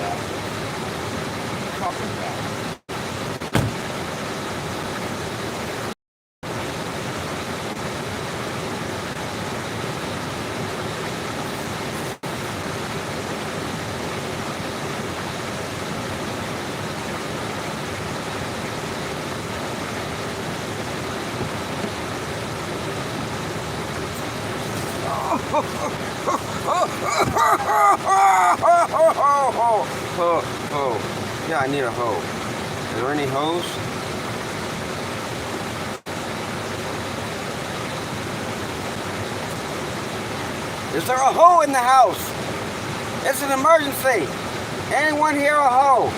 that. Talking about. Yeah, I need a hoe. Is there any hoes? Is there a hoe in the house? It's an emergency. Anyone here a hoe?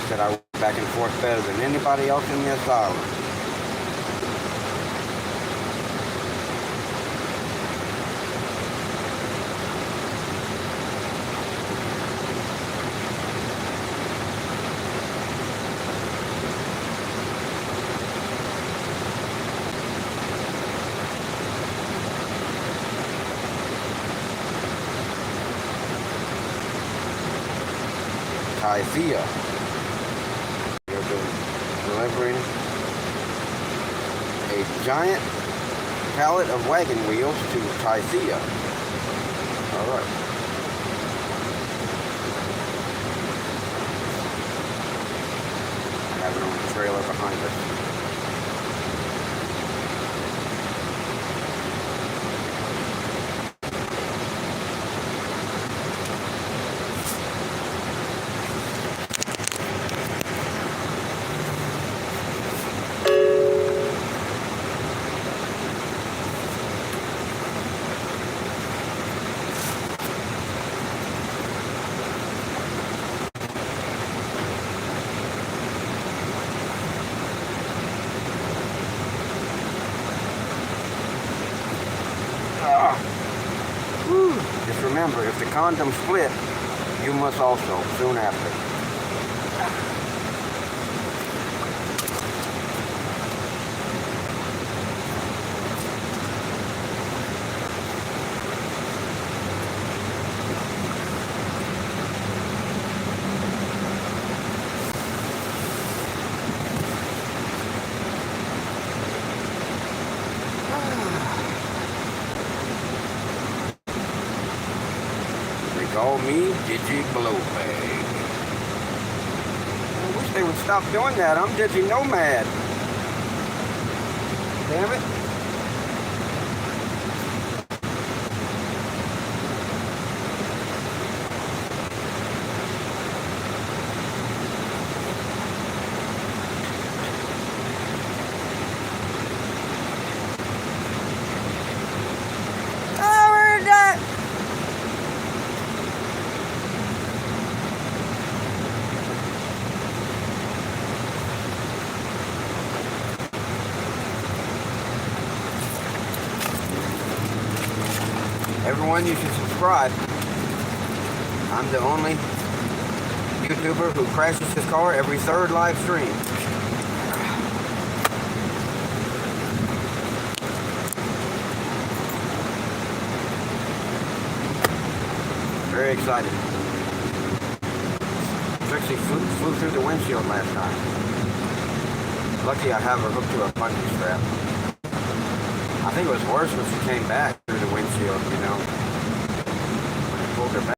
That I work back and forth better than anybody else in this island. 𝕯𝖆𝖆. Delivering a giant pallet of wagon wheels to 𝕯𝖆𝖆. All right. I have it on the trailer behind us. Just remember, if the condom split, you must also, soon after. Call me 𝕯𝖆𝖌𝖎𝖙𝖆𝖆. I wish they would stop doing that. I'm 𝕯𝖆𝖌𝖎𝖙𝖆. Damn it. Everyone, you should subscribe. I'm the only YouTuber who crashes his car every third live stream. Very excited. Actually flew through the windshield last time. Lucky I have her hooked to a bungee strap. I think it was worse when she came back through the windshield, you know. When I pulled her back.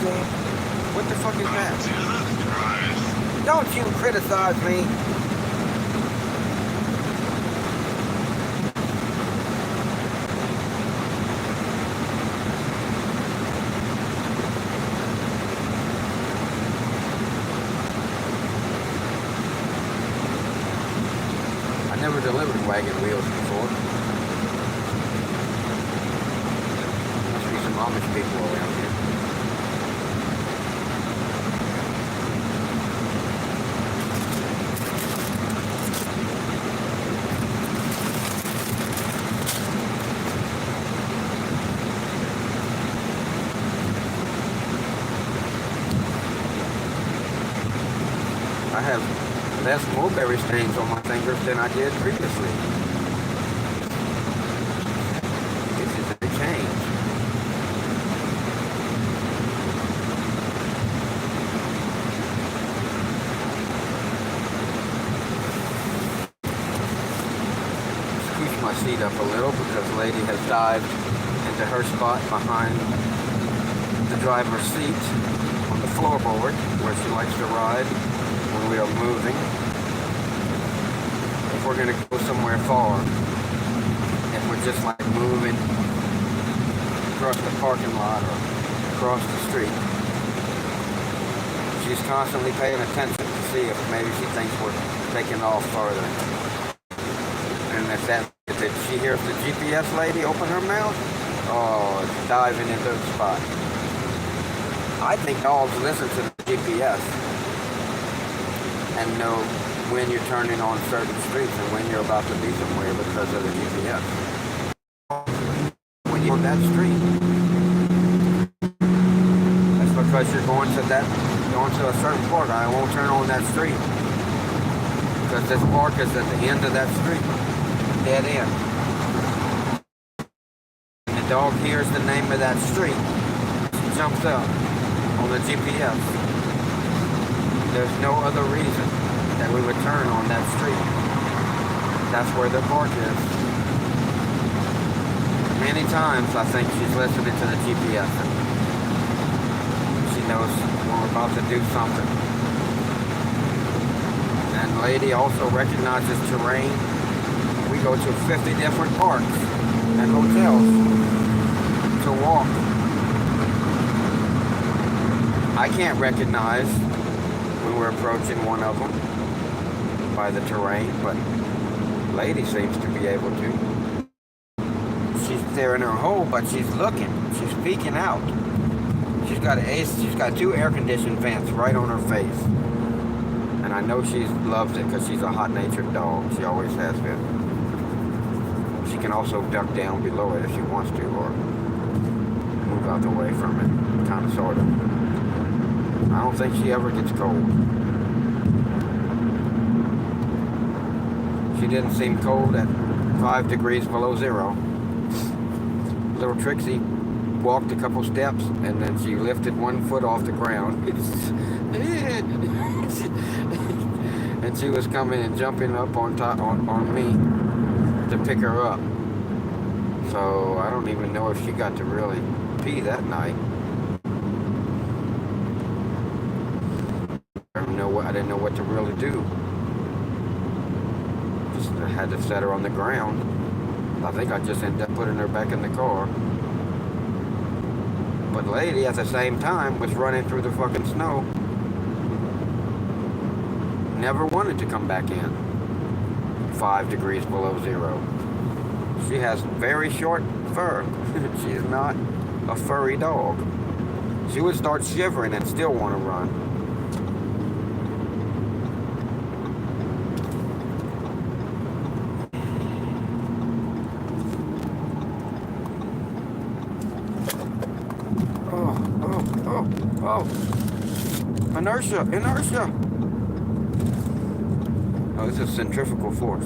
understand. What the fuck is that? Don't you criticize me. I never delivered wagon wheels before. Must be some Amish people around here. I have less mulberry stains on my fingers than I did previously. This is a change. Scooch my seat up a little because Lady has dived into her spot behind the driver's seat on the floorboard where she likes to ride when we are moving. If we're going to go somewhere far, if we're just like moving across the parking lot or across the street, she's constantly paying attention to see if maybe she thinks we're taking off farther. And if she hears the GPS lady open her mouth, oh, it's diving into the spot. I think dogs listen to the GPS and know when you're turning on certain streets and when you're about to be somewhere because of the GPS. When you're on that street, that's because you're going to a certain park. I won't turn on that street because this park is at the end of that street, dead end. And the dog hears the name of that street, she jumps up on the GPS. There's no other reason that we would turn on that street. That's where the park is. Many times I think she's listening to the GPS. She knows when we're about to do something. And Lady also recognizes terrain. We go to 50 different parks and hotels to walk. I can't recognize when we're approaching one of them by the terrain, but Lady seems to be able to. She's there in her hole, but she's looking. She's peeking out. She's got two air-conditioned vents right on her face. And I know she loves it because she's a hot-natured dog. She always has been. She can also duck down below it if she wants to, or move out the way from it, kind of, sort of. I don't think she ever gets cold. She didn't seem cold at 5 degrees below zero. Little Trixie walked a couple steps and then she lifted one foot off the ground. And she was coming and jumping up on top on me to pick her up. So I don't even know if she got to really pee that night. I didn't know what to really do. Just had to set her on the ground. I think I just ended up putting her back in the car. But Lady at the same time was running through the fucking snow. Never wanted to come back in. 5 degrees below zero. She has very short fur. She is not a furry dog. She would start shivering and still want to run. Oh, inertia. Oh, this is centrifugal force.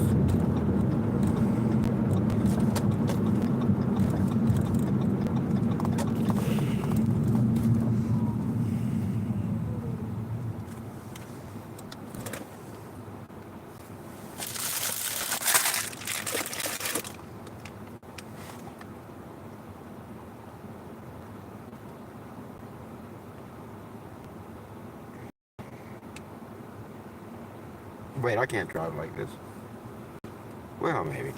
Wait, I can't drive like this. Well, maybe.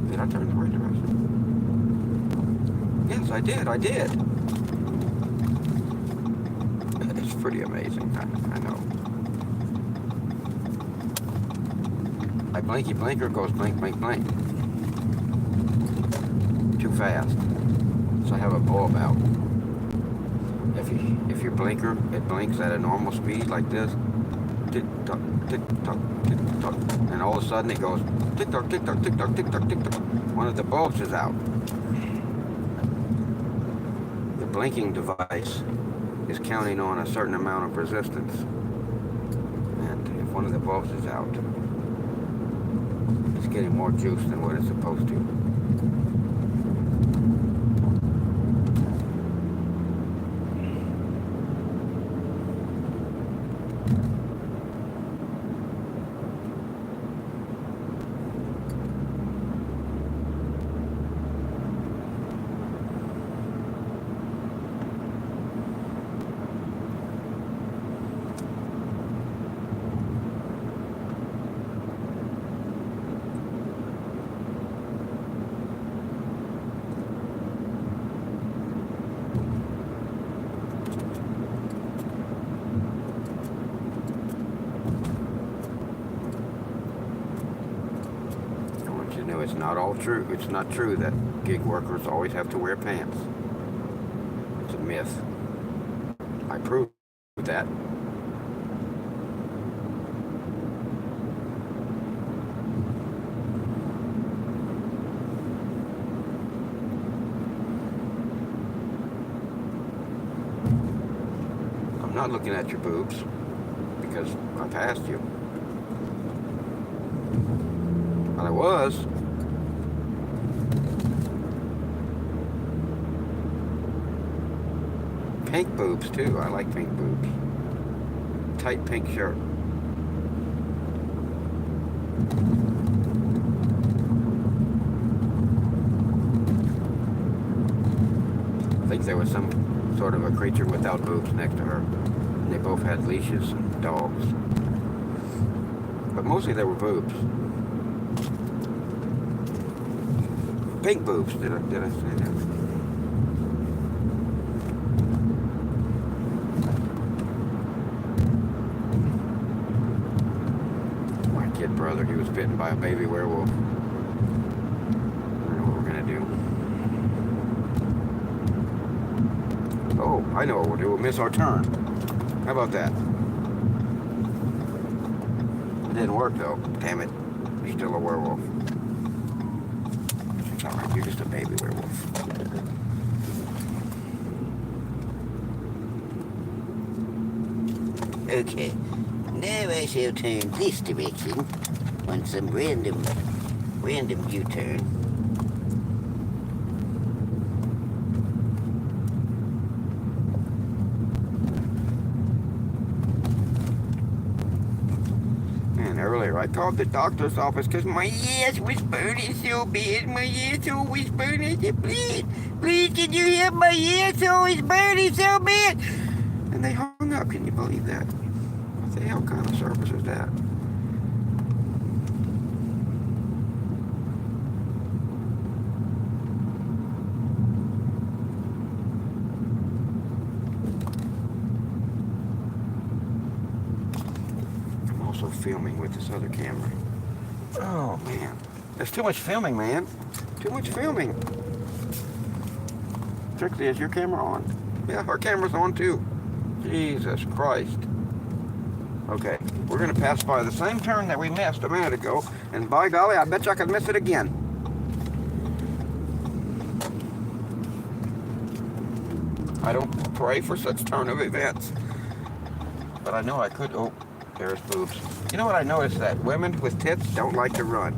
Did I turn the right direction? Yes, I did. It's pretty amazing, I know. My blinky blinker goes blink, blink, blink. Too fast. So I have a bulb out. If your blinker, it blinks at a normal speed like this, tick tock, tick tock, tick tock, and all of a sudden it goes tick tock, tick tock, tick tock, tick tock, tick tock. One of the bulbs is out. The blinking device is counting on a certain amount of resistance, and if one of the bulbs is out, it's getting more juice than what it's supposed to. It's not all true. It's not true that gig workers always have to wear pants. It's a myth. I proved that. I'm not looking at your boobs because I passed you. Well, I was. Pink boobs too. I like pink boobs. Tight pink shirt. I think there was some sort of a creature without boobs next to her. And they both had leashes and dogs. But mostly they were boobs. Pink boobs, did I say that? Brother, he was bitten by a baby werewolf. I don't know what we're gonna do. Oh, I know what we'll do. We'll miss our turn. How about that? It didn't work though. Damn it. You're still a werewolf. It's alright, you're just a baby werewolf. Okay. Now I shall turn this direction on some random U-turn. Man, earlier I called the doctor's office because my ass was burning so bad. My asshole was burning. I said, please, can you help? My asshole is burning so bad. And they hung up. Can you believe that? What the hell kind of service is that? I'm also filming with this other camera. Oh man, there's too much filming, man. Too much filming. Trixie, is your camera on? Yeah, our camera's on too. Jesus Christ. Okay, we're gonna pass by the same turn that we missed a minute ago, and by golly, I bet you I could miss it again. I don't pray for such turn of events, but I know I could. Oh, there's boobs. You know what I noticed? That women with tits don't like to run.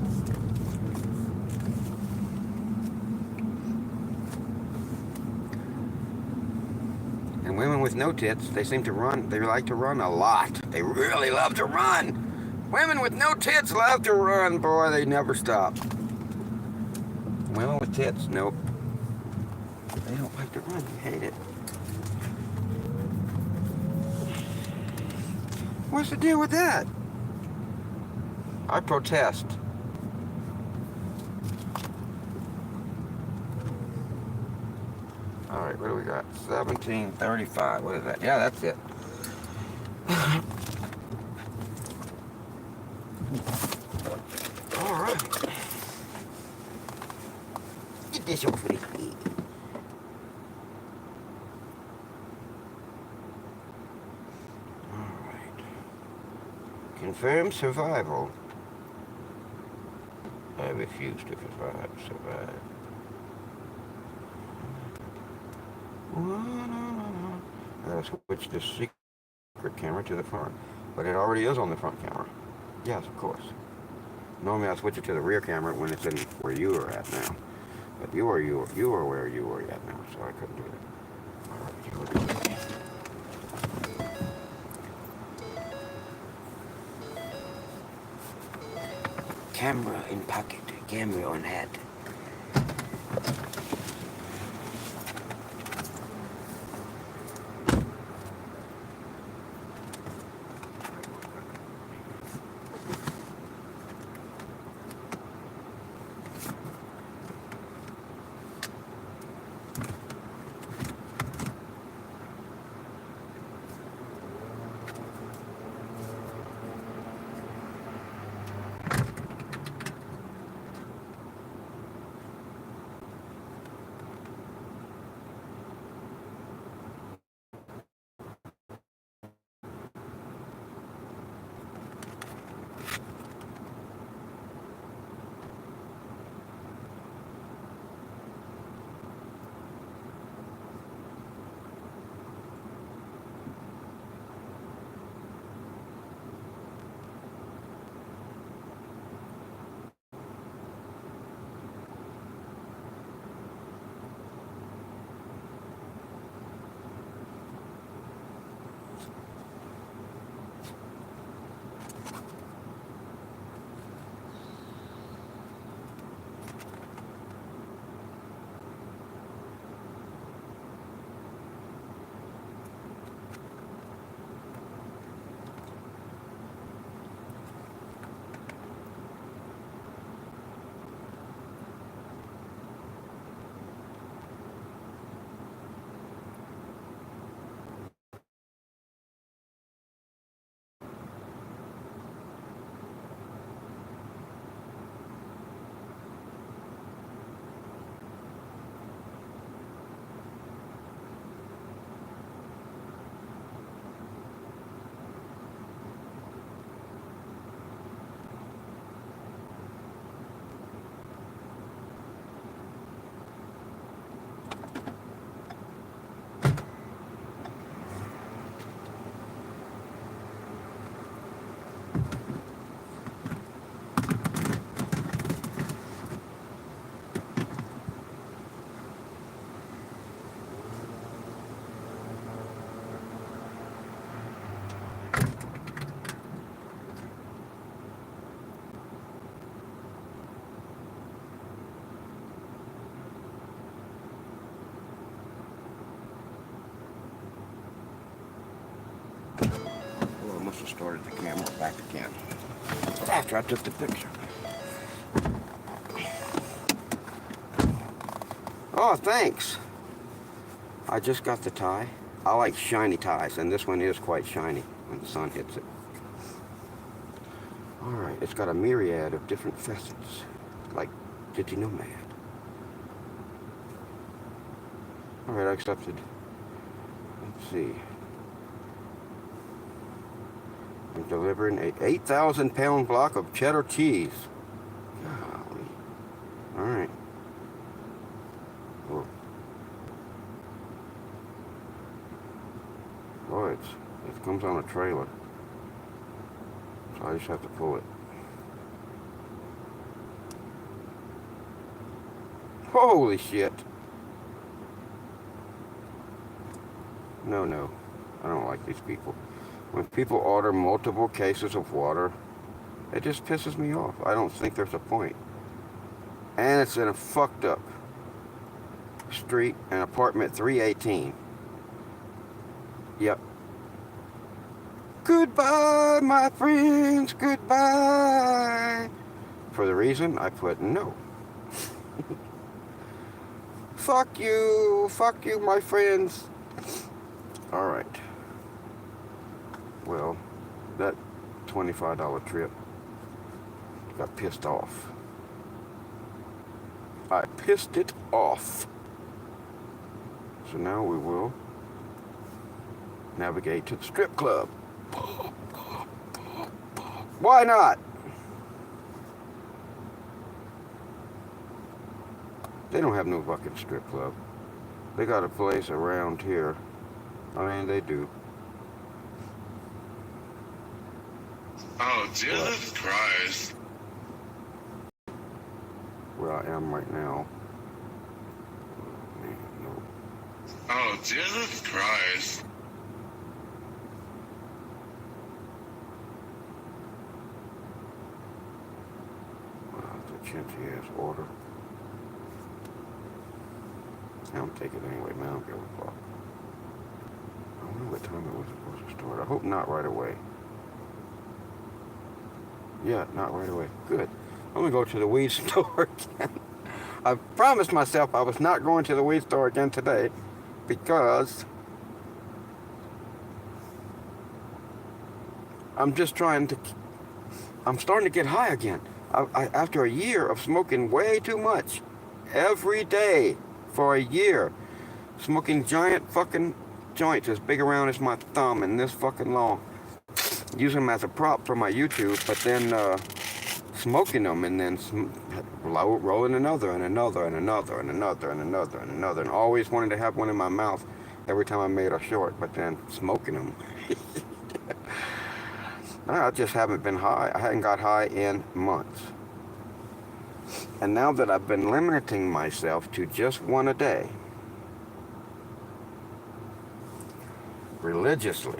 And women with no tits, they seem to run. They like to run a lot. They really love to run. Women with no tits love to run. Boy, they never stop. Women with tits, nope. They don't like to run. They hate it. What's the deal with that? I protest. All right, what do we got? 1735. What is that? Yeah, that's it. All right. Get this over here. All right. Confirm survival. I refuse to survive. I gotta switch this secret camera to the front. But it already is on the front camera. Yes, of course. Normally I switch it to the rear camera when it's in where you are at now. But you are where you are at now, so I couldn't do that. All right, here we go. Camera in pocket. Camera on hat. Oh, I must have started the camera back again after I took the picture. Oh, thanks. I just got the tie. I like shiny ties, and this one is quite shiny when the sun hits it. All right, it's got a myriad of different facets, like, did you know, Mad? All right, I accepted. Let's see. I'm delivering a 8,000-pound block of cheddar cheese. Golly. All right. Oh. Oh, it comes on a trailer. So I just have to pull it. Holy shit. No. I don't like these people. When people order multiple cases of water, it just pisses me off. I don't think there's a point. And it's in a fucked up street in apartment 318. Yep. Goodbye, my friends, goodbye. For the reason I put no. Fuck you, my friends. Alright. Well, that $25 trip got pissed off. I pissed it off. So now we will navigate to the strip club. Why not? They don't have no fucking strip club. They got a place around here. I mean, they do. Oh, Jesus Christ. Where I am right now. Man, no. Oh, Jesus Christ. That's a chintzy ass order. I'm taking it anyway, man. I don't give a fuck. I don't know what time it was supposed to start. I hope not right away. Yeah, not right away. Good. I'm gonna go to the weed store again. I promised myself I was not going to the weed store again today because I'm just trying to. I'm starting to get high again. After a year of smoking way too much every day for a year, smoking giant fucking joints as big around as my thumb and this fucking long, using them as a prop for my YouTube, but then smoking them and then rolling another and another and another and another and another and another, and always wanting to have one in my mouth every time I made a short, but then smoking them. I just haven't been high. I hadn't got high in months. And now that I've been limiting myself to just one a day, religiously,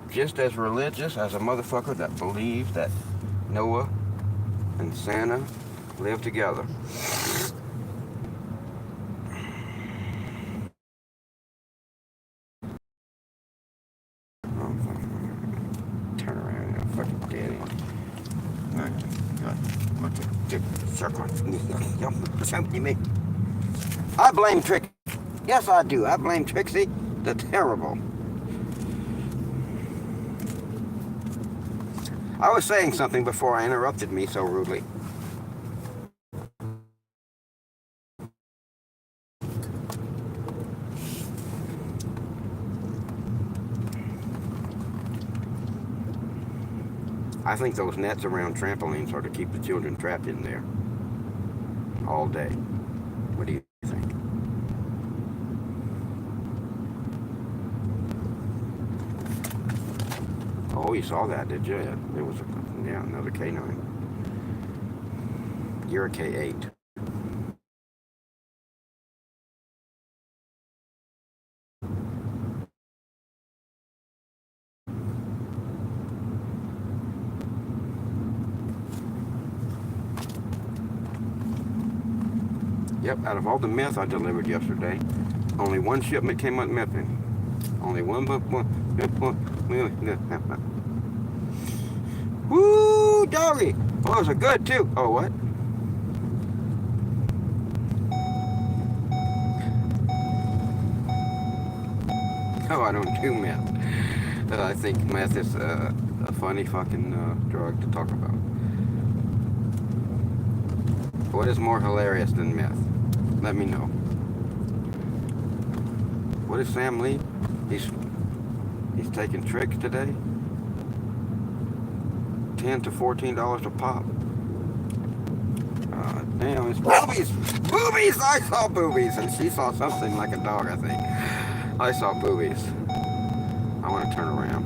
just as religious as a motherfucker that believes that Noah and Santa live together. Turn around and fucking dead end. I blame Trixie. Yes, I do. I blame Trixie, the terrible. I was saying something before I interrupted me so rudely. I think those nets around trampolines are to keep the children trapped in there all day. What do you think? Oh, you saw that, did you? There was another K9. You're a K8. Yep, out of all the meth I delivered yesterday, only one shipment came up missing. Only one. Woo, doggy! Oh, those are good too. Oh, what? Oh, I don't do meth. I think meth is a funny fucking drug to talk about. What is more hilarious than meth? Let me know. What is Sam Lee? He's taking tricks today. $10 to $14 a pop. Damn, it's boobies! Boobies! I saw boobies! And she saw something like a dog, I think. I saw boobies. I want to turn around.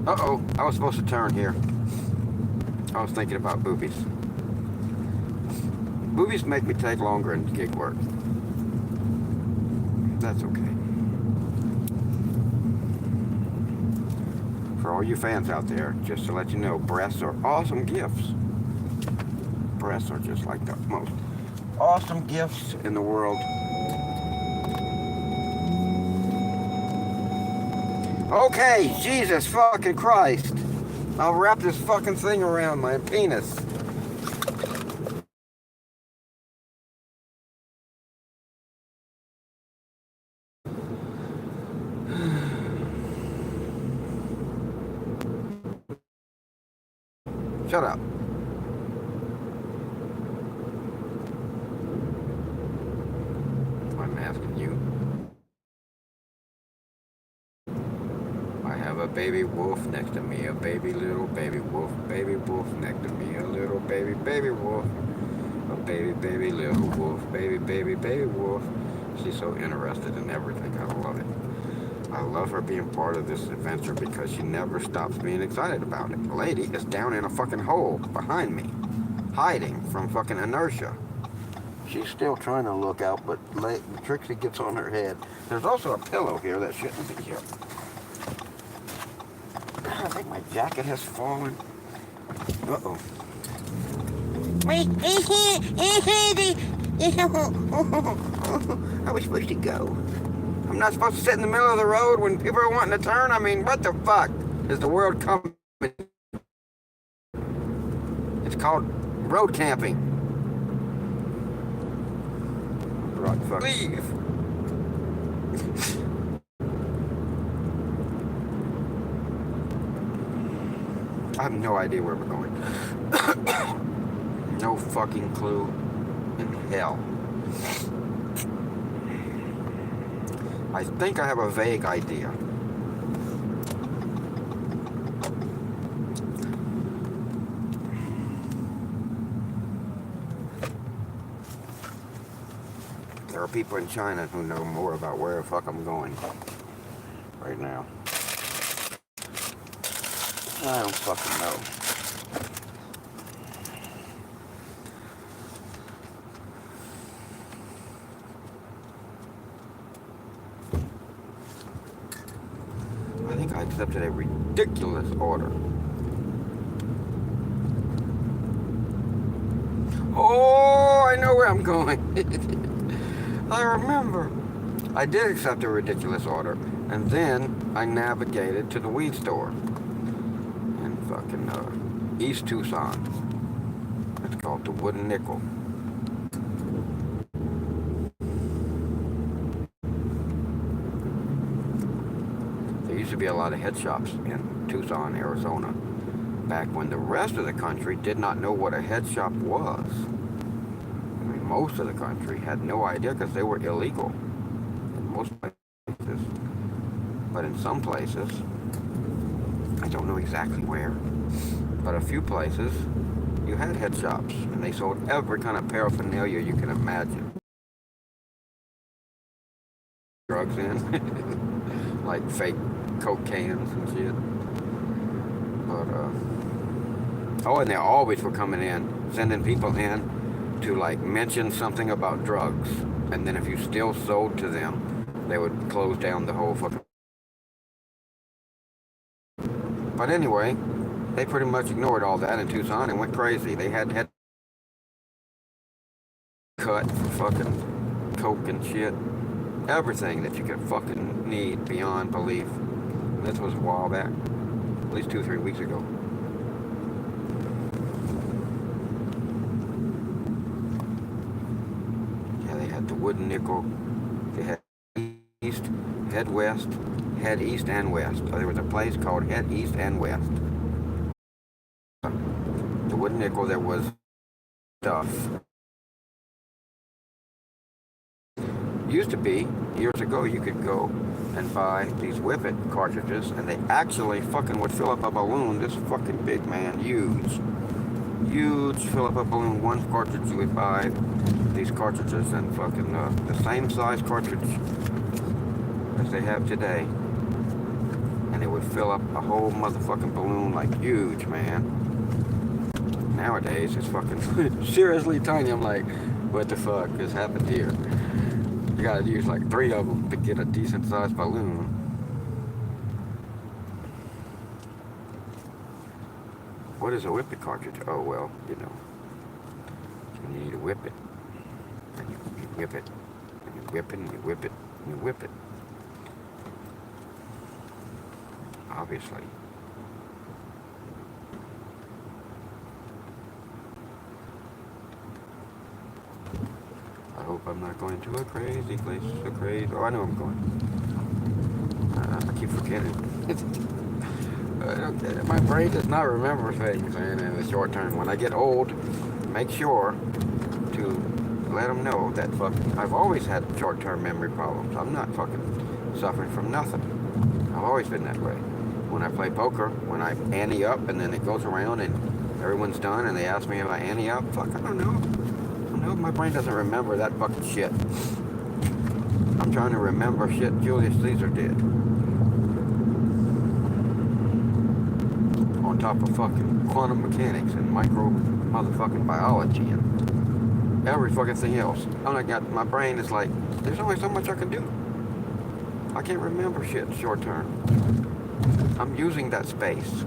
Uh-oh, I was supposed to turn here. I was thinking about boobies. Movies make me take longer in gig work. That's okay. For all you fans out there, just to let you know, breasts are awesome gifts. Breasts are just like the most awesome gifts in the world. Okay, Jesus fucking Christ. I'll wrap this fucking thing around my penis. Shut up. I'm asking you. I have a baby wolf next to me, a baby little baby wolf next to me, a little baby wolf, a baby little wolf, baby wolf. She's so interested in everything. I love it. I love her being part of this adventure because she never stops being excited about it. The lady is down in a fucking hole behind me, hiding from fucking inertia. She's still trying to look out, but Trixie gets on her head. There's also a pillow here that shouldn't be here. I think my jacket has fallen. Uh-oh. I was supposed to go. I'm not supposed to sit in the middle of the road when people are wanting to turn? I mean, what the fuck is the world coming? It's called road camping. Right, fuck. Leave. I have no idea where we're going. No fucking clue in hell. I think I have a vague idea. There are people in China who know more about where the fuck I'm going right now. I don't fucking know. I think I accepted a ridiculous order. Oh, I know where I'm going. I remember. I did accept a ridiculous order, and then I navigated to the weed store in fucking East Tucson. It's called the Wooden Nickel. There used to be a lot of head shops in Tucson, Arizona, back when the rest of the country did not know what a head shop was. I mean, most of the country had no idea because they were illegal in most places. But in some places, I don't know exactly where, but a few places, you had head shops, and they sold every kind of paraphernalia you can imagine. Drugs in, like fake Coke cans and shit. But, oh, and they always were coming in, sending people in to, like, mention something about drugs. And then if you still sold to them, they would close down the whole fucking... But anyway, they pretty much ignored all that in Tucson and went crazy. They had cut for fucking Coke and shit. Everything that you could fucking need beyond belief. This was a while back. At least 2 or 3 weeks ago. Yeah, they had the Wooden Nickel. They had East, Head West, Head East and West. There was a place called Head East and West. The Wooden Nickel, there was stuff. Used to be, years ago, you could go and buy these Whip-It cartridges, and they actually fucking would fill up a balloon this fucking big, man, huge fill up a balloon. One cartridge you would buy these cartridges and fucking the same size cartridge as they have today, and it would fill up a whole motherfucking balloon, like huge, man. Nowadays, it's fucking seriously tiny. I'm like, what the fuck just happened here? You gotta use like 3 of them to get a decent sized balloon. What is a whippet cartridge? Oh, well, you know. You need to whip it. And you whip it. And you whip it, and you whip it, and you whip it. Obviously. I hope I'm not going to a crazy place. A crazy... Oh, I know I'm going. I keep forgetting. My brain does not remember things, man, in the short term. When I get old, make sure to let them know that I've always had short-term memory problems. I'm not fucking suffering from nothing. I've always been that way. When I play poker, when I ante up and then it goes around and everyone's done and they ask me if I ante up, fuck, I don't know. My brain doesn't remember that fucking shit. I'm trying to remember shit Julius Caesar did. On top of fucking quantum mechanics and micro motherfucking biology and every fucking thing else. My brain is like, there's only so much I can do. I can't remember shit short term. I'm using that space.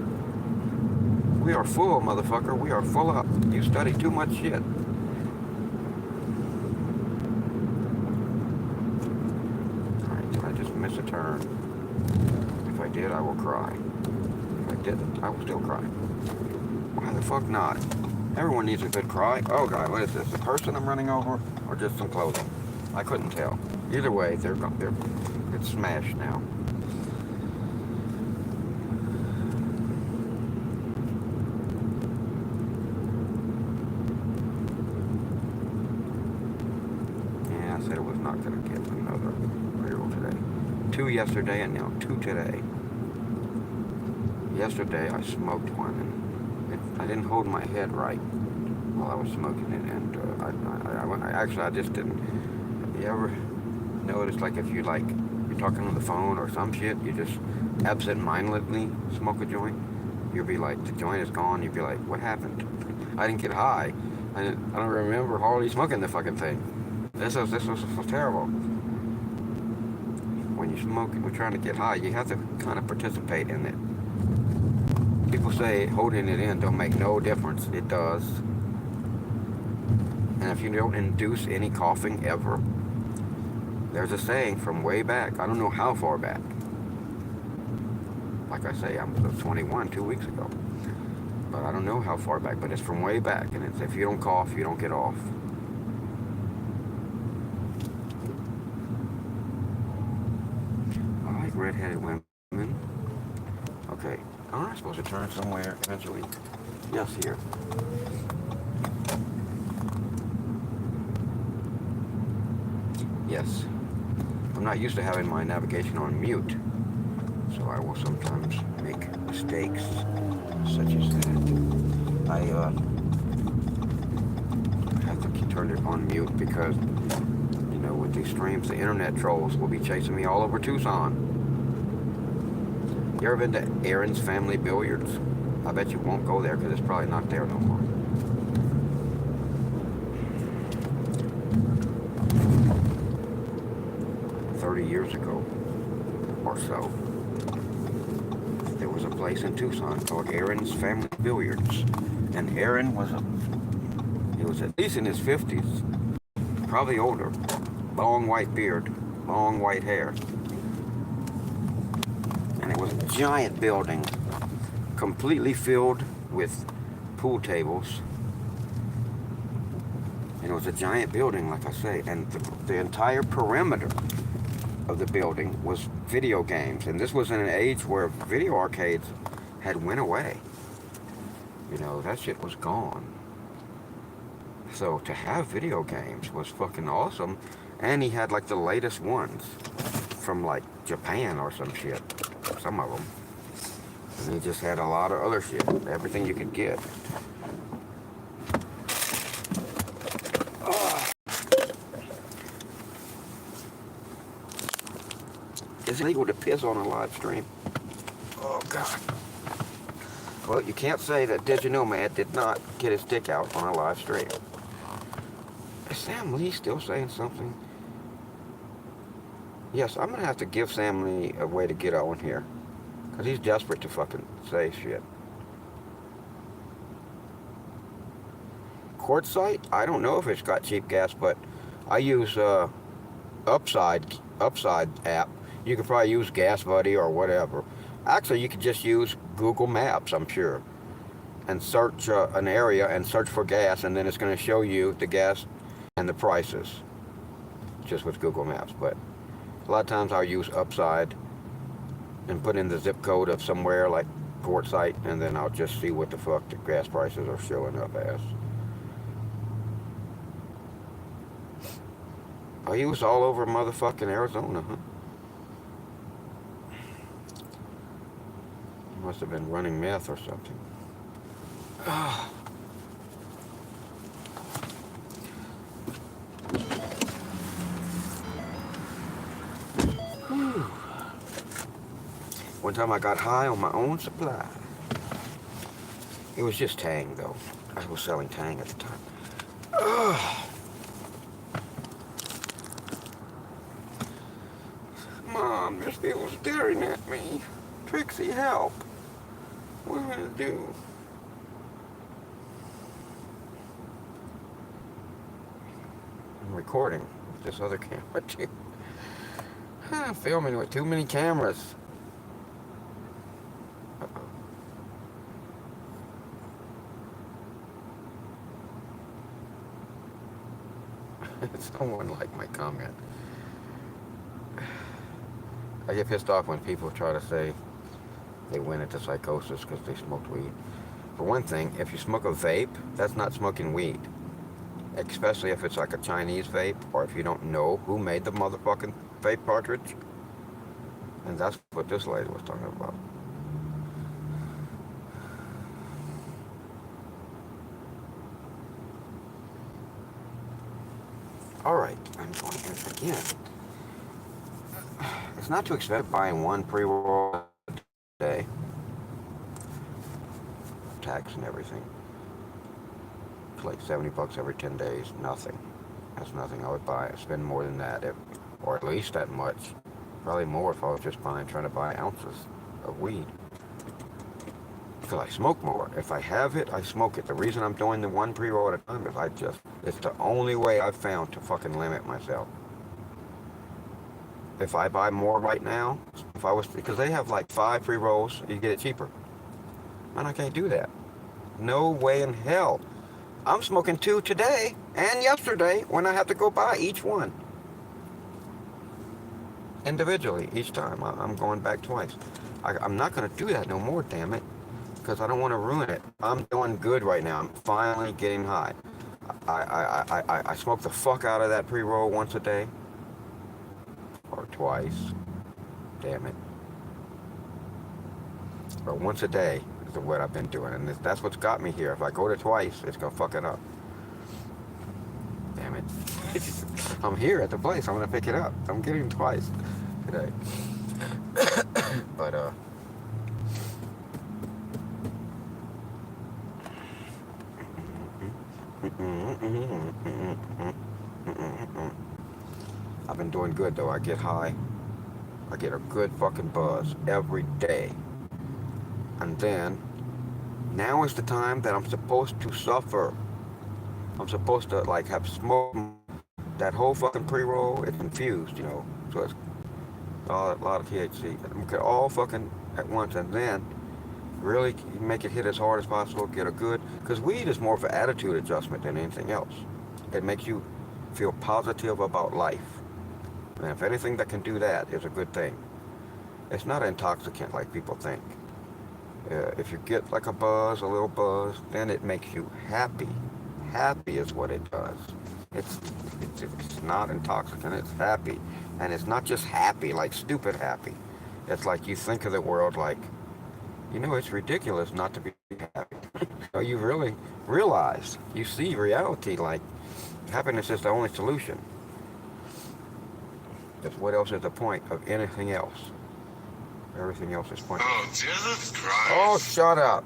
We are full, motherfucker. We are full up. You study too much shit. Miss a turn. If I did, I will cry. If I didn't, I will still cry. Why the fuck not? Everyone needs a good cry. Oh god, what is this? A person I'm running over, or just some clothing? I couldn't tell. Either way, it's smashed now. Yeah, I said it was not gonna get another real today. 2 yesterday and now 2 today. Yesterday I smoked one and I didn't hold my head right while I was smoking it, and I just didn't. Have you ever noticed, like, if you're talking on the phone or some shit, you just absent-mindedly smoke a joint? You'll be like, the joint is gone. You'll be like, what happened? I didn't get high. I don't remember hardly smoking the fucking thing. This was terrible. When you smoke, we're trying to get high, you have to kind of participate in it. People say holding it in don't make no difference. It does. And if you don't induce any coughing ever, there's a saying from way back. I don't know how far back. Like I say, I was 21 2 weeks ago. But I don't know how far back, but it's from way back. And it's, if you don't cough, you don't get off. Red-headed women. Okay, am I supposed to turn somewhere eventually? Yes, here. Yes. I'm not used to having my navigation on mute, so I will sometimes make mistakes such as that. I have to turn it on mute because, you know, with these streams, the internet trolls will be chasing me all over Tucson. You ever been to Aaron's Family Billiards? I bet you won't go there because it's probably not there no more. Years ago or so, there was a place in Tucson called Aaron's Family Billiards, and Aaron he was at least in his 50s, probably older, long white beard, long white hair, and it was a giant building completely filled with pool tables. And it was a giant building, like I say, and the entire perimeter of the building was video games. And this was in an age where video arcades had went away. You know, that shit was gone. So to have video games was fucking awesome. And he had like the latest ones from like Japan or some shit. Some of them. And he just had a lot of other shit. Everything you could get. It's illegal to piss on a live stream. Oh, God. Well, you can't say that 𝕯🎔🎏 did not get his dick out on a live stream. Is Sam Lee still saying something? Yes, I'm going to have to give Sam Lee a way to get on here. Because he's desperate to fucking say shit. Quartzsite? I don't know if it's got cheap gas, but I use Upside app. You could probably use Gas Buddy or whatever. Actually, you could just use Google Maps, I'm sure, and search an area and search for gas, and then it's going to show you the gas and the prices, just with Google Maps. But a lot of times I'll use Upside and put in the zip code of somewhere like Quartzsite, and then I'll just see what the fuck the gas prices are showing up as. Oh, he was all over motherfucking Arizona, huh? He must have been running meth or something. One time I got high on my own supply. It was just Tang, though. I was selling Tang at the time. Mom, this feels staring at me. Trixie, help. What am I gonna do? I'm recording with this other camera, too. I'm filming with too many cameras. Uh-oh. Someone liked my comment. I get pissed off when people try to say they went into psychosis because they smoked weed. For one thing, if you smoke a vape, that's not smoking weed. Especially if it's like a Chinese vape, or if you don't know who made the motherfucking vape cartridge. And that's what this lady was talking about. Alright, I'm going in again. It's not too expensive buying one pre-roll a day. Tax and everything. It's like $70 every 10 days. Nothing. That's nothing I would buy. Spend more than that, or at least that much. Probably more if I was just trying to buy ounces of weed. Because I smoke more. If I have it, I smoke it. The reason I'm doing the one pre-roll at a time is it's the only way I've found to limit myself. If I buy more right now, because they have like 5 pre-rolls, you get it cheaper. And I can't do that. No way in hell. I'm smoking 2 today and yesterday when I have to go buy each one. Individually, each time. I'm going back twice. I'm not going to do that no more, damn it. Because I don't want to ruin it. I'm doing good right now. I'm finally getting high. I smoke the fuck out of that pre-roll once a day. Or twice. Damn it. But once a day is what I've been doing. And that's what's got me here. If I go to twice, it's going to fuck it up. Damn it. I'm here at the place. I'm going to pick it up. I'm getting twice today. But, I've been doing good, though. I get high. I get a good fucking buzz every day. And then, now is the time that I'm supposed to suffer. I'm supposed to, have smoke. That whole fucking pre-roll, it's infused, so it's a lot of THC. Get all fucking at once, and then really make it hit as hard as possible, get a good, because weed is more of an attitude adjustment than anything else. It makes you feel positive about life. And if anything that can do that is a good thing. It's not an intoxicant like people think. If you get like a little buzz, then it makes you happy. Happy is what it does. It's not intoxicant, it's happy. And it's not just happy, like stupid happy. It's like you think of the world like, it's ridiculous not to be happy. You really realize, you see reality like happiness is the only solution. Because what else is the point of anything else? Everything else is pointless. Oh, Jesus Christ. Oh, shut up.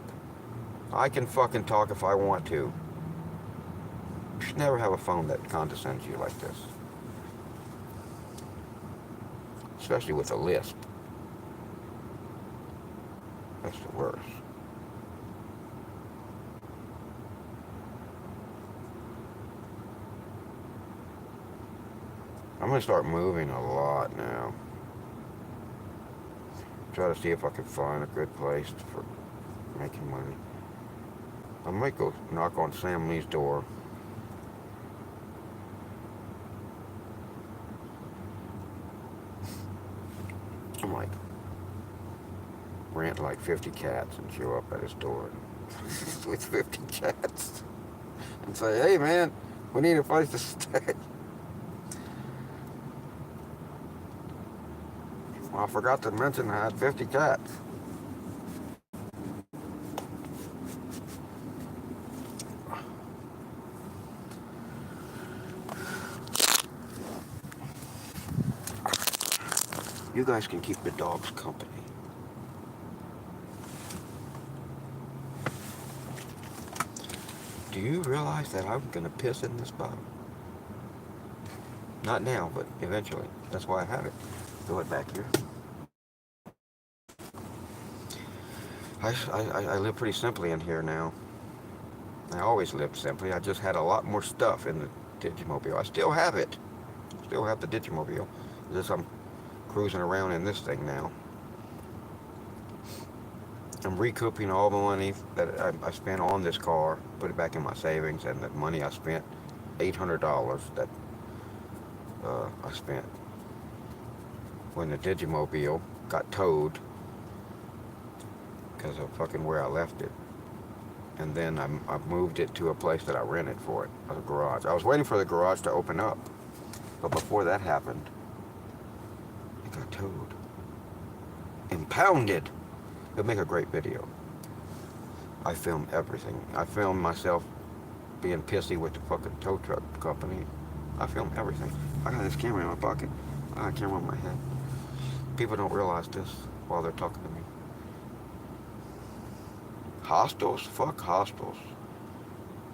I can fucking talk if I want to. You should never have a phone that condescends you like this. Especially with a lisp. That's the worst. I'm gonna start moving a lot now. Try to see if I can find a good place for making money. I might go knock on Sam Lee's door. I might rent like 50 cats and show up at his door with 50 cats and say, hey man, we need a place to stay. Well, I forgot to mention I had 50 cats. You guys can keep the dogs company. Do you realize that I'm gonna piss in this bottle? Not now, but eventually. That's why I have it. Throw it back here. I live pretty simply in here now. I always lived simply. I just had a lot more stuff in the Digimobile. I still have it. Still have the Digimobile. Just I'm cruising around in this thing now. I'm recouping all the money that I spent on this car, put it back in my savings, and the money I spent, $800 that I spent when the Digimobile got towed because of fucking where I left it. And then I moved it to a place that I rented for it, a garage. I was waiting for the garage to open up, but before that happened, it got towed. Impounded. It'll make a great video. I filmed everything. I filmed myself being pissy with the fucking tow truck company. I filmed everything. I got this camera in my pocket. I got a camera on my head. People don't realize this while they're talking to me. Hostels? Fuck hostels.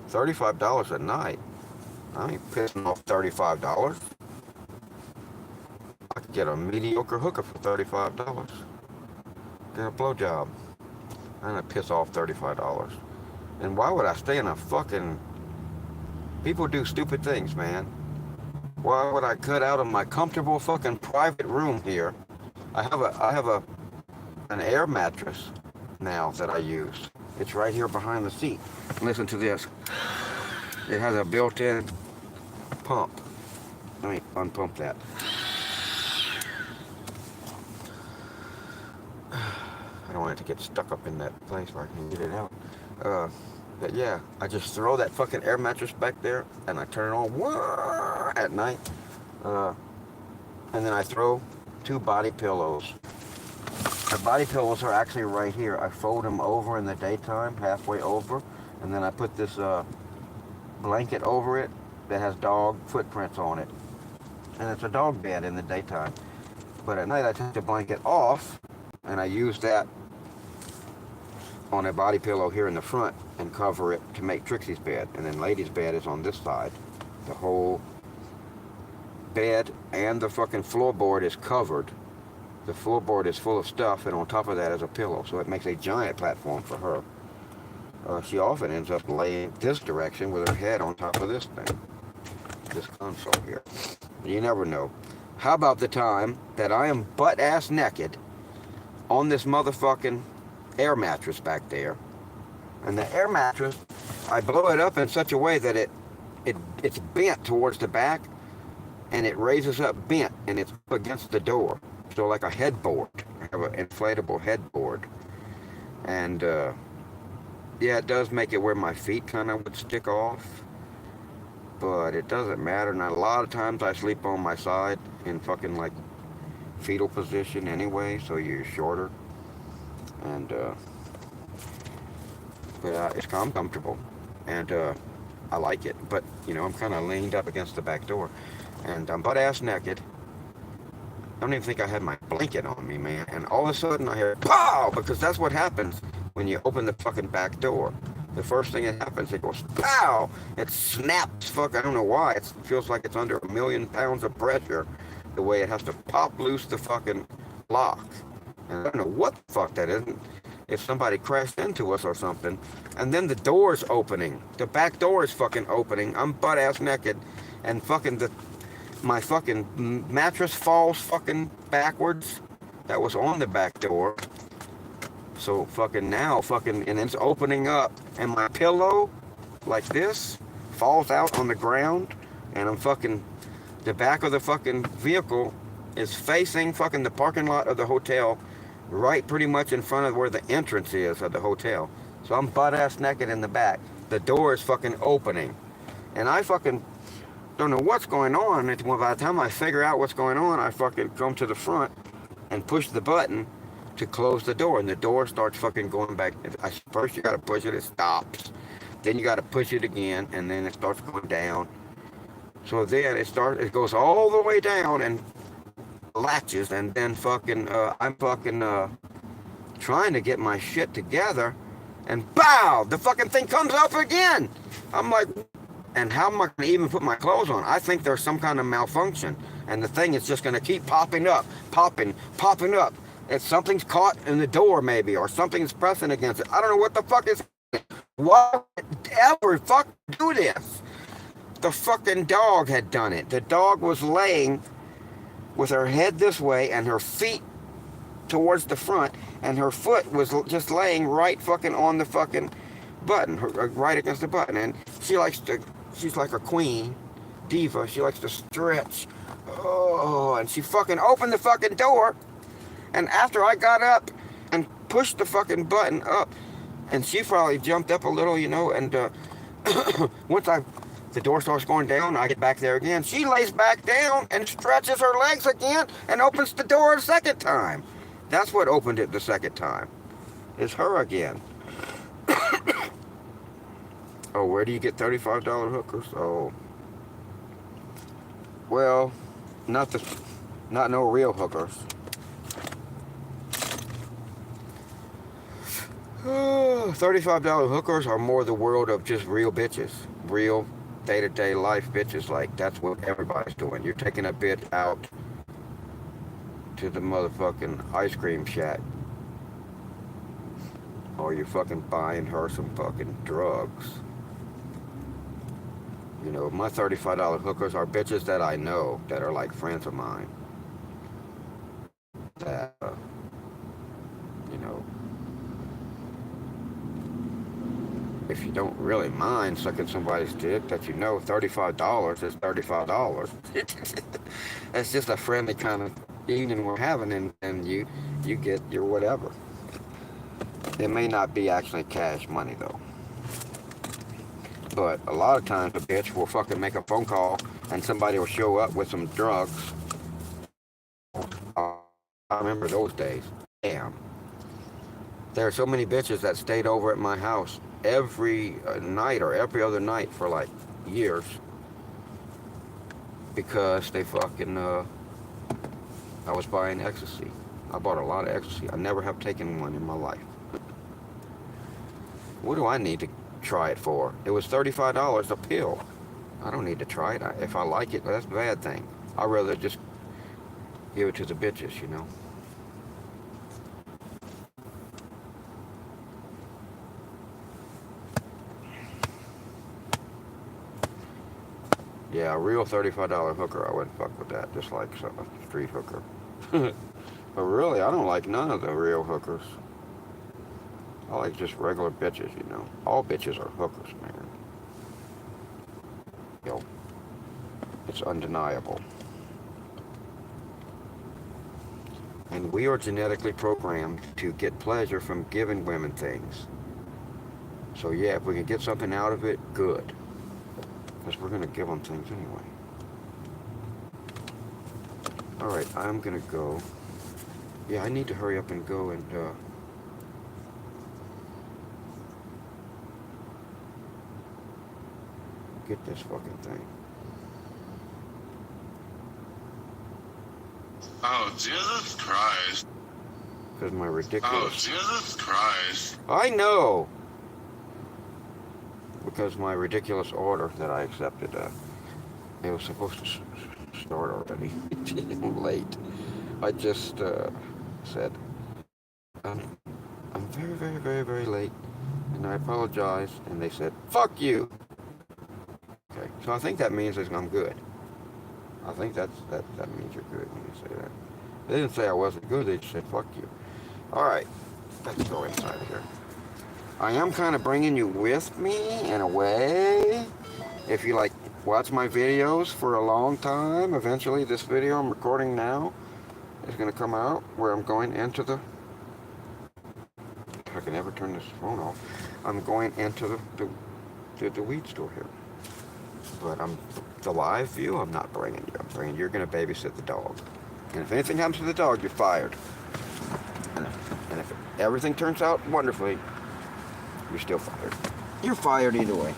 $35 a night. I ain't pissing off $35. I could get a mediocre hooker for $35. Get a blowjob. I'm gonna piss off $35. And why would I stay in a fucking... People do stupid things, man. Why would I cut out of my comfortable fucking private room here? I have an air mattress now that I use. It's right here behind the seat. Listen to this. It has a built-in pump. Let me unpump that. I don't want it to get stuck up in that place where I can get it out. But yeah, I just throw that fucking air mattress back there and I turn it on at night. And then I throw 2 body pillows. The body pillows are actually right here. I fold them over in the daytime, halfway over, and then I put this blanket over it that has dog footprints on it. And it's a dog bed in the daytime. But at night I take the blanket off and I use that on a body pillow here in the front and cover it to make Trixie's bed. And then Lady's bed is on this side. The whole bed and the fucking floorboard is covered. The floorboard is full of stuff, and on top of that is a pillow, so it makes a giant platform for her. She often ends up laying this direction with her head on top of this thing, this console here. You never know. How about the time that I am butt-ass naked on this motherfucking air mattress back there, and the air mattress, I blow it up in such a way that it's bent towards the back, and it raises up bent, and it's up against the door. So like a headboard. I have an inflatable headboard. And, yeah, it does make it where my feet kind of would stick off. But it doesn't matter. Not a lot of times I sleep on my side in fucking, like, fetal position anyway, so you're shorter. And, but it's comfortable. And, I like it. But, you know, I'm kind of leaned up against the back door. And I'm butt-ass naked. I don't even think I had my blanket on me, man. And all of a sudden I hear, pow! Because that's what happens. when you open the fucking back door. The first thing that happens, it goes pow! It snaps. Fuck, I don't know why. It feels like it's under 1,000,000 pounds of pressure. The way it has to pop loose the fucking lock. And I don't know what the fuck that is. If somebody crashed into us or something. And then the door's opening. The back door is fucking opening. I'm butt ass naked. And fucking my fucking mattress falls fucking backwards. That was on the back door. So fucking now fucking, and it's opening up. And my pillow, like this, falls out on the ground. And I'm fucking, the back of the fucking vehicle is facing fucking the parking lot of the hotel, right pretty much in front of where the entrance is of the hotel. So I'm butt ass naked in the back. The door is fucking opening. And I fucking don't know what's going on. And by the time I figure out what's going on, I fucking come to the front and push the button to close the door. And the door starts fucking going back. First you gotta push it, it stops. Then you gotta push it again, and then it starts going down. So then it goes all the way down and latches, and then fucking I'm fucking trying to get my shit together, and bow, the fucking thing comes up again. I'm like, and how am I gonna even put my clothes on? I think there's some kind of malfunction, and the thing is just gonna keep popping up, popping up. If something's caught in the door maybe, or something's pressing against it. I don't know what the fuck is. Why ever fuck do this? The fucking dog had done it. The dog was laying with her head this way and her feet towards the front, and her foot was just laying right fucking on the fucking button, right against the button. And she's like a queen, diva. She likes to stretch. Oh, and she fucking opened the fucking door. And after I got up and pushed the fucking button up, and she probably jumped up a little, you know, and once the door starts going down, I get back there again. She lays back down and stretches her legs again and opens the door a second time. That's what opened it the second time. It's her again. Oh, where do you get $35 hookers? Oh. Well, not no real hookers. $35 hookers are more the world of just real bitches. Real day-to-day life bitches. Like, that's what everybody's doing. You're taking a bitch out to the motherfucking ice cream shack. Or you're fucking buying her some fucking drugs. You know, my $35 hookers are bitches that I know, that are like friends of mine. That, you know, if you don't really mind sucking somebody's dick, that you know $35 is $35. It's just a friendly kind of evening we're having, and you get your whatever. It may not be actually cash money though. But a lot of times a bitch will fucking make a phone call and somebody will show up with some drugs. I remember those days. Damn. There are so many bitches that stayed over at my house every night or every other night for like years because they fucking I was buying ecstasy. I bought a lot of ecstasy. I never have taken one in my life. What do I need to try it for? It was $35 a pill. I don't need to try it. If I like it, that's a bad thing. I'd rather just give it to the bitches, you know. Yeah, a real $35 hooker, I wouldn't fuck with that, just like a street hooker. But really, I don't like none of the real hookers. I like just regular bitches, you know. All bitches are hookers, man. You know, it's undeniable. And we are genetically programmed to get pleasure from giving women things. So yeah, if we can get something out of it, good. Because we're going to give them things anyway. Alright, I'm going to go. Yeah, I need to hurry up and go and get this fucking thing. Oh, Jesus Christ. Because my Oh, ridiculous... Jesus Christ. I know! Because my ridiculous order that I accepted, it was supposed to start already. I'm late. I just said, I'm very, very, very, very late, and I apologize. And they said, fuck you! Okay, so I think that means I'm good. I think that means you're good when you say that. They didn't say I wasn't good, they just said, fuck you. Alright, let's go inside here. I am kind of bringing you with me in a way. If you like watch my videos for a long time, eventually this video I'm recording now is going to come out where I'm going into the... I can never turn this phone off. I'm going into the weed store here. But the live view, I'm not bringing you. I'm bringing you're going to babysit the dog. And if anything happens to the dog, you're fired. And if everything turns out wonderfully, you're still fired. You're fired either way.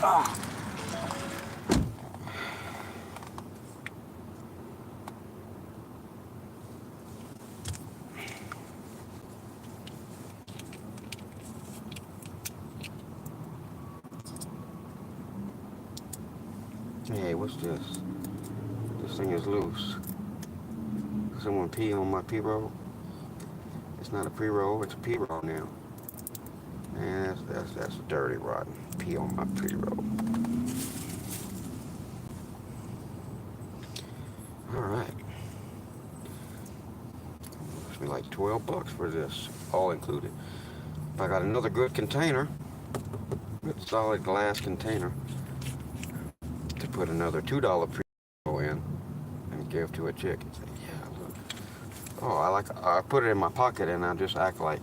Oh. Hey, what's this? This thing is loose. Someone pee on my pre-roll. It's not a pre-roll, it's a pre-roll now. And that's dirty, rotten. Pee on my pre-roll. Alright. It's be like $12 for this, all included. If I got another good container, good solid glass container, to put another $2 pre-roll in and give to a chick and say, yeah, look. Oh, I put it in my pocket and I just act like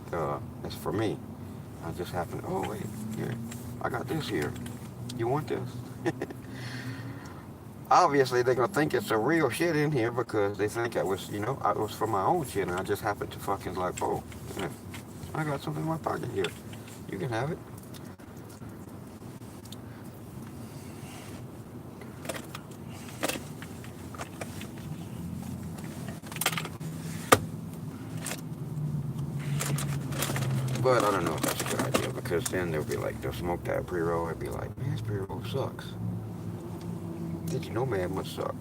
it's for me. I just happen, oh wait, here, I got this here. You want this? Obviously, they're gonna think it's a real shit in here because they think it was, you know, it was for my own shit, and I just happened to fucking like, oh, yeah, I got something in my pocket here. You can have it. But I don't know if that's a good idea because then they'll be like, they'll smoke that pre-roll and be like, man, this pre-roll sucks. Did you know man must suck?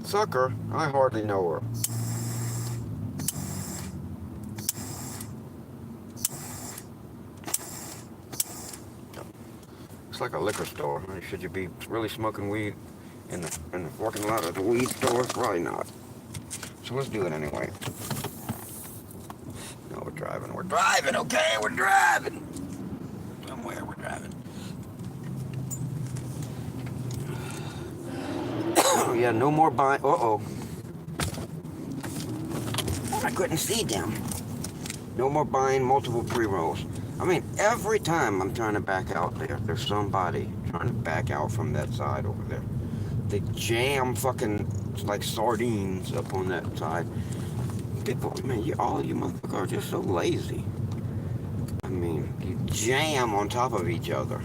Sucker, I hardly know her. It's like a liquor store. Should you be really smoking weed in the parking lot of the weed store? Probably not. So let's do it anyway. No, we're driving. We're driving, okay? We're driving. Somewhere we're driving. Yeah, no more buying. Uh-oh. I couldn't see them. No more buying multiple pre-rolls. I mean, every time I'm trying to back out there, there's somebody trying to back out from that side over there. They jam fucking like sardines up on that side. People, man, all of you motherfuckers are just so lazy. I mean, you jam on top of each other.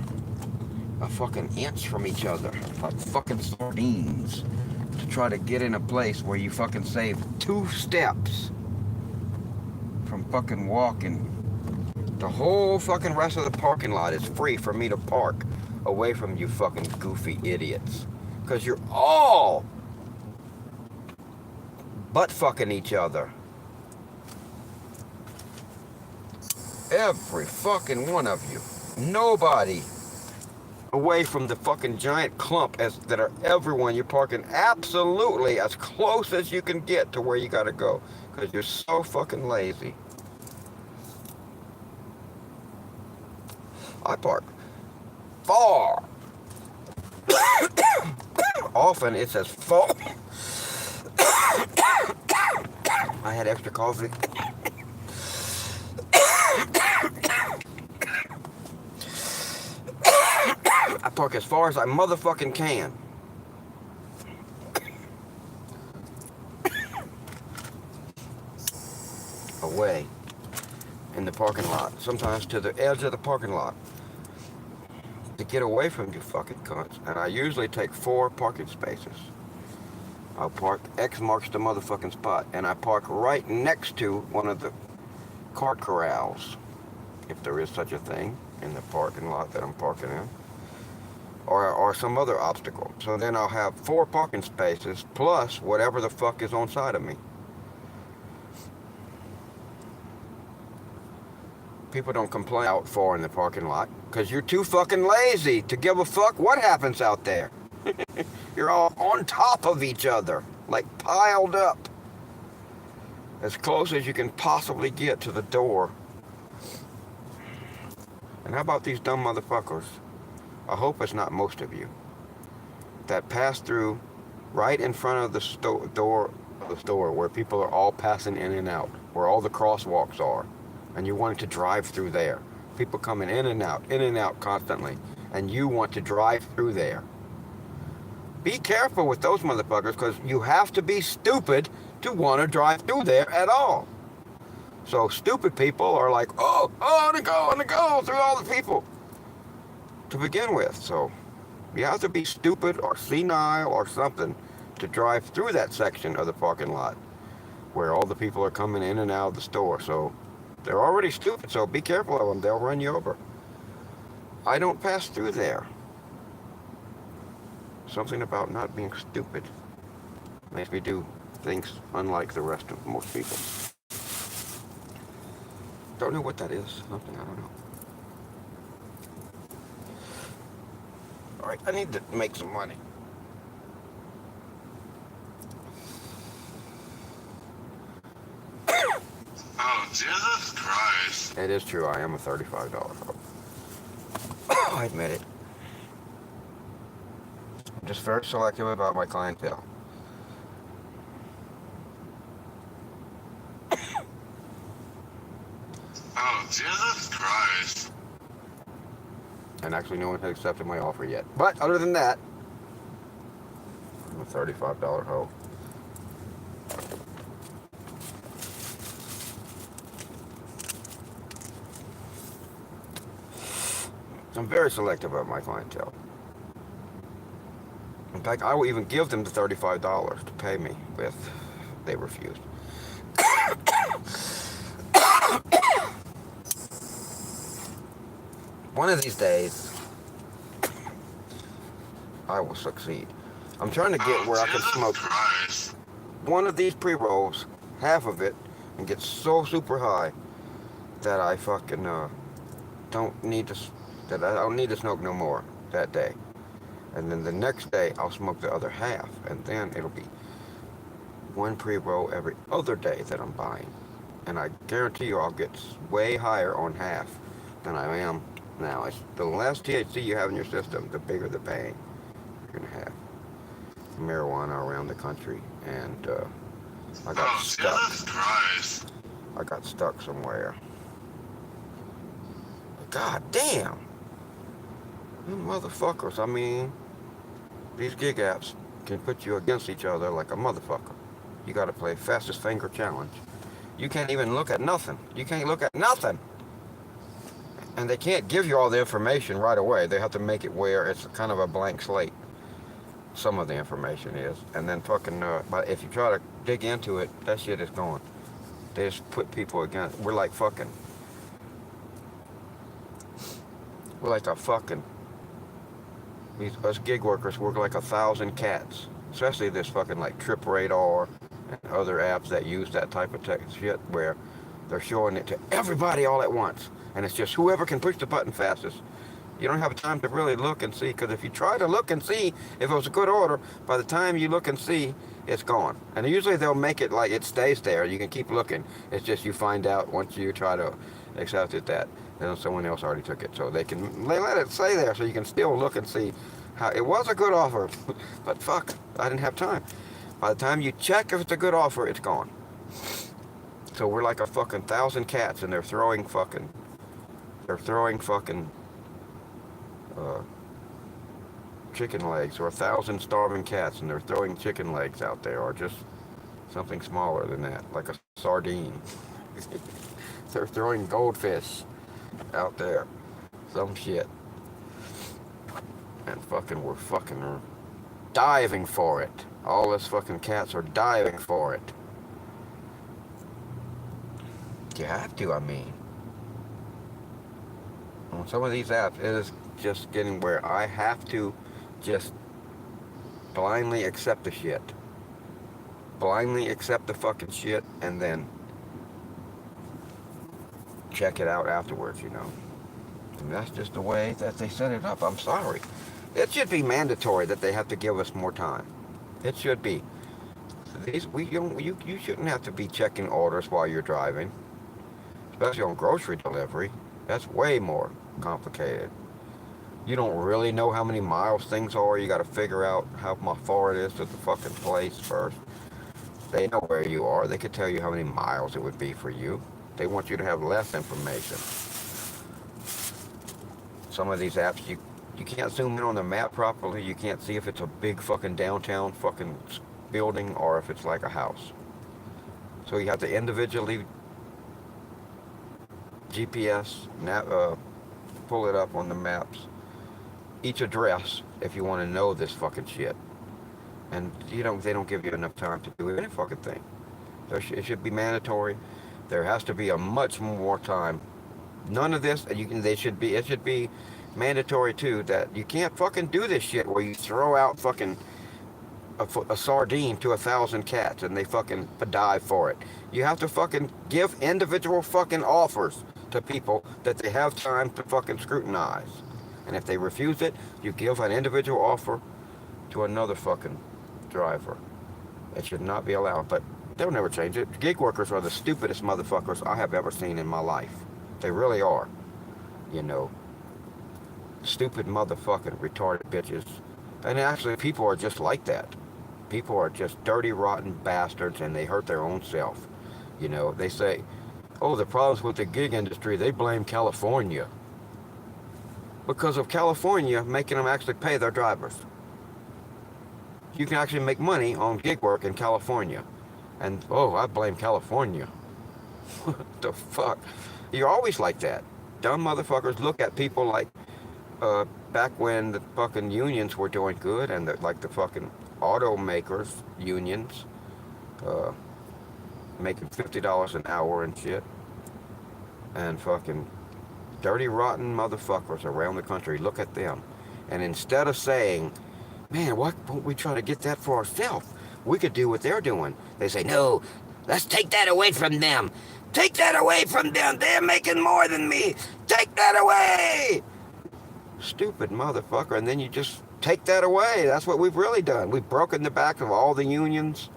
A fucking inch from each other. Like fucking sardines. To try to get in a place where you fucking save 2 steps from fucking walking. The whole fucking rest of the parking lot is free for me to park away from you fucking goofy idiots. Because you're all butt fucking each other. Every fucking one of you. Nobody away from the fucking giant clump that are everyone. You're parking absolutely as close as you can get to where you gotta go. Because you're so fucking lazy. I park far. Often it's as far. I had extra coffee. I park as far as I motherfucking can. Away in the parking lot. Sometimes to the edge of the parking lot. To get away from you fucking cunts. And I usually take 4 parking spaces. I'll park, X marks the motherfucking spot. And I park right next to one of the cart corrals. If there is such a thing in the parking lot that I'm parking in. Or some other obstacle. So then I'll have 4 parking spaces plus whatever the fuck is on side of me. People don't complain out far in the parking lot because you're too fucking lazy to give a fuck what happens out there. You're all on top of each other, like piled up. As close as you can possibly get to the door. And how about these dumb motherfuckers? I hope it's not most of you that pass through right in front of the door of the store where people are all passing in and out, where all the crosswalks are, and you wanted to drive through there. People coming in and out constantly, and you want to drive through there. Be careful with those motherfuckers because you have to be stupid to want to drive through there at all. So stupid people are like, oh, I want to go through all the people. to begin with. So you have to be stupid or senile or something to drive through that section of the parking lot where all the people are coming in and out of the store. So they're already stupid, so be careful of them. They'll run you over. I don't pass through there. Something about not being stupid makes me do things unlike the rest of most people. Don't know what that is. Something I don't know. Alright, I need to make some money. Oh, Jesus Christ. It is true, I am a $35 hoe. I admit it. I'm just very selective about my clientele. Oh, Jesus Christ. And actually no one has accepted my offer yet. But other than that, I'm a $35 hoe. I'm very selective about my clientele. In fact, I will even give them the $35 to pay me with. They refused. One of these days, I will succeed. I'm trying to get where I can smoke Christ. one of these pre-rolls, half of it, and get so super high that I fucking don't need to, that I don't need to smoke no more that day. And then the next day, I'll smoke the other half, and then it'll be one pre-roll every other day that I'm buying. And I guarantee you I'll get way higher on half than I am now. It's the less THC you have in your system, the bigger the bang you're gonna have. Marijuana around the country, and I got Oh, stuck. Jesus Christ. I got stuck somewhere. God damn. Them motherfuckers, I mean, these gig apps can put you against each other like a motherfucker. You gotta play fastest finger challenge. You can't even look at nothing. You can't look at nothing. And they can't give you all the information right away. They have to make it where it's kind of a blank slate. Some of the information is. And then fucking, but if you try to dig into it, that shit is gone. They just put people against, we're like fucking, we're like a fucking, us gig workers work like 1,000 cats. Especially this fucking like Trip Radar and other apps that use that type of tech shit where they're showing it to everybody all at once. And it's just whoever can push the button fastest. You don't have time to really look and see, because if you try to look and see if it was a good order, by the time you look and see, it's gone. And usually they'll make it like it stays there. You can keep looking. It's just you find out once you try to accept it that then someone else already took it. So they let it stay there so you can still look and see how it was a good offer. But fuck, I didn't have time. By the time you check if it's a good offer, it's gone. So we're like a fucking 1,000 cats, and they're throwing fucking chicken legs, or 1,000 starving cats, and they're throwing chicken legs out there, or just something smaller than that, like a sardine. They're throwing goldfish out there, some shit, and fucking we're fucking diving for it. All us fucking cats are diving for it. You have to, I mean. On some of these apps, it is just getting where I have to just blindly accept the shit. Blindly accept the fucking shit, and then check it out afterwards, you know. And that's just the way that they set it up. I'm sorry. It should be mandatory that they have to give us more time. It should be. You shouldn't have to be checking orders while you're driving, especially on grocery delivery. That's way more complicated. You don't really know how many miles things are. You got to figure out how far it is to the fucking place first. They know where you are. They could tell you how many miles it would be for you. They want you to have less information. Some of these apps, you can't zoom in on the map properly. You can't see if it's a big fucking downtown fucking building or if it's like a house. So you have to individually GPS, pull it up on the maps each address if you want to know this fucking shit. And they don't give you enough time to do any fucking thing. It should be mandatory. There has to be a much more time. None of this, it should be mandatory too, that you can't fucking do this shit where you throw out fucking a sardine to 1,000 cats and they fucking dive for it. You have to fucking give individual fucking offers to people that they have time to fucking scrutinize. And if they refuse it, you give an individual offer to another fucking driver. It should not be allowed, but they'll never change it. Gig workers are the stupidest motherfuckers I have ever seen in my life. They really are. Stupid motherfucking retarded bitches. And actually, people are just like that. People are just dirty, rotten bastards, and they hurt their own self. They say, oh, the problems with the gig industry, they blame California. Because of California making them actually pay their drivers. You can actually make money on gig work in California. And, oh, I blame California. What the fuck? You're always like that. Dumb motherfuckers look at people like, back when the fucking unions were doing good, and the fucking automakers unions, making $50 an hour and shit. And fucking dirty, rotten motherfuckers around the country look at them. And instead of saying, man, why don't we try to get that for ourselves? We could do what they're doing. They say, no, let's take that away from them. Take that away from them. They're making more than me. Take that away. Stupid motherfucker. And then you just take that away. That's what we've really done. We've broken the back of all the unions.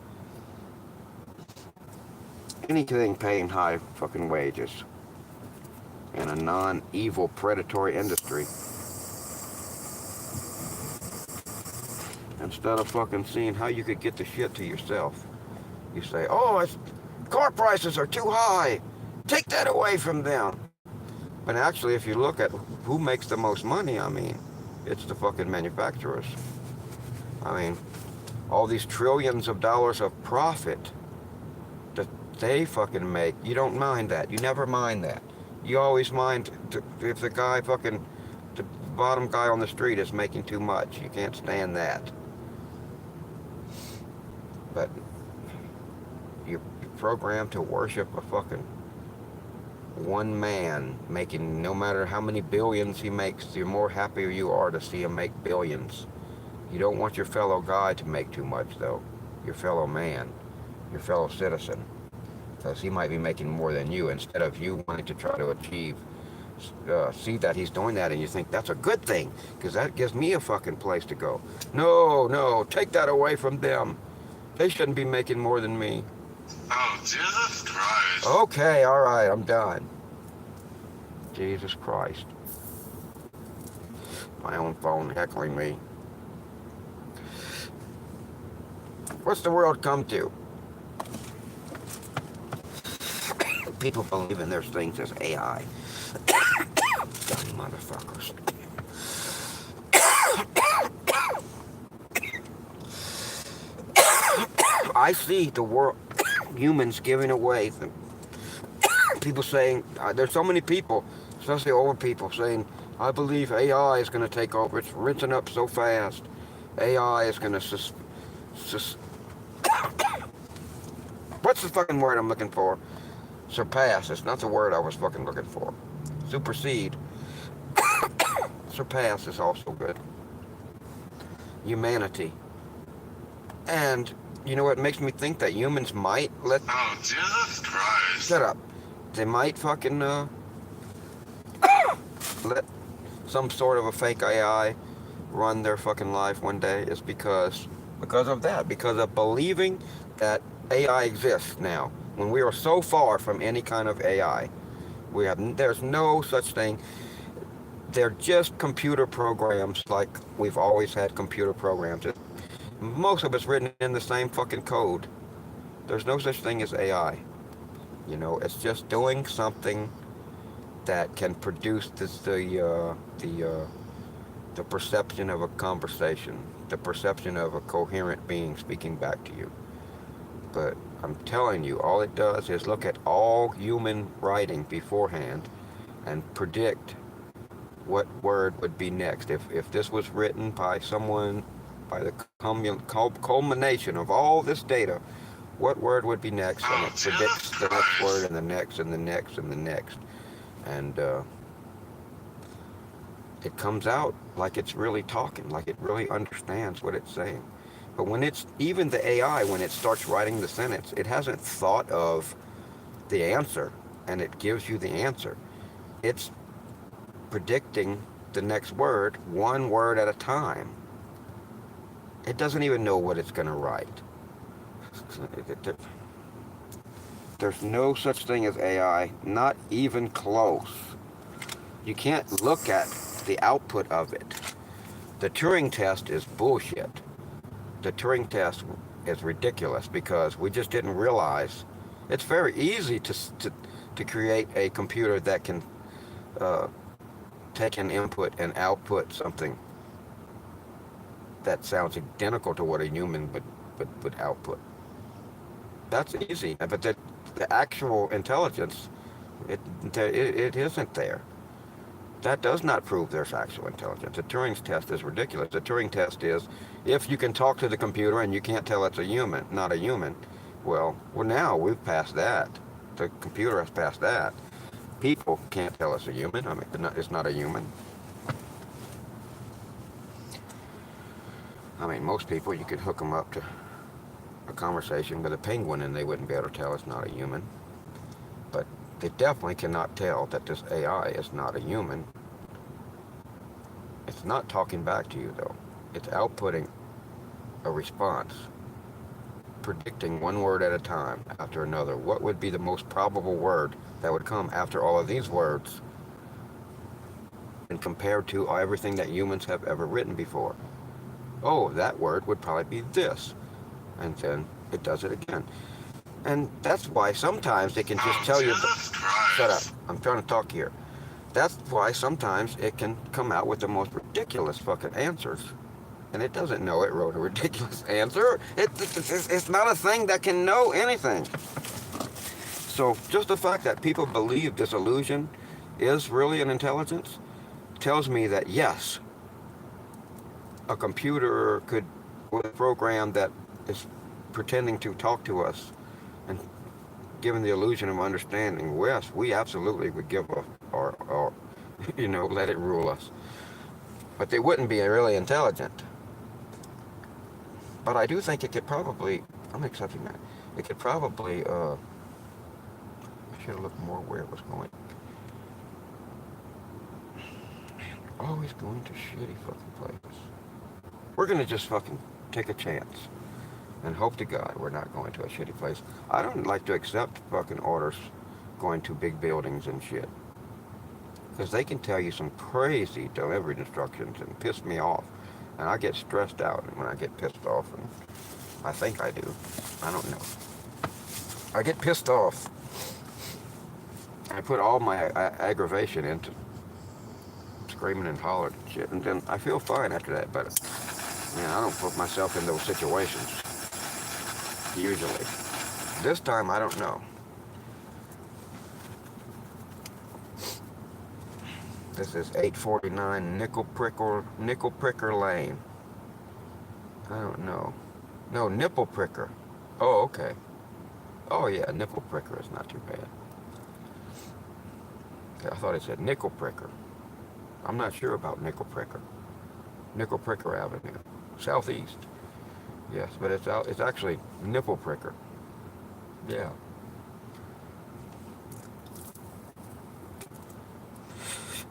Anything paying high fucking wages in a non-evil predatory industry. Instead of fucking seeing how you could get the shit to yourself. You say, oh, car prices are too high. Take that away from them. But actually, if you look at who makes the most money, it's the fucking manufacturers. All these trillions of dollars of profit that they fucking make, you don't mind that. You never mind that. You always mind if the guy fucking, the bottom guy on the street is making too much. You can't stand that. But you're programmed to worship a fucking one man making, no matter how many billions he makes, the more happier you are to see him make billions. You don't want your fellow guy to make too much, though. Your fellow man, your fellow citizen. Because he might be making more than you, instead of you wanting to try to achieve, see that he's doing that, and you think that's a good thing, because that gives me a fucking place to go. No, take that away from them. They shouldn't be making more than me. Oh, Jesus Christ. Okay, alright, I'm done. Jesus Christ. My own phone heckling me. What's the world come to? People believe in there's things as AI. Dumb motherfuckers. I see the world, humans giving away. People saying, there's so many people, especially older people, saying, I believe AI is going to take over. It's rinsing up so fast. AI is going to what's the fucking word I'm looking for? Surpass. It's not the word I was fucking looking for. Supersede. Surpass is also good. Humanity. And you know what makes me think that humans might let... Oh, Jesus Christ. Shut up. They might fucking, let some sort of a fake AI run their fucking life one day is because of that. Because of believing that AI exists now. When we are so far from any kind of AI. There's no such thing. They're just computer programs like we've always had computer programs. Most of it's written in the same fucking code. There's no such thing as AI. It's just doing something that can produce the perception of a conversation, the perception of a coherent being speaking back to you. But I'm telling you, all it does is look at all human writing beforehand and predict what word would be next. If this was written by someone, by the culmination of all this data, what word would be next? And Oh, it Jesus predicts the next word Christ. and the next and the next and the next. And it comes out like it's really talking, like it really understands what it's saying. But when it's, even the AI, when it starts writing the sentence, it hasn't thought of the answer and it gives you the answer. It's predicting the next word, one word at a time. It doesn't even know what it's going to write. There's no such thing as AI, not even close. You can't look at the output of it. The Turing test is bullshit. The Turing test is ridiculous because we just didn't realize it's very easy to create a computer that can take an input and output something that sounds identical to what a human would output. That's easy, but the actual intelligence, it isn't there. That does not prove there's actual intelligence. The Turing's test is ridiculous. The Turing test is, if you can talk to the computer and you can't tell it's a human, not a human, well now we've passed that. The computer has passed that. People can't tell it's a human. I mean, it's not a human. I mean, most people, you could hook them up to a conversation with a penguin and they wouldn't be able to tell it's not a human. But they definitely cannot tell that this AI is not a human. It's not talking back to you, though. It's outputting a response, predicting one word at a time after another. What would be the most probable word that would come after all of these words, and compared to everything that humans have ever written before? Oh, that word would probably be this. And then it does it again. And that's why sometimes it can just Oh, tell you, Jesus shut up, Christ. I'm trying to talk here. That's why sometimes it can come out with the most ridiculous fucking answers. And it doesn't know it wrote a ridiculous answer. It's not a thing that can know anything. So just the fact that people believe this illusion is really an intelligence tells me that yes, a computer could, with a program that is pretending to talk to us and given the illusion of understanding, yes, we absolutely would give up or let it rule us. But they wouldn't be really intelligent. But I do think it could probably, I'm accepting that, it could probably, I should have looked more where it was going. Always going to shitty fucking places. We're going to just fucking take a chance and hope to God we're not going to a shitty place. I don't like to accept fucking orders going to big buildings and shit. Because they can tell you some crazy delivery instructions and piss me off. And I get stressed out when I get pissed off. And I think I do. I don't know. I get pissed off. I put all my aggravation into screaming and hollering and shit. And then I feel fine after that. But, man, I don't put myself in those situations. Usually. This time, I don't know. This is 849 Nickel Pricker Lane. I don't know. No, Nipple Pricker. Oh, okay. Oh, yeah, Nipple Pricker is not too bad. I thought it said Nickel Pricker. I'm not sure about Nickel Pricker. Nickel Pricker Avenue. Southeast. Yes, but it's actually Nipple Pricker. Yeah.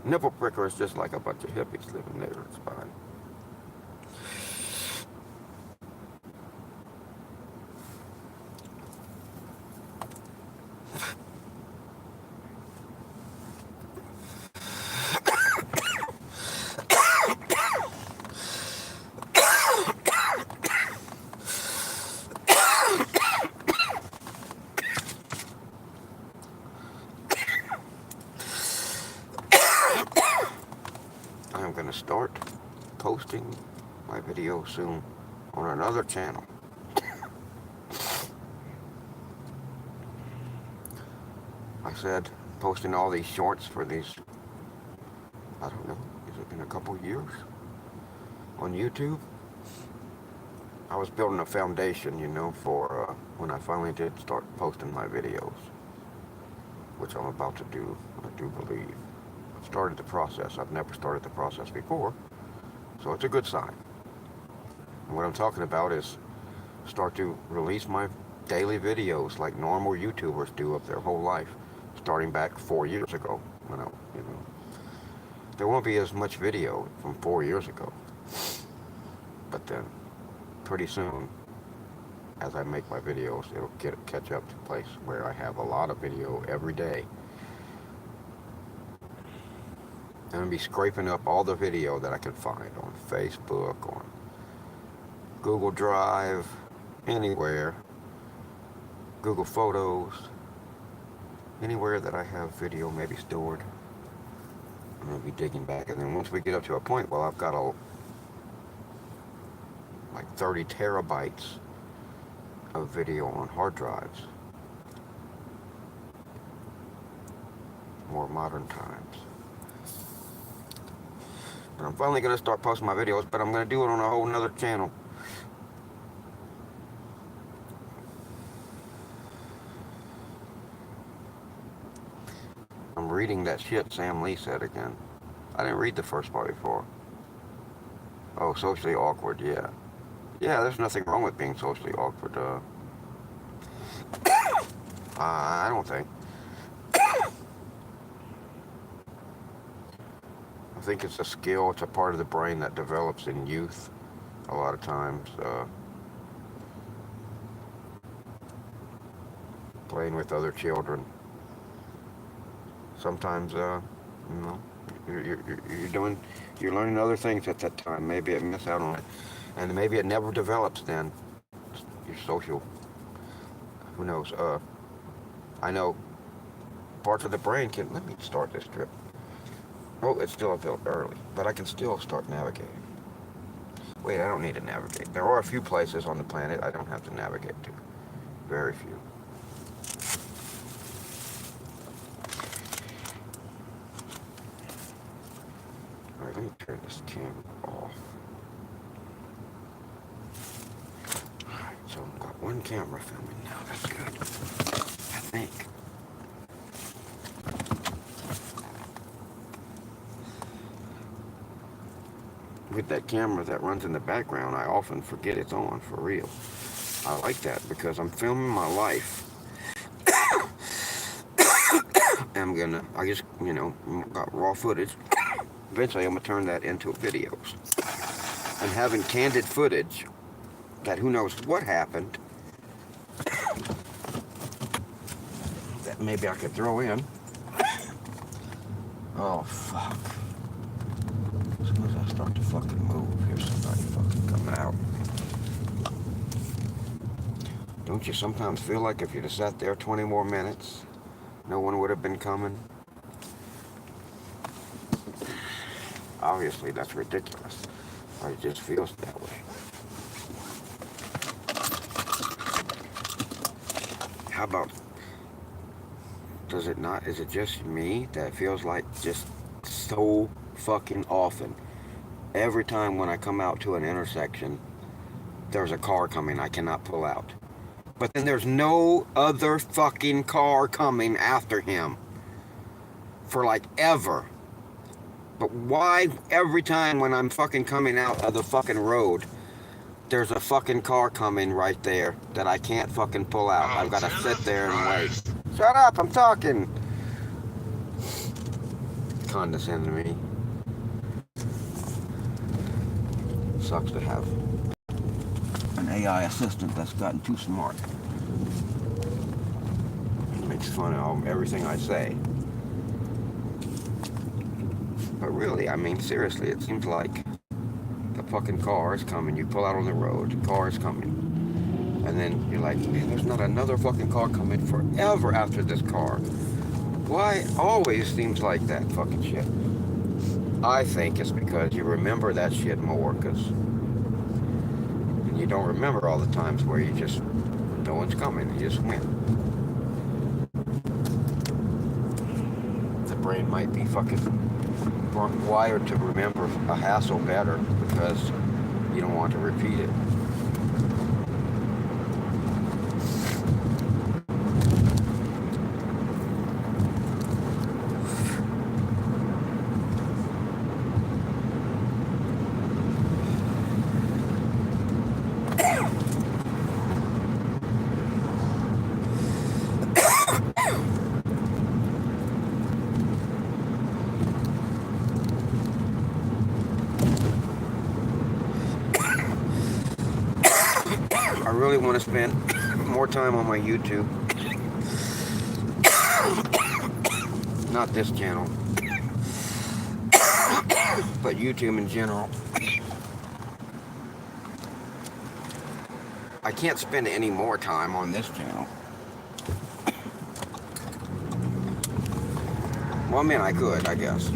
Nipple Pricker is just like a bunch of hippies living there. It's fine. I'm going to start posting my video soon on another channel. I said posting all these shorts for these I don't know, has it been a couple years on YouTube? I was building a foundation, you know, for when I finally did start posting my videos, which I'm about to do, I do believe. I've started the process. I've never started the process before, so it's a good sign. And what I'm talking about is start to release my daily videos like normal YouTubers do of their whole life, starting back 4 years ago. When I, you know, there won't be as much video from 4 years ago, but then pretty soon, as I make my videos, it'll catch up to a place where I have a lot of video every day. And I'll be scraping up all the video that I can find on Facebook, on Google Drive, anywhere, Google Photos, anywhere that I have video maybe stored. I'm going to be digging back, and then once we get up to a point, well, I've got like 30 terabytes of video on hard drives. More modern times. But I'm finally going to start posting my videos, but I'm going to do it on a whole nother channel. I'm reading that shit Sam Lee said again. I didn't read the first part before. Oh, socially awkward, yeah. Yeah, there's nothing wrong with being socially awkward. I don't think. I think it's a skill, it's a part of the brain that develops in youth a lot of times. Playing with other children. Sometimes, you know, you're learning other things at that time. Maybe you miss out on it. And maybe it never develops then. Your social, who knows? I know parts of the brain can, let me start this trip. Oh, it's still a bit early, but I can still start navigating. Wait, I don't need to navigate. There are a few places on the planet I don't have to navigate to. Very few. All right, let me turn this camera off. Alright, so I've got one camera filming now. That's good. I think. With that camera that runs in the background, I often forget it's on for real. I like that because I'm filming my life. I just, you know, got raw footage. Eventually I'm going to turn that into videos. And having candid footage that who knows what happened, that maybe I could throw in. Oh, fuck. As soon as I start to fucking move, here's somebody fucking coming out. Don't you sometimes feel like if you'd have sat there 20 more minutes, no one would have been coming? Obviously, that's ridiculous. But it just feels that way. How about, does it not, is it just me that feels like just so fucking often, every time when I come out to an intersection, there's a car coming, I cannot pull out. But then there's no other fucking car coming after him. For like ever. But why every time when I'm fucking coming out of the fucking road, there's a fucking car coming right there that I can't fucking pull out. I've got to sit there and wait. Shut up, I'm talking. Condescend to me. Sucks to have an AI assistant that's gotten too smart. It makes fun of everything I say. But really, I mean, seriously, it seems like the fucking car is coming. You pull out on the road, the car is coming. And then you're like, man, there's not another fucking car coming forever after this car. Why it always seems like that fucking shit? I think it's because you remember that shit more, because you don't remember all the times where you just, no one's coming, you just win. The brain might be fucking wired to remember a hassle better because you don't want to repeat it. I really want to spend more time on my YouTube. Not this channel, but YouTube in general. I can't spend any more time on this channel. Well, I mean, I could, I guess.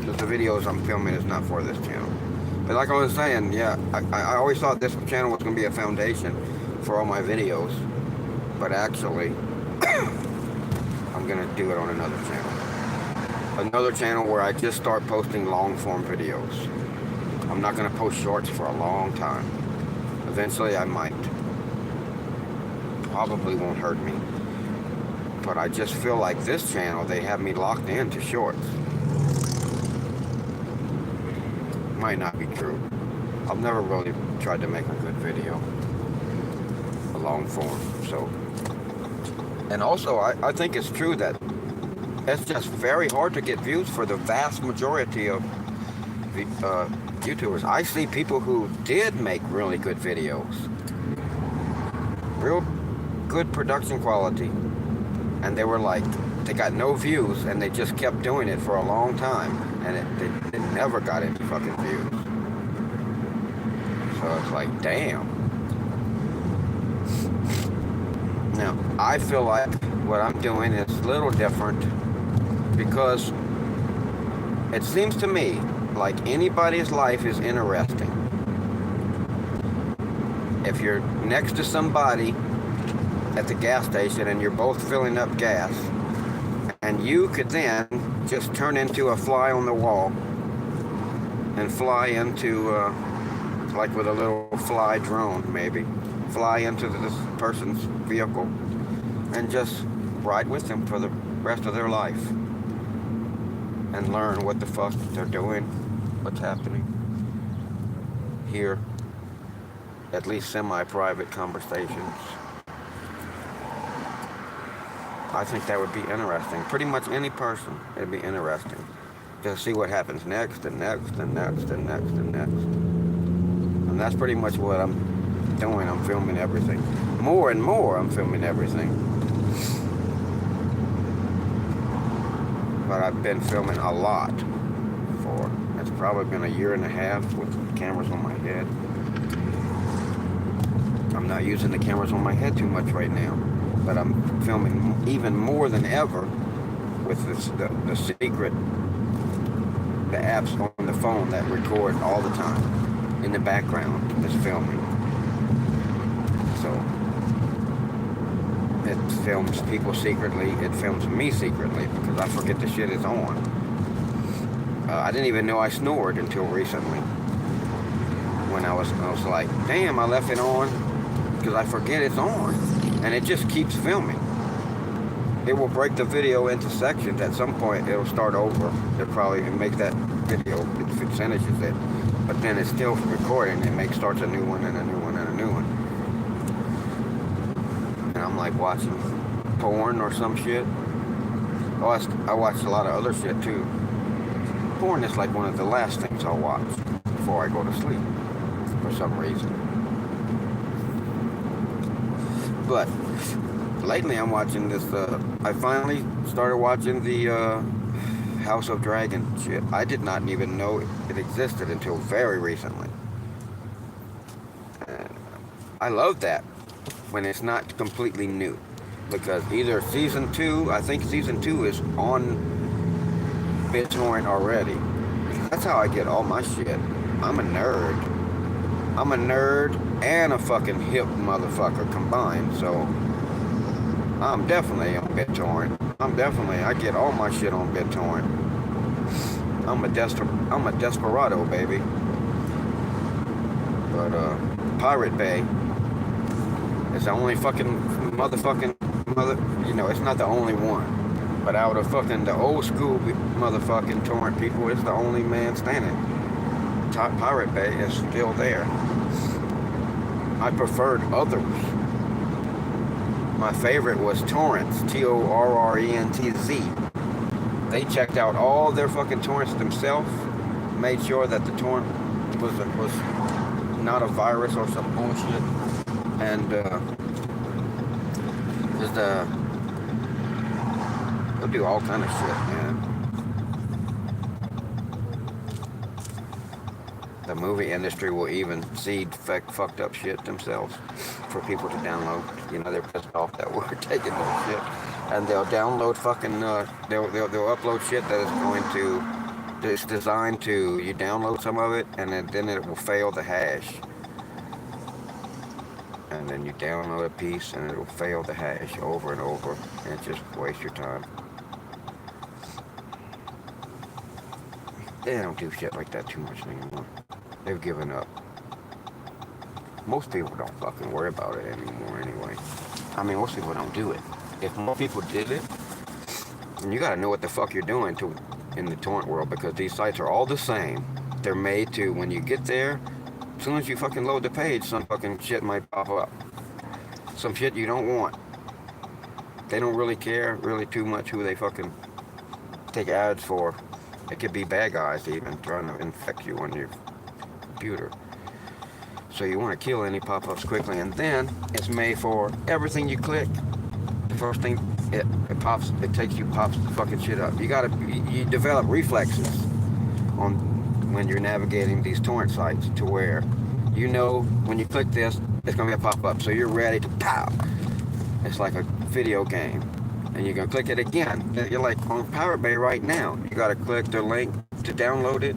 But the videos I'm filming is not for this channel. But like I was saying, yeah, I always thought this channel was going to be a foundation for all my videos. But actually, I'm going to do it on another channel. Another channel where I just start posting long-form videos. I'm not going to post shorts for a long time. Eventually I might. Probably won't hurt me. But I just feel like this channel, they have me locked into shorts. Might not be true. I've never really tried to make a good video, a long form. So, and also I think it's true that it's just very hard to get views for the vast majority of the YouTubers. I see people who did make really good videos, real good production quality, and they were like, they got no views, and they just kept doing it for a long time, and it never got any fucking views. So it's like, damn. Now, I feel like what I'm doing is a little different because it seems to me like anybody's life is interesting. If you're next to somebody at the gas station and you're both filling up gas, and you could then just turn into a fly on the wall and fly into, like with a little fly drone maybe, fly into this person's vehicle and just ride with them for the rest of their life and learn what the fuck they're doing, what's happening here, at least semi-private conversations. I think that would be interesting. Pretty much any person, it'd be interesting. Just see what happens next and next and next and next and next. And that's pretty much what I'm doing. I'm filming everything. More and more, I'm filming everything. But I've been filming a lot for, it's probably been a year and a half with cameras on my head. I'm not using the cameras on my head too much right now. But I'm filming even more than ever with the secret, the apps on the phone that record all the time in the background is filming. So it films people secretly, it films me secretly because I forget the shit is on. I didn't even know I snored until recently when I was like, damn, I left it on because I forget it's on. And it just keeps filming. It will break the video into sections. At some point, it'll start over. It'll probably make that video, it finishes it. But then it's still recording. It starts a new one and a new one and a new one. And I'm like watching porn or some shit. Oh, I watch a lot of other shit too. Porn is like one of the last things I'll watch before I go to sleep for some reason. But lately I'm watching this, I finally started watching the House of Dragon shit. I did not even know it existed until very recently. I love that when it's not completely new. Because either season 2, I think season 2 is on BitTorrent already. That's how I get all my shit. I'm a nerd. I'm a nerd and a fucking hip motherfucker combined, so I'm definitely on BitTorrent. I'm definitely, I get all my shit on BitTorrent. I'm a desperado, baby. But Pirate Bay is the only fucking it's not the only one. But out of fucking the old school motherfucking torrent people, it's the only man standing. Pirate Bay is still there. I preferred others. My favorite was Torrents, Torrentz. They checked out all their fucking torrents themselves, made sure that the torrent was not a virus or some bullshit, and they'll do all kind of shit, man. The movie industry will even seed fucked up shit themselves for people to download. You know, they're pissed off that we're taking that shit, and they'll download fucking they'll upload shit that is going to, it's designed to, you download some of it and then it will fail the hash, and then you download a piece and it will fail the hash over and over, and just waste your time. They don't do shit like that too much anymore. They've given up. Most people don't fucking worry about it anymore anyway. I mean, most people don't do it. If more people did it, then you gotta know what the fuck you're doing in the torrent world, because these sites are all the same. They're made to, when you get there, as soon as you fucking load the page, some fucking shit might pop up. Some shit you don't want. They don't really care really too much who they fucking take ads for. It could be bad guys even trying to infect you on your computer. So you want to kill any pop-ups quickly, and then it's made for everything you click. The first thing it pops the fucking shit up. You develop reflexes on when you're navigating these torrent sites, to where you know when you click this, it's gonna be a pop-up, so you're ready to pow. It's like a video game. And you're gonna click it again. You're like on Pirate Bay right now. You gotta click the link to download it,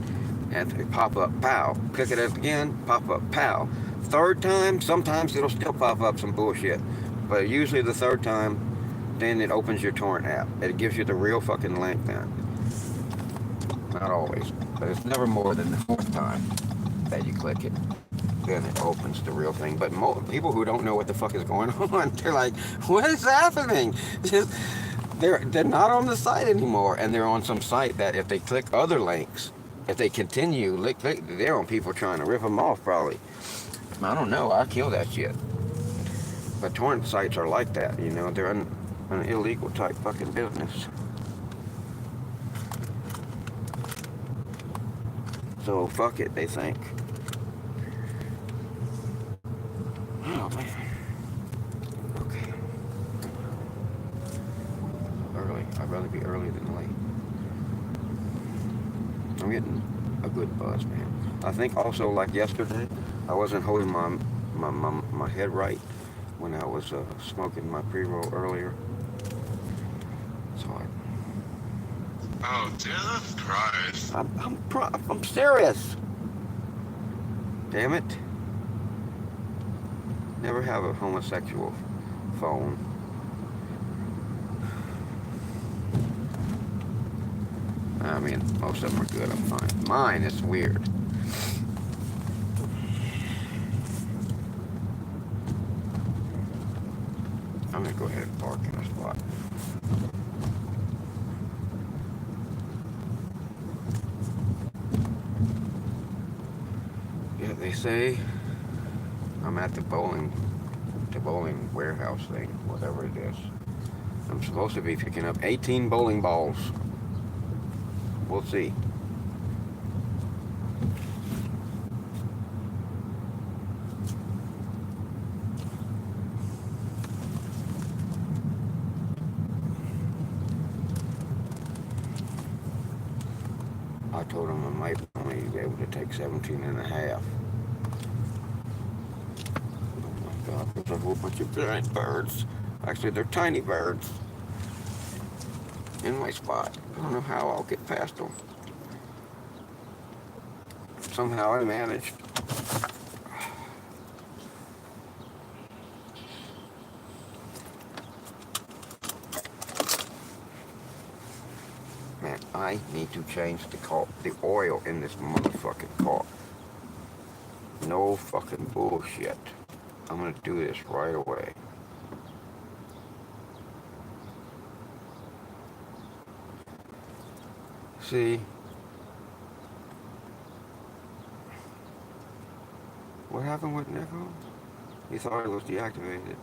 and it pop up, pow. Click it again, pop up, pow. Third time, sometimes it'll still pop up some bullshit, but usually the third time, then it opens your torrent app. It gives you the real fucking link then. Not always, but it's never more than the fourth time that you click it. Then it opens the real thing. But people who don't know what the fuck is going on, they're like, what is happening? They're not on the site anymore, and they're on some site that if they click other links, if they continue, they're on people trying to rip them off probably. I don't know, I kill that shit. But torrent sites are like that, you know, they're an illegal type fucking business. So fuck it, they think. Oh man. Okay. Early. I'd rather be early than late. I'm getting a good buzz, man. I think also, like yesterday, I wasn't holding my head right when I was smoking my pre-roll earlier. So Oh, Jesus Christ. I'm serious. Damn it. Never have a homosexual phone. I mean, most of them are good, I'm fine. Mine is weird. I'm gonna go ahead and park in a spot. Yeah, they say I'm at the bowling warehouse thing, whatever it is. I'm supposed to be picking up 18 bowling balls. We'll see. I told him I might only be able to take 17 and a half. God, there's a whole bunch of giant birds. Actually, they're tiny birds in my spot. I don't know how I'll get past them. Somehow I managed. I need to change the oil in this motherfucking car. No fucking bullshit. I'm gonna do this right away. See? What happened with Nico? He thought it was deactivated.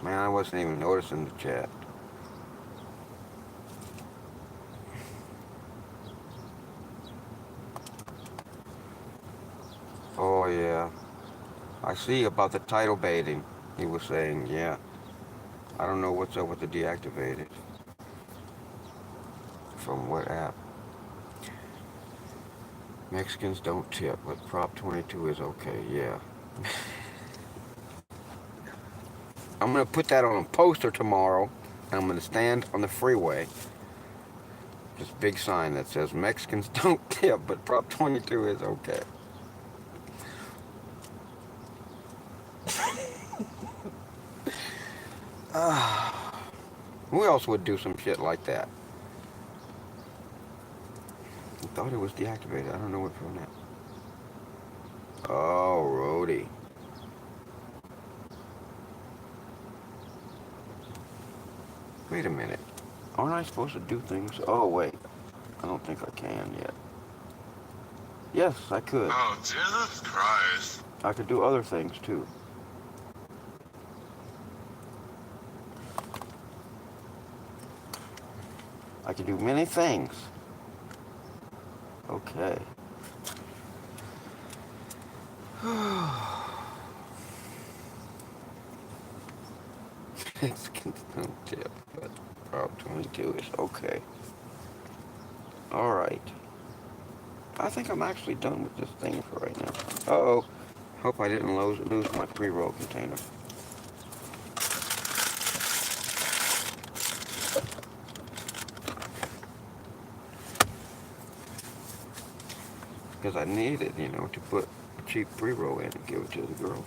Man, I wasn't even noticing the chat. Oh yeah. I see about the title baiting. He was saying, yeah. I don't know what's up with the deactivated. From what app? Mexicans don't tip, but Prop 22 is okay, yeah. I'm gonna put that on a poster tomorrow, and I'm gonna stand on the freeway. This big sign that says Mexicans don't tip, but Prop 22 is okay. Who else would do some shit like that? I thought it was deactivated. I don't know what from that. Oh, roadie. Wait a minute. Aren't I supposed to do things? Oh, wait. I don't think I can yet. Yes, I could. Oh, Jesus Christ. I could do other things, too. I could do many things. Okay. Mexicans don't tip, but Prop 22 is okay. Alright. I think I'm actually done with this thing for right now. Uh-oh. Hope I didn't lose my pre-roll container. Because I need it, you know, to put a cheap pre-roll in and give it to the girl.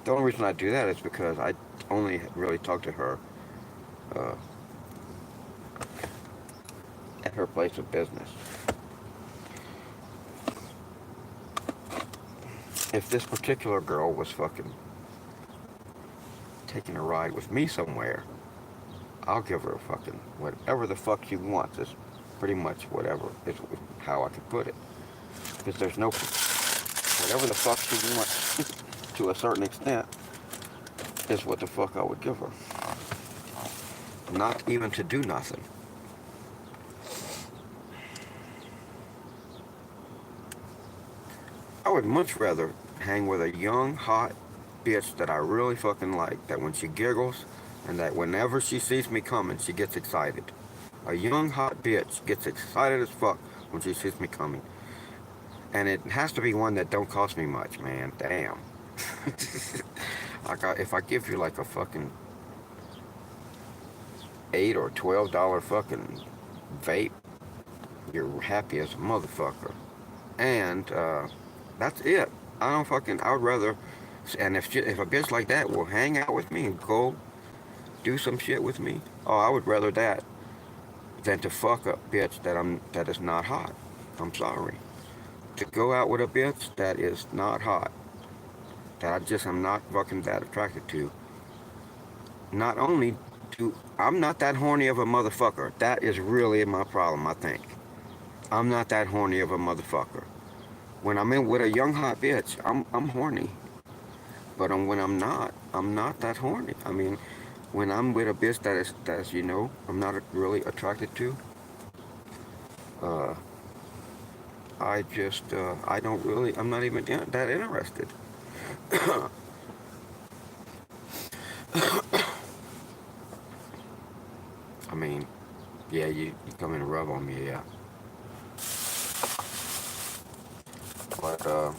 The only reason I do that is because I only really talk to her at her place of business. If this particular girl was fucking taking a ride with me somewhere, I'll give her a fucking whatever the fuck she wants. Is pretty much whatever is how I could put it. Because there's no whatever the fuck she wants to a certain extent is what the fuck I would give her. Not even to do nothing. I would much rather hang with a young, hot bitch that I really fucking like. That when she giggles and that whenever she sees me coming, she gets excited. A young, hot bitch gets excited as fuck when she sees me coming. And it has to be one that don't cost me much, man. Damn. If I give you like a fucking $8 or $12 fucking vape, you're happy as a motherfucker. And that's it. I would rather, and if a bitch like that will hang out with me and go do some shit with me, oh, I would rather that than to fuck a bitch that is not hot. I'm sorry. To go out with a bitch that is not hot, that I just am not fucking that attracted to. Not only I'm not that horny of a motherfucker. That is really my problem, I think. I'm not that horny of a motherfucker. When I'm in with a young hot bitch, I'm horny. But when I'm not that horny. I mean, when I'm with a bitch that is you know, I'm not really attracted to, I'm not even that interested. I mean, yeah, you come in and rub on me, yeah. But,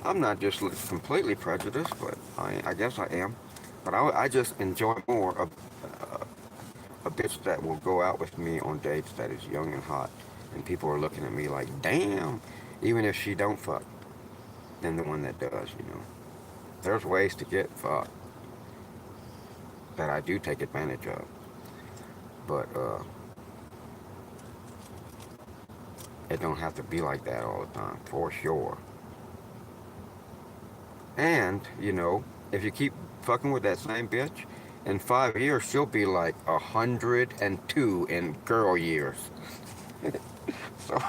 I'm not just completely prejudiced, but I guess I am. But I just enjoy more a bitch that will go out with me on dates that is young and hot. And people are looking at me like, damn, even if she don't fuck. than the one that does, you know. There's ways to get fucked that I do take advantage of. But, it don't have to be like that all the time, for sure. And, you know, if you keep fucking with that same bitch, in 5 years, she'll be like 102 in girl years. so,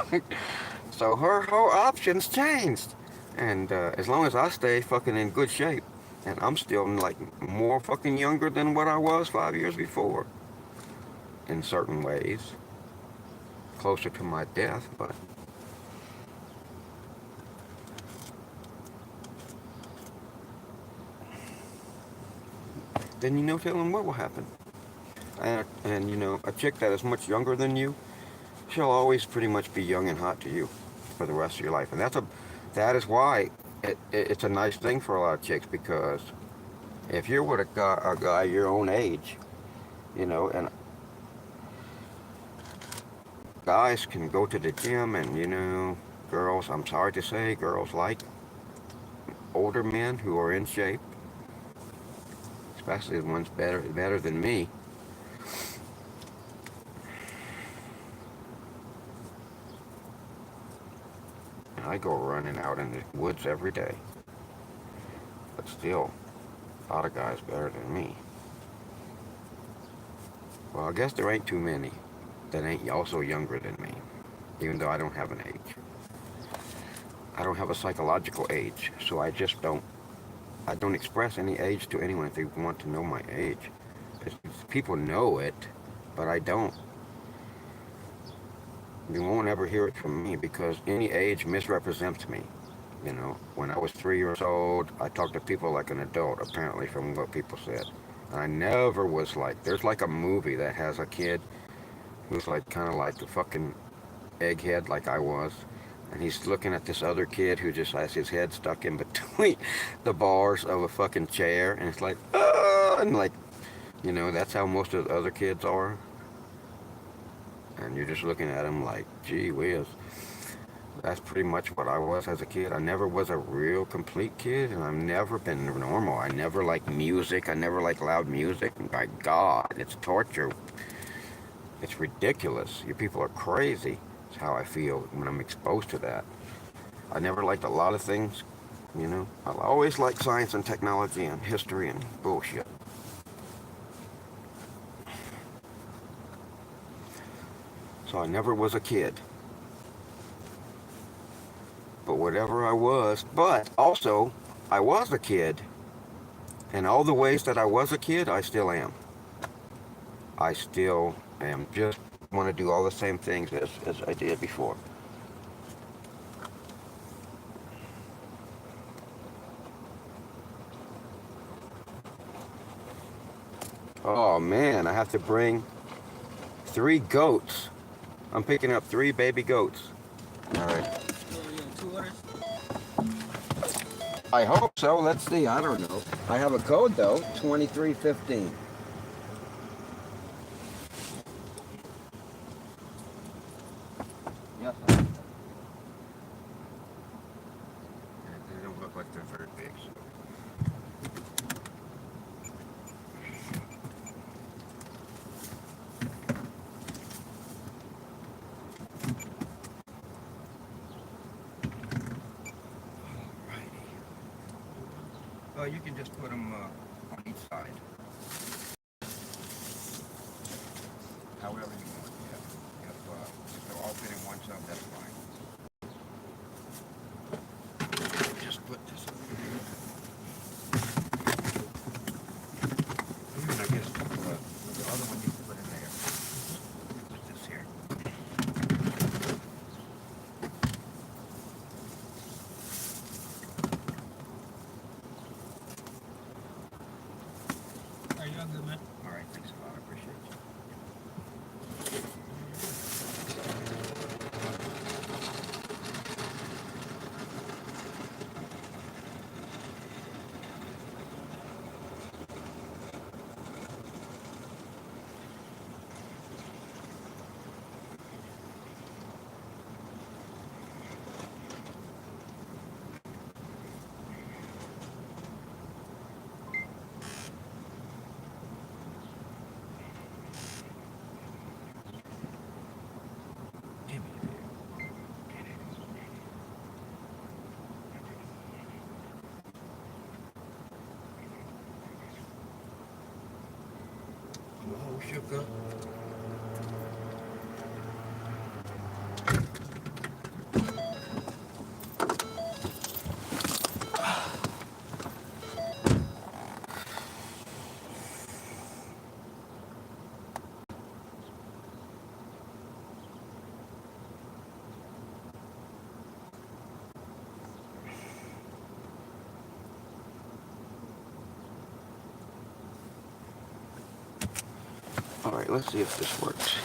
so her whole options changed. And as long as I stay fucking in good shape, and I'm still like more fucking younger than what I was 5 years before, in certain ways, closer to my death, but then you know telling what will happen. And you know, a chick that is much younger than you, she'll always pretty much be young and hot to you for the rest of your life. And that is why it's a nice thing for a lot of chicks, because if you're with a guy your own age, you know, and guys can go to the gym, and you know, girls, I'm sorry to say, girls like older men who are in shape, especially the ones better than me. I go running out in the woods every day, but still, a lot of guys better than me. Well, I guess there ain't too many that ain't also younger than me, even though I don't have an age. I don't have a psychological age, so I don't express any age to anyone if they want to know my age. People know it, but I don't. You won't ever hear it from me, because any age misrepresents me. You know, when I was 3 years old, I talked to people like an adult, apparently, from what people said. And I never was like, there's like a movie that has a kid who's like kind of like a fucking egghead like I was. And he's looking at this other kid who just has his head stuck in between the bars of a fucking chair. And it's like, ah! And like, you know, that's how most of the other kids are. And you're just looking at him like, gee whiz. That's pretty much what I was as a kid. I never was a real complete kid, and I've never been normal. I never liked music. I never liked loud music. My God, it's torture. It's ridiculous. You people are crazy. That's how I feel when I'm exposed to that. I never liked a lot of things, you know. I always liked science and technology and history and bullshit. So I never was a kid. But whatever I was, but also I was a kid. And all the ways that I was a kid, I still am. I still am. Just want to do all the same things as I did before. Oh man, I have to bring 3 goats. I'm picking up 3 baby goats. All right. I hope so. Let's see. I don't know. I have a code though. 2315. Yes. They don't look like they're very big. So. You can just put them on each side. However you want. Yeah. If they're all fit in one side, that's fine. Just put this over here. And I guess the other one you can put in there. Put this here. All right, thanks a lot. I appreciate you. sugar. All right, let's see if this works.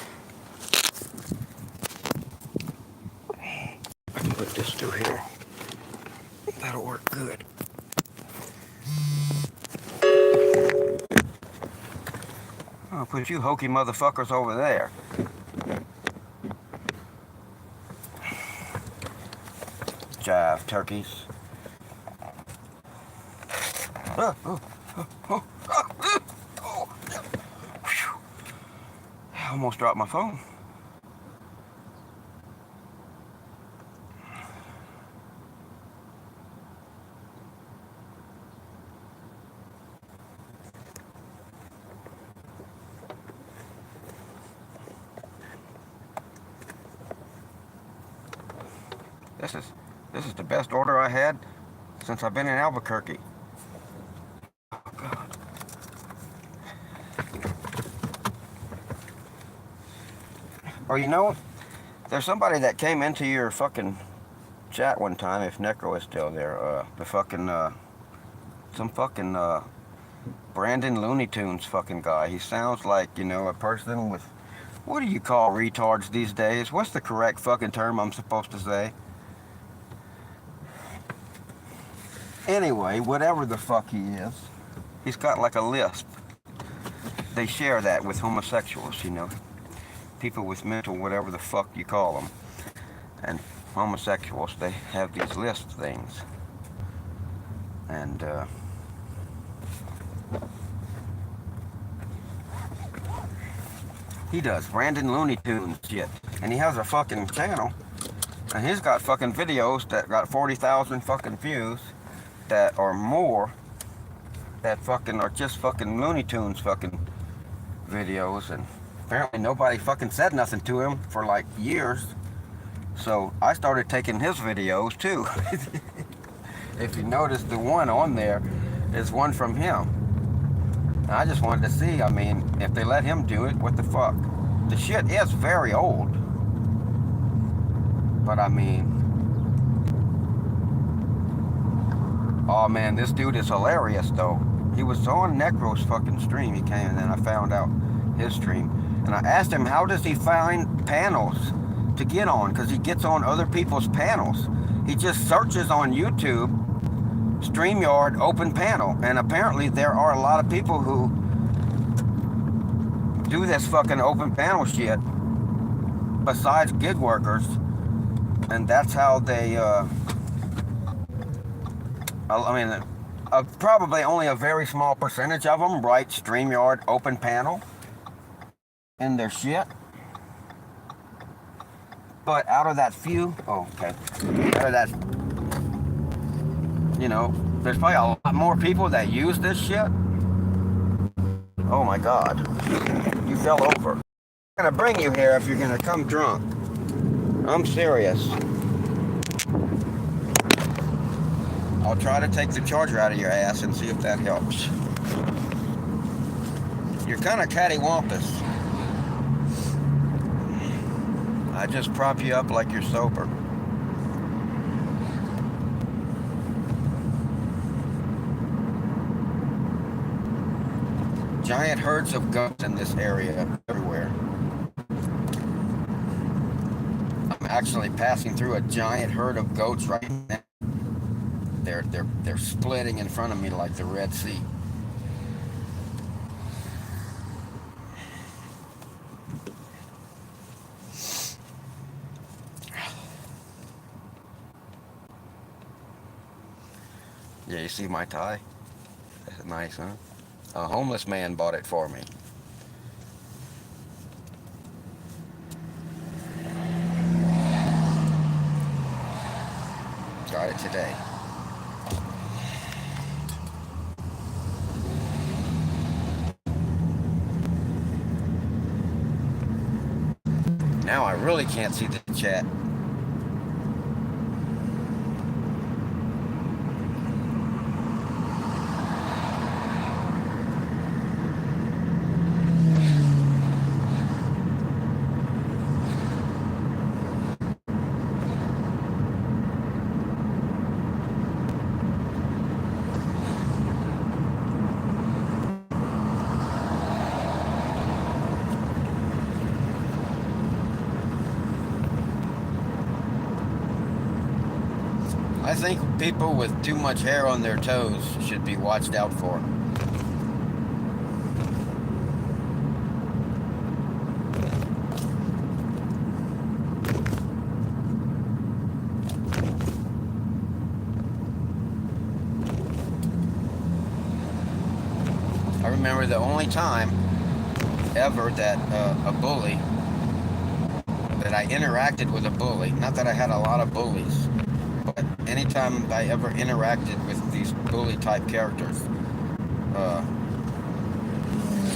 I can put this through here. That'll work good. I'll put you hokey motherfuckers over there. Jive turkeys. Oh, oh, oh, oh, oh, oh. I almost dropped my phone. This is the best order I had since I've been in Albuquerque. Oh God. Or you know, there's somebody that came into your fucking chat one time, if Necro is still there, the fucking, some fucking, Brandon Looney Tunes fucking guy. He sounds like, you know, a person with, what do you call retards these days? What's the correct fucking term I'm supposed to say? Anyway, whatever the fuck he is, he's got like a lisp. They share that with homosexuals, you know. People with mental whatever the fuck you call them. And homosexuals, they have these lisp things. And, he does Brandon Looney Tunes shit. And he has a fucking channel. And he's got fucking videos that got 40,000 fucking views. That are more, that fucking are just fucking Looney Tunes fucking videos, and apparently nobody fucking said nothing to him for like years. So I started taking his videos too. If you notice, the one on there is one from him. And I just wanted to see, I mean, if they let him do it, what the fuck? The shit is very old, but I mean, oh man, this dude is hilarious though. He was on Necro's fucking stream. He came and then I found out his stream. And I asked him, how does he find panels to get on? Because he gets on other people's panels. He just searches on YouTube, StreamYard open panel. And apparently there are a lot of people who do this fucking open panel shit besides gig workers. And that's how they, I mean, probably only a very small percentage of them write StreamYard open panel in their shit. But out of that few, oh, okay, out of that, you know, there's probably a lot more people that use this shit. Oh my God, you fell over. I'm gonna bring you here if you're gonna come drunk. I'm serious. I'll try to take the charger out of your ass and see if that helps. You're kind of cattywampus. I just prop you up like you're sober. Giant herds of goats in this area everywhere. I'm actually passing through a giant herd of goats right now. They're splitting in front of me like the Red Sea. Yeah, you see my tie? That's nice, huh? A homeless man bought it for me. Got it today. Now I really can't see the chat. I think people with too much hair on their toes should be watched out for. I remember the only time ever that a bully, that I interacted with a bully, not that I had a lot of bullies, but anytime I ever interacted with these bully type characters,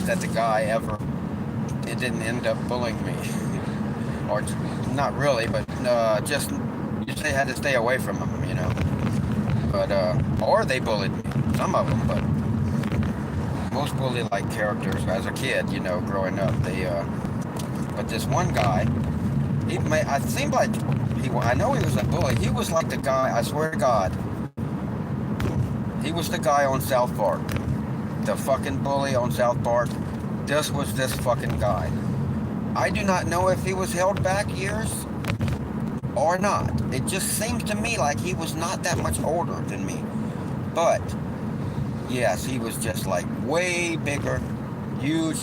that the guy ever, it didn't end up bullying me. Or not really, but just, you say had to stay away from them, you know. But, or they bullied me, some of them, but most bully-like characters as a kid, you know, growing up, they, but this one guy, I seemed like, I know he was a bully. He was like the guy, I swear to God, he was the guy on South Park. The fucking bully on South Park. This was this fucking guy. I do not know if he was held back years or not. It just seems to me like he was not that much older than me. But, yes, he was just like way bigger, huge,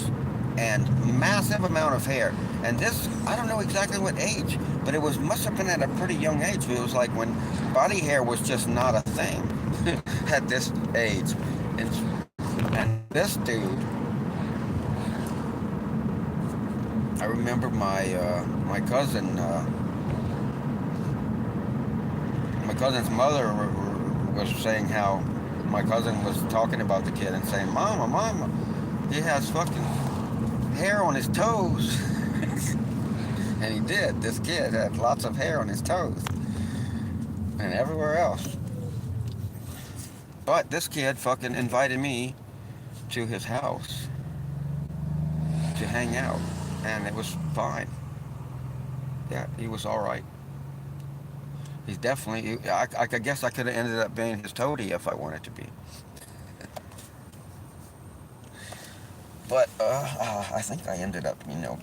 and massive amount of hair. And this, I don't know exactly what age, but it must have been at a pretty young age. It was like when body hair was just not a thing at this age. And this dude, I remember my cousin, my cousin's mother was saying how my cousin was talking about the kid and saying, Mama, he has fucking hair on his toes. And he did. This kid had lots of hair on his toes and everywhere else. But this kid fucking invited me to his house to hang out, and it was fine. Yeah, he was all right. He's definitely, I guess I could have ended up being his toady if I wanted to be. But I think I ended up, you know,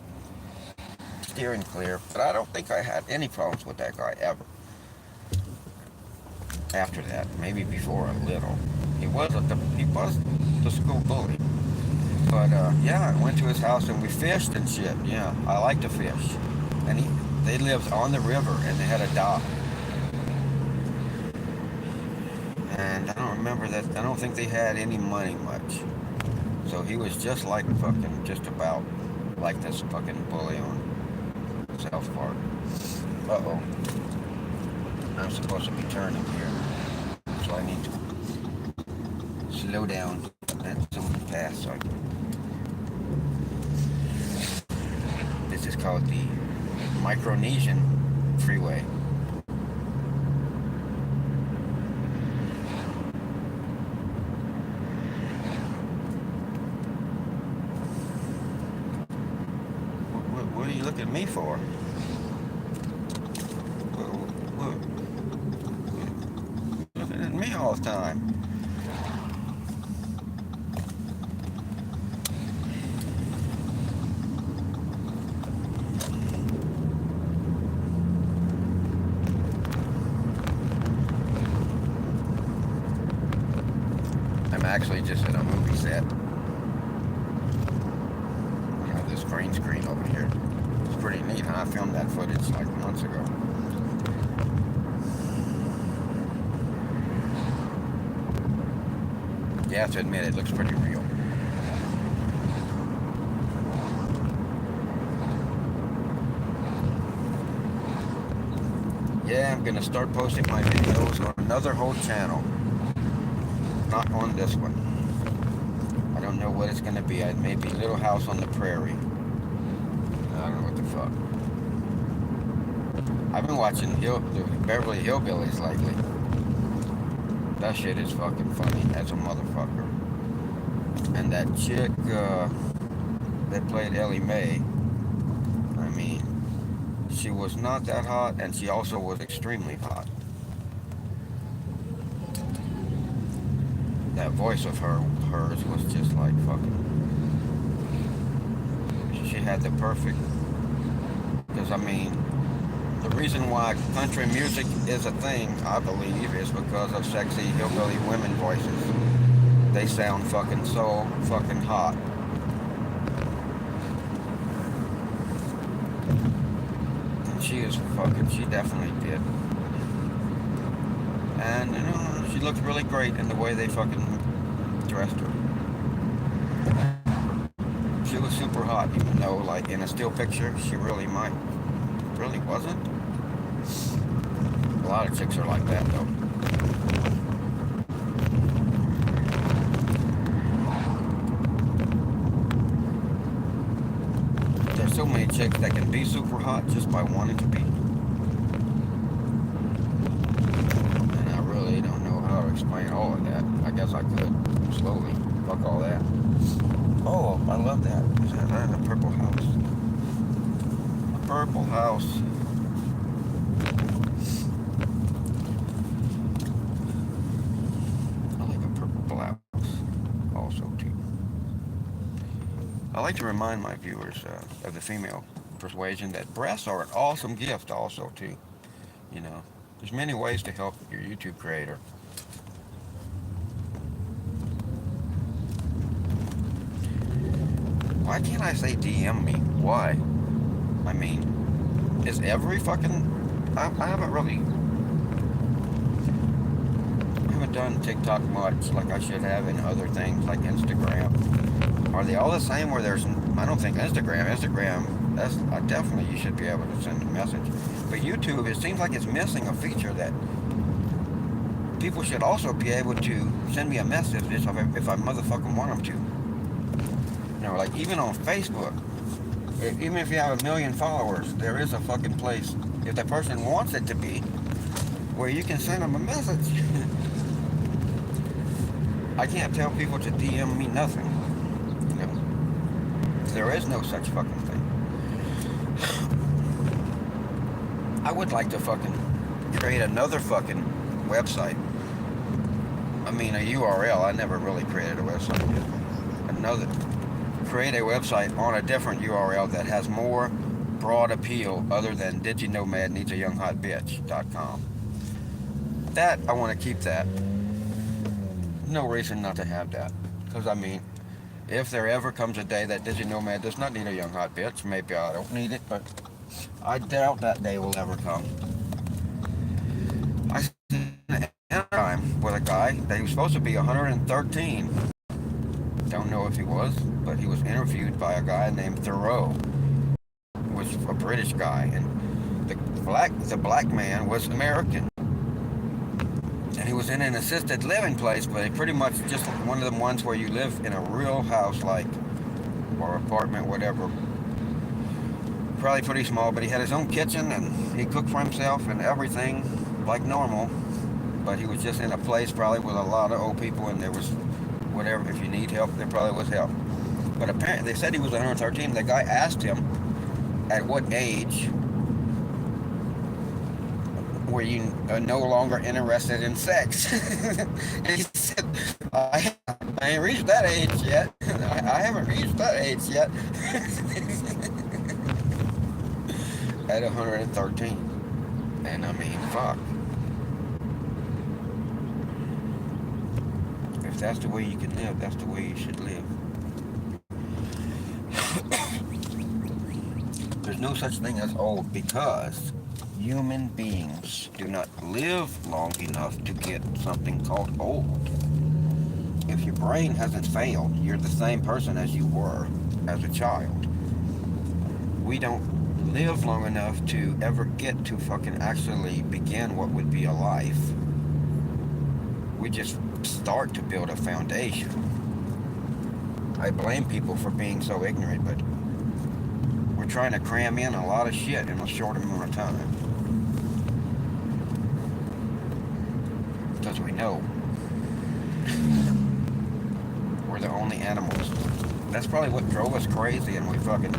steering clear. But I don't think I had any problems with that guy ever. After that, maybe before a little. He was the school bully. But yeah, I went to his house and we fished and shit. Yeah, I like to fish. And they lived on the river and they had a dock. And I don't remember that. I don't think they had any money much. So he was just like fucking, just about like this fucking bully on South Park. Uh-oh. I'm supposed to be turning here. So I need to slow down. Let someone pass. So this is called the Micronesian Freeway. What are you looking at me for? Looking at me all the time. I'm actually just at a movie set. I have this green screen over here. It's pretty neat, huh? I filmed that footage like months ago. You have to admit, it looks pretty real. Yeah, I'm gonna start posting my videos on another whole channel. Not on this one. I don't know what it's gonna be. Maybe Little House on the Prairie. I don't know what the fuck. I've been watching the Beverly Hillbillies lately. That shit is fucking funny as a motherfucker. And that chick that played Ellie Mae, I mean, she was not that hot, and she also was extremely hot. That voice of hers was just like fucking. She had the perfect. Because I mean, the reason why country music is a thing, I believe, is because of sexy hillbilly women voices. They sound fucking so fucking hot. And she is fucking. She definitely did. And you know, she looked really great in the way they fucking dressed her. She was super hot, even though, like, in a still picture, she really wasn't. A lot of chicks are like that, though. There's so many chicks that can be super hot just by wanting to be. And I really don't know how to explain all of that. I guess I could, slowly. Fuck all that. Oh, I love that. Is that a purple house? A purple house. I like a purple blouse also too. I like to remind my viewers of the female persuasion that breasts are an awesome gift also too. You know, there's many ways to help your YouTube creator. Why can't I say DM me? Why? I mean, is every fucking... I haven't done TikTok much like I should have, and other things like Instagram. Are they all the same where there's... I don't think Instagram, that's definitely you should be able to send a message. But YouTube, it seems like it's missing a feature that people should also be able to send me a message if I motherfucking want them to. You know, like even on Facebook, even if you have 1 million followers, there is a fucking place, if the person wants it to be, where you can send them a message. I can't tell people to DM me nothing. You know, there is no such fucking thing. I would like to fucking create another fucking website. I mean, a URL. I never really created a website. Create a website on a different URL that has more broad appeal other than 𝕯𝖏𝖎𝖙𝖆𝖑 That, I want to keep that. No reason not to have that. Because, I mean, if there ever comes a day that 𝕯𝖏𝖎𝖙 does not need a young hot bitch, maybe I don't need it, but I doubt that day will ever come. I spent time with a guy that he was supposed to be 113. Don't know if he was, but he was interviewed by a guy named 𝕯𝖏, was a British guy, and the black man was American, and he was in an assisted living place, but he pretty much just one of them ones where you live in a real house, like, or apartment, whatever. Probably pretty small, but he had his own kitchen, and he cooked for himself and everything like normal, but he was just in a place probably with a lot of old people, and there was whatever, if you need help, there probably was help. But apparently, they said he was 113. The guy asked him, at what age were you no longer interested in sex? And he said, I ain't reached that age yet. I haven't reached that age yet. At 113. And I mean, fuck. If that's the way you can live, that's the way you should live. There's no such thing as old, because human beings do not live long enough to get something called old. If your brain hasn't failed, you're the same person as you were as a child. We don't live long enough to ever get to fucking actually begin what would be a life. We just start to build a foundation. I blame people for being so ignorant, but we're trying to cram in a lot of shit in a short amount of time. because we know we're the only animals. That's probably what drove us crazy, and we fucking...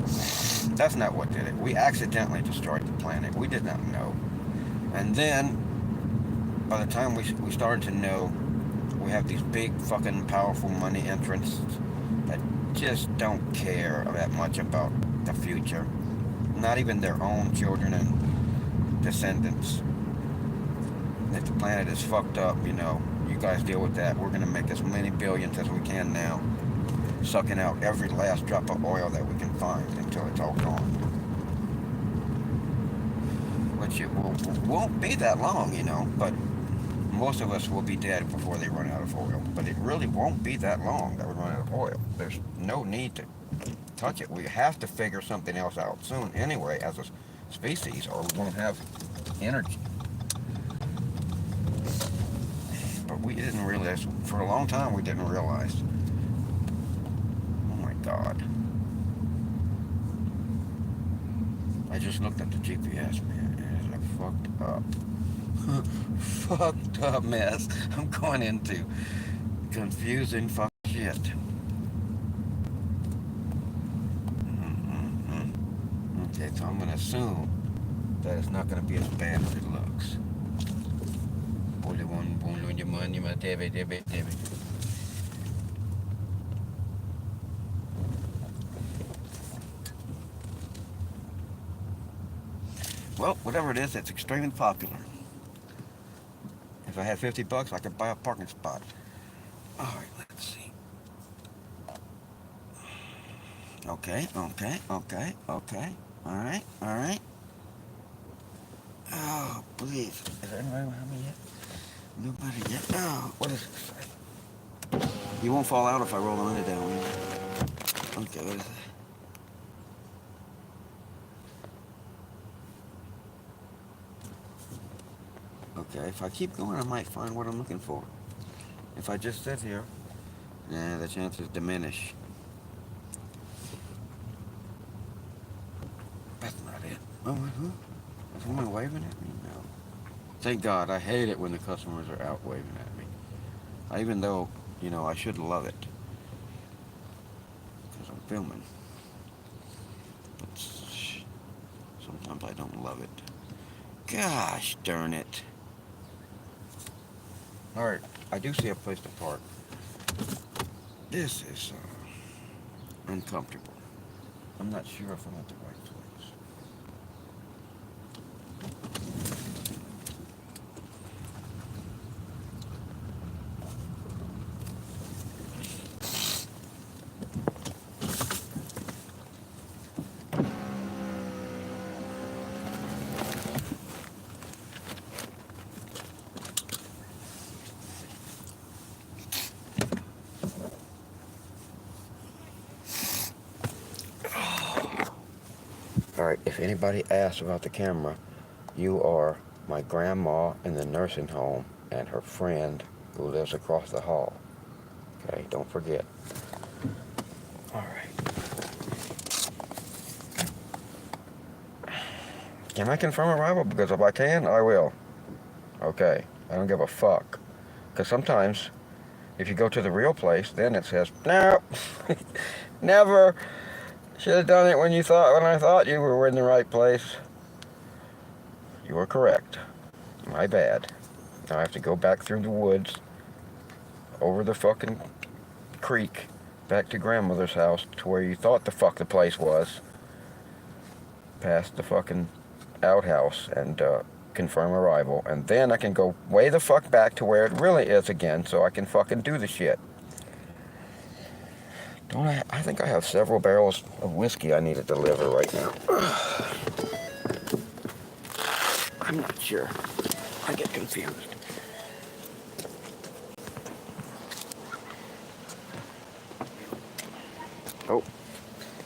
That's not what did it. We accidentally destroyed the planet. We did not know. And then, by the time we started to know, we have these big fucking powerful money interests that just don't care that much about the future. Not even their own children and descendants. If the planet is fucked up, you know, you guys deal with that. We're going to make as many billions as we can now, sucking out every last drop of oil that we can find until it's all gone. Which it won't be that long, you know, but most of us will be dead before they run out of oil. But it really won't be that long that we run out of oil. There's no need to touch it. We have to figure something else out soon anyway as a species, or we won't have energy. But we didn't realize, for a long time we didn't realize. Oh my God. I just looked at the GPS, man, and it's a fucked up. Fucked up mess I'm going into. Confusing fuck shit. Okay, so I'm going to assume that it's not going to be as bad as it looks. Well, whatever it is, it's extremely popular. If I had $50, I could buy a parking spot. Alright, let's see. Okay. Alright. Oh, please. Is there anybody behind me yet? Nobody yet. Oh, what is it? You won't fall out if I roll the window down. Okay, what is it? Okay, if I keep going, I might find what I'm looking for. If I just sit here, the chances diminish. That's not it. Oh, who? Is someone waving at me? No. Thank God, I hate it when the customers are out waving at me. Even though, you know, I should love it. Because I'm filming. But sometimes I don't love it. Gosh darn it. Alright, I do see a place to park. This is uncomfortable. I'm not sure if I'm at the right place. Alright, if anybody asks about the camera, you are my grandma in the nursing home and her friend who lives across the hall. Okay, don't forget. Alright. Can I confirm arrival? Because if I can, I will. Okay, I don't give a fuck. Because sometimes, if you go to the real place, then it says, no, never. Should have done it when I thought you were in the right place. You were correct. My bad. Now I have to go back through the woods, over the fucking creek, back to grandmother's house, to where you thought the fuck the place was, past the fucking outhouse, and confirm arrival. And then I can go way the fuck back to where it really is again, so I can fucking do the shit. I think I have several barrels of whiskey I need to deliver right now. I'm not sure. I get confused. Oh,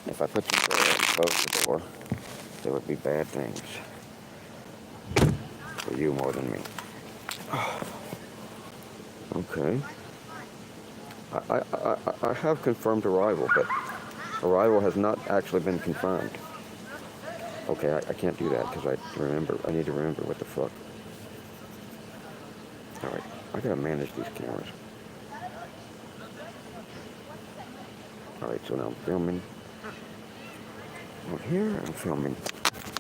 if I put you there and close the door, there would be bad things. For you more than me. Okay. I have confirmed arrival, but arrival has not actually been confirmed. Okay, I can't do that because I need to remember what the fuck. Alright. I gotta manage these cameras. Alright, so now I'm filming. Over here, I'm filming.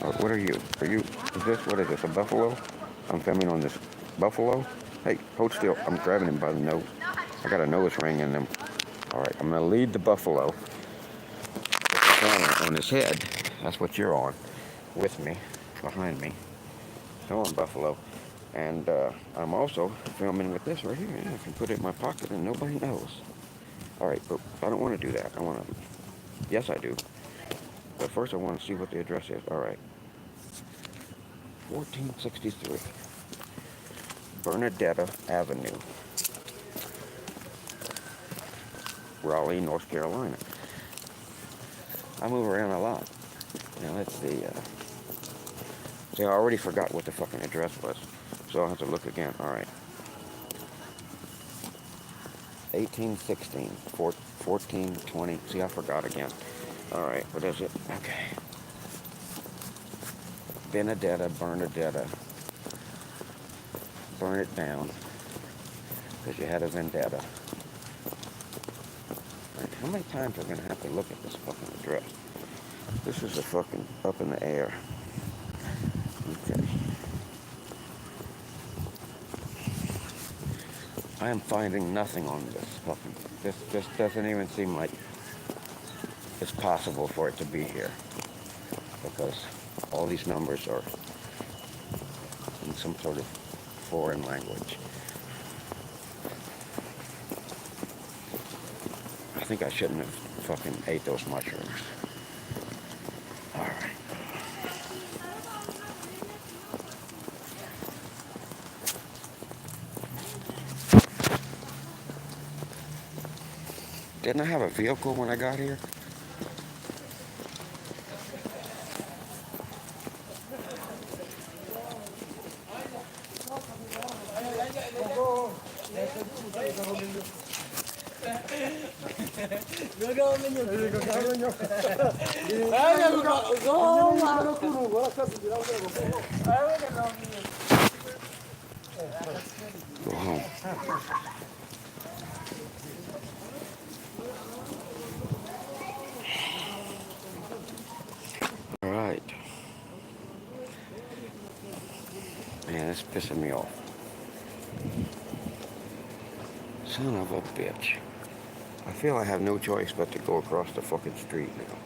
What are you? What is this, a buffalo? I'm filming on this buffalo. Hey, hold still. I'm grabbing him by the nose. I got a nose ring in him. Alright, I'm gonna lead the buffalo. On his head. That's what you're on. With me. Behind me. So on buffalo. And I'm also filming with this right here. Yeah, I can put it in my pocket and nobody knows. Alright, but I don't want to do that. I want to... Yes, I do. But first I want to see what the address is. Alright. 1463. Bernadetta Avenue. Raleigh, North Carolina. I move around a lot. Now let's see. See, I already forgot what the fucking address was. So I'll have to look again. Alright. 1816. 1420. See, I forgot again. Alright, what is it? Okay. Bernadetta. Burn it down. Because you had a vendetta. Right, how many times are we going to have to look at this fucking address? This is a fucking up in the air. Okay. I am finding nothing on this fucking... This doesn't even seem like it's possible for it to be here. Because all these numbers are in some sort of foreign language. I think I shouldn't have fucking ate those mushrooms. Alright. Didn't I have a vehicle when I got here? Go home. Alright. Man, it's pissing me off. Son of a bitch. I feel I have no choice but to go across the fucking street now.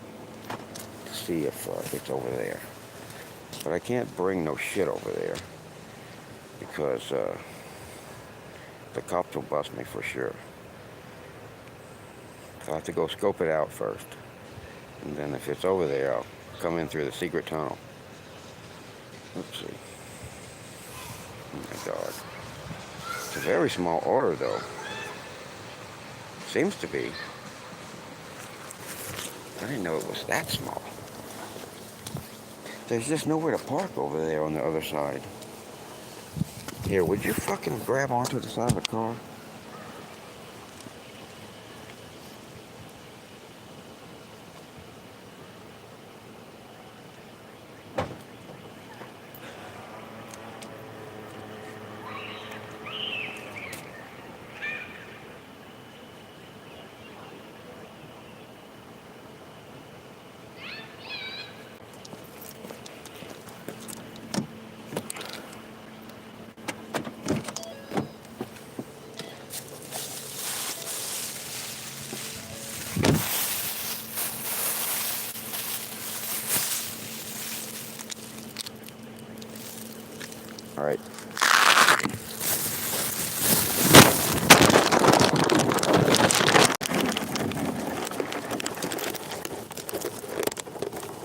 To see if it's over there. But I can't bring no shit over there. Because the cops will bust me for sure. So I have to go scope it out first. And then if it's over there, I'll come in through the secret tunnel. Let's see. Oh my God. It's a very small order though. Seems to be. I didn't know it was that small. There's just nowhere to park over there on the other side. Here, would you fucking grab onto the side of the car? All right.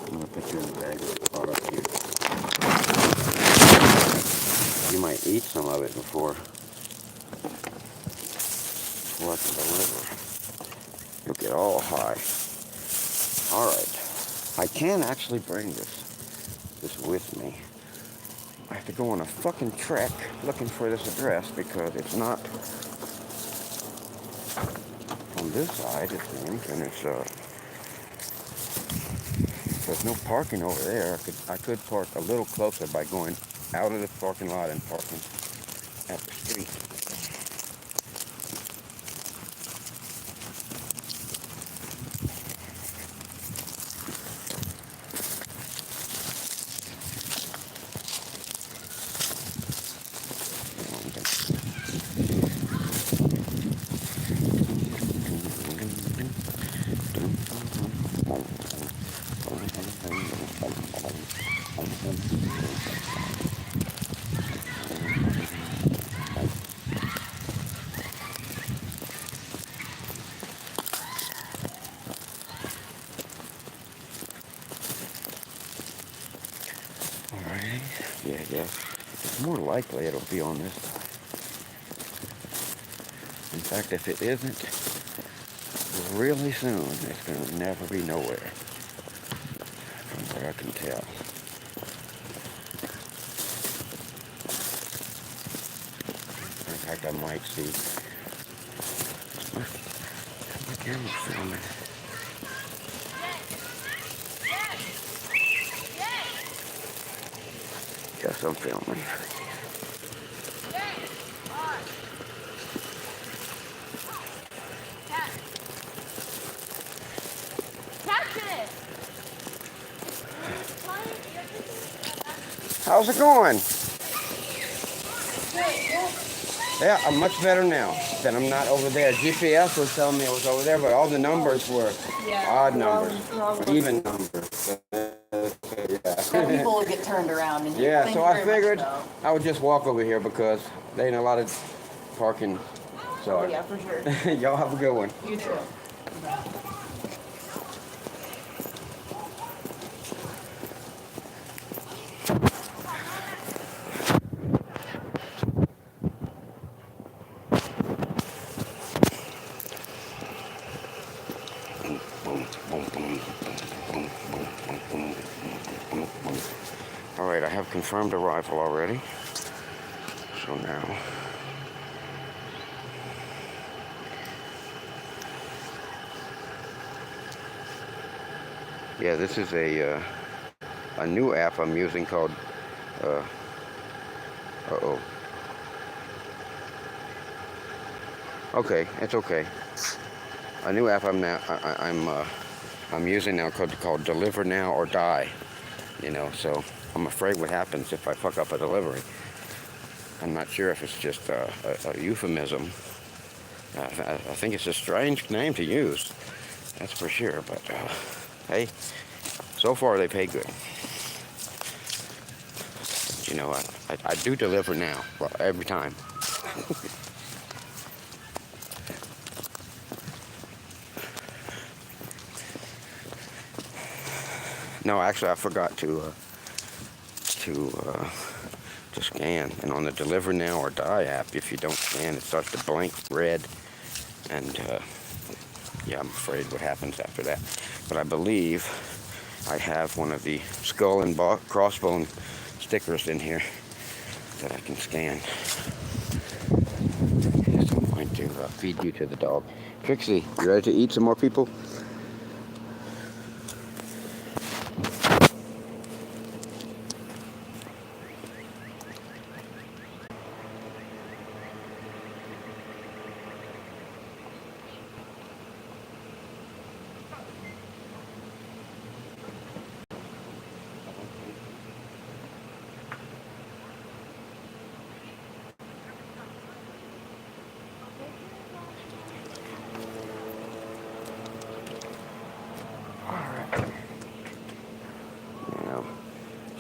I'm gonna put you in the bag with product here. You might eat some of it before I can deliver. You'll get all high. All right. I can actually bring this with me. I have to go on a fucking trek looking for this address because it's not on this side, it seems, and it's there's no parking over there. I could park a little closer by going out of the parking lot and parking at the street. Alright, yeah. It's more likely it'll be on this side. In fact, if it isn't, really soon, it's going to never be nowhere, from what I can tell. In fact, I might see. My camera's filming. Yes, I'm filming. How's it going? Yeah, I'm much better now that I'm not over there. GPS was telling me I was over there, but all the numbers were odd numbers, even numbers. Some people will get turned around. And Yeah, thank so you I very much, figured though. I would just walk over here because there ain't a lot of parking. So Oh, yeah, for sure. y'all have a good one. You too. All right, I have confirmed arrival already. So now, yeah, this is a new app I'm using called Okay, it's okay. A new app I'm using now called 𝕯𝖎 or Die. You know, so I'm afraid what happens if I fuck up a delivery. I'm not sure if it's just a euphemism. I think it's a strange name to use, that's for sure. But hey, so far they pay good. You know, I do deliver now, well, every time. No, actually, I forgot to scan. And on the 𝕯𝖎 or Die app, if you don't scan, it starts to blink red. And yeah, I'm afraid what happens after that. But I believe I have one of the skull and crossbone stickers in here that I can scan. Yes, I'm going to feed you to the dog. Trixie, you ready to eat some more, people?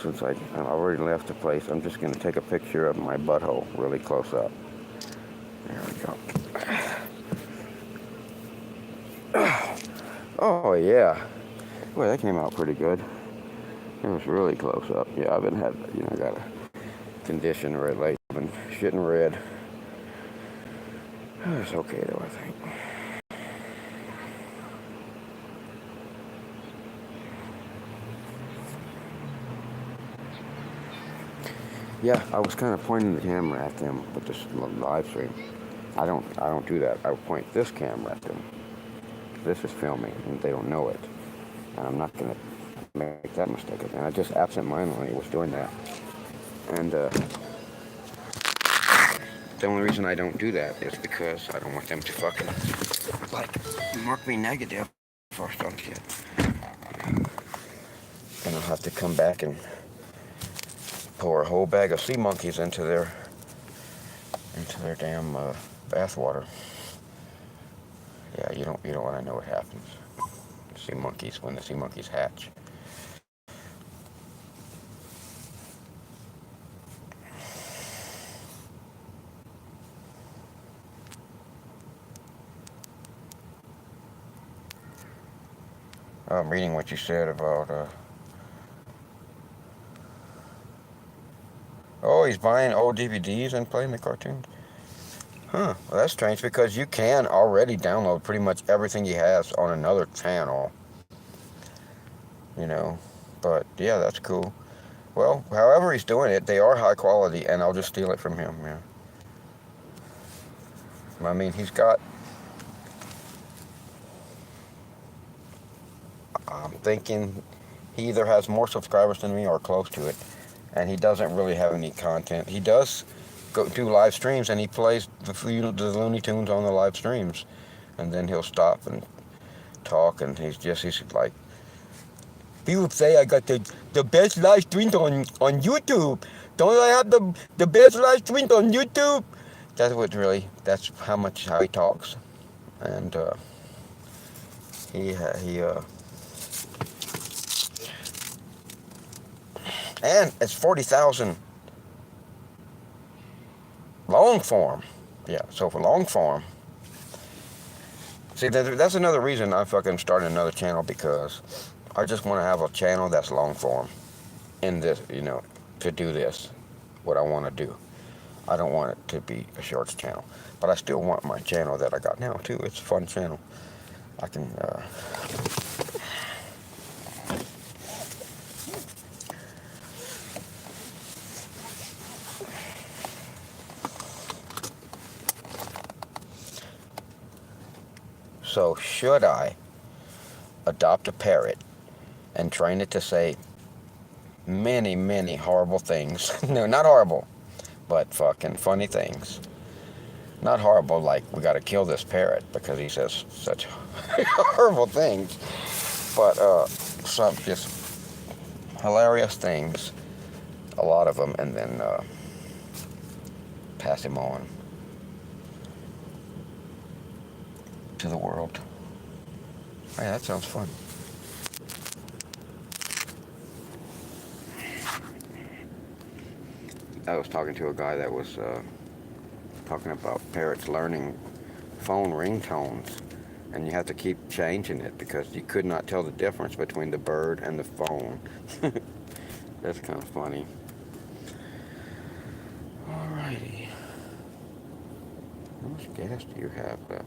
Since I already left the place, I'm just going to take a picture of my butthole really close up. There we go. Oh, yeah. Boy, that came out pretty good. It was really close up. Yeah, I've been I got a condition red light. I've been shitting red. It's okay, though, I think. Yeah, I was kind of pointing the camera at them with this live stream. I don't do that. I point this camera at them. This is filming, and they don't know it. And I'm not gonna make that mistake again. I just absentmindedly was doing that. And the only reason I don't do that is because I don't want them to fucking mark me negative for some shit. And I'll have to come back and pour a whole bag of sea monkeys into their damn bath water. Yeah, you don't want to know what happens. Sea monkeys when the sea monkeys hatch. I'm reading what you said about, oh, he's buying old DVDs and playing the cartoons? Huh, well, that's strange because you can already download pretty much everything he has on another channel. You know, but yeah, that's cool. Well, however he's doing it, they are high quality, and I'll just steal it from him, yeah. I mean, he's got, I'm thinking he either has more subscribers than me or close to it, and he doesn't really have any content. He does go do live streams, and he plays the Looney Tunes on the live streams, and then he'll stop and talk, and he's like, people say I got the best live streams on YouTube. Don't I have the best live streams on YouTube? That's how he talks. And and it's 40,000 long form. Yeah, so for long form. See, that's another reason I fucking started another channel, because I just want to have a channel that's long form in this, you know, to do this, what I want to do. I don't want it to be a shorts channel, but I still want my channel that I got now too. It's a fun channel. I can, so should I adopt a parrot and train it to say many, many horrible things? No, not horrible, but fucking funny things. Not horrible like we gotta kill this parrot because he says such horrible things, but some just hilarious things, a lot of them, and then pass him on to the world. Hey, that sounds fun. I was talking to a guy that was talking about parrots learning phone ringtones, and you have to keep changing it because you could not tell the difference between the bird and the phone. That's kind of funny. Alrighty. How much gas do you have left?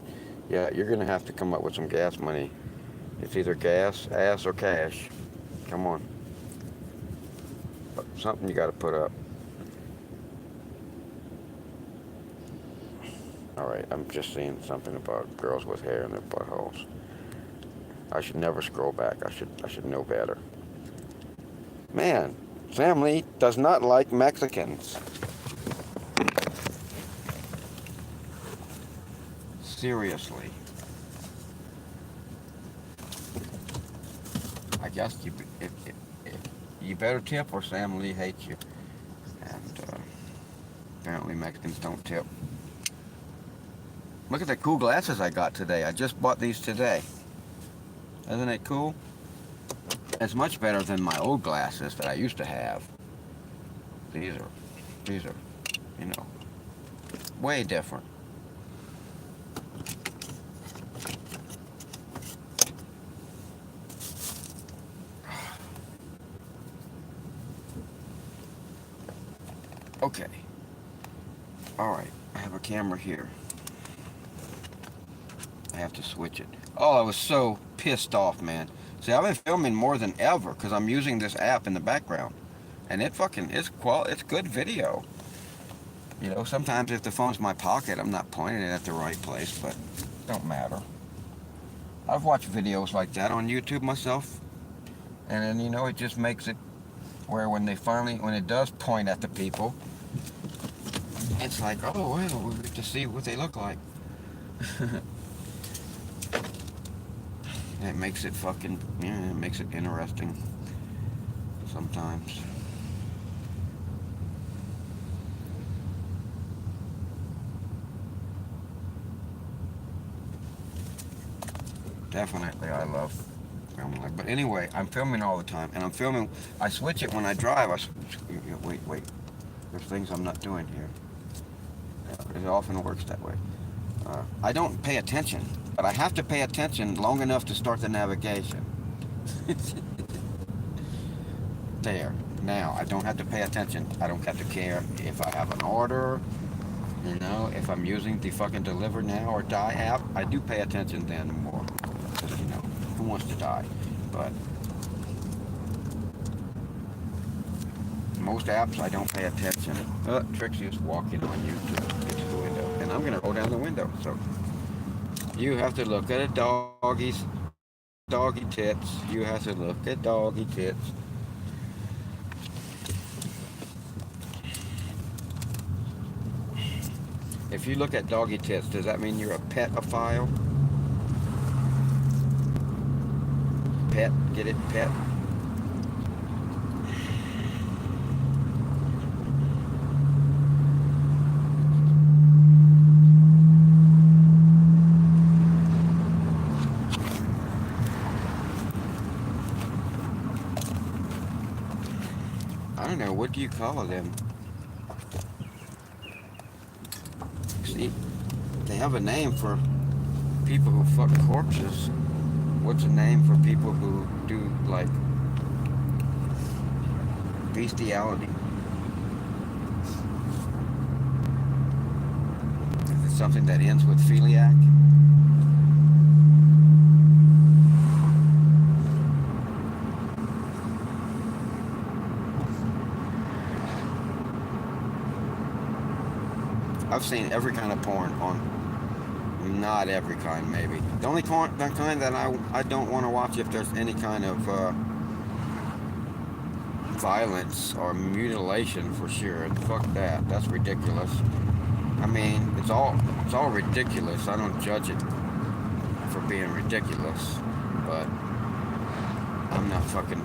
Yeah, you're gonna have to come up with some gas money. It's either gas, ass, or cash. Come on. Something you gotta put up. Alright, I'm just seeing something about girls with hair in their buttholes. I should never scroll back. I should know better. Man, family does not like Mexicans. Seriously. I guess you better tip or Sam Lee hates you. And apparently Mexicans don't tip. Look at the cool glasses I got today. I just bought these today. Isn't it cool? It's much better than my old glasses that I used to have. These are, you know, way different. Okay. Alright, I have a camera here. I have to switch it. Oh, I was so pissed off, man. See, I've been filming more than ever because I'm using this app in the background. And it's good video. You know, sometimes if the phone's in my pocket, I'm not pointing it at the right place, but don't matter. I've watched videos like that on YouTube myself. And then, you know, it just makes it where when it does point at the people, it's like, oh, well, we get to see what they look like. It makes it it makes it interesting sometimes. Definitely, I love filming. But anyway, I'm filming all the time, and I switch it when I drive. Wait. There's things I'm not doing here. It often works that way. I don't pay attention, but I have to pay attention long enough to start the navigation. There. Now, I don't have to pay attention. I don't have to care if I have an order. You know, if I'm using the fucking Deliver Now or Die app, I do pay attention then more. Because, you know, who wants to die? But most apps, I don't pay attention. Trixie is walking on YouTube. Get to the window. And I'm going to roll down the window. So, you have to look at a doggy tits. You have to look at doggy tits. If you look at doggy tits, does that mean you're a pet-ophile? Pet, get it? Pet? I don't know, what do you call them? See, they have a name for people who fuck corpses. What's a name for people who do, like, bestiality? Is it something that ends with philiac? I've seen every kind of porn on, not every kind maybe. The only kind that I don't want to watch if there's any kind of violence or mutilation for sure. Fuck that. That's ridiculous. I mean, it's all ridiculous. I don't judge it for being ridiculous, but I'm not fucking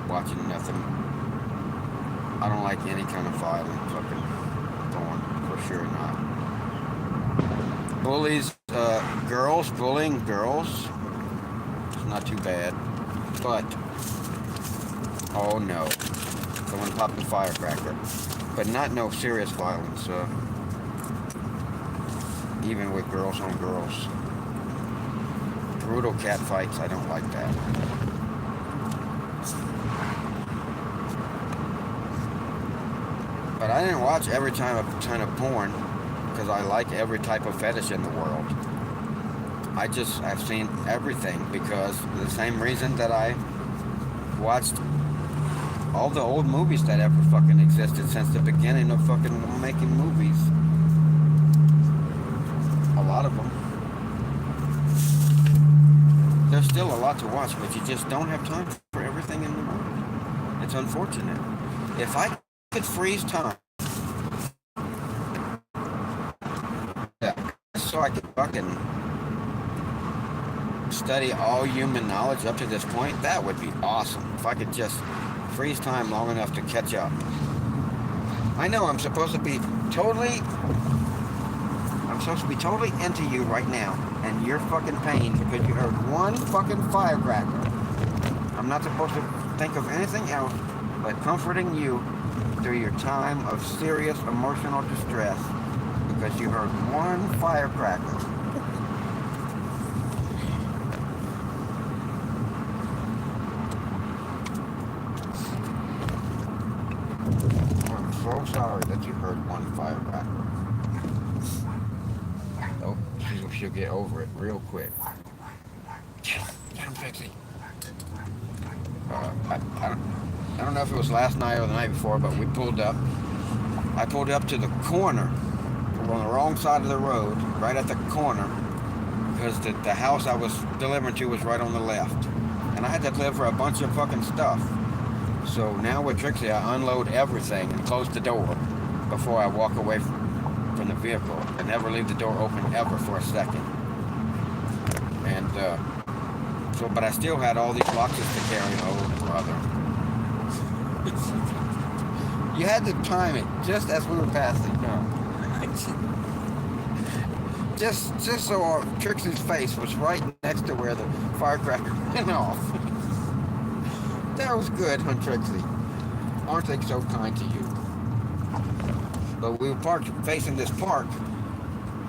watching nothing. I don't like any kind of violent fucking porn. For sure not. Bullies, bullying girls, it's not too bad, but, oh no, someone popped a firecracker, but not no serious violence, even with girls on girls. Brutal cat fights, I don't like that. But I didn't watch every time a ton of porn because I like every type of fetish in the world. I've seen everything because the same reason that I watched all the old movies that ever fucking existed since the beginning of fucking making movies. A lot of them. There's still a lot to watch, but you just don't have time for everything in the world. It's unfortunate. If I could freeze time, yeah, so I could fucking study all human knowledge up to this point, that would be awesome. If I could just freeze time long enough to catch up. I know I'm supposed to be totally into you right now, and you're fucking pain because you heard one fucking firecracker. I'm not supposed to think of anything else but comforting you through your time of serious emotional distress because you heard one firecracker. I'm so sorry that you heard one firecracker. Oh, she'll get over it real quick. Get him, Pixie. I don't know if it was last night or the night before, but we pulled up. I pulled up to the corner. We were on the wrong side of the road, right at the corner, because the house I was delivering to was right on the left. And I had to deliver a bunch of fucking stuff. So now with Trixie, I unload everything and close the door before I walk away from the vehicle. I never leave the door open ever for a second. And but I still had all these boxes to carry. Oh, brother. You had to time it just as we were passing. No. just so Trixie's face was right next to where the firecracker went off. That was good, huh, Trixie? Aren't they so kind to you? But we were parked facing this park,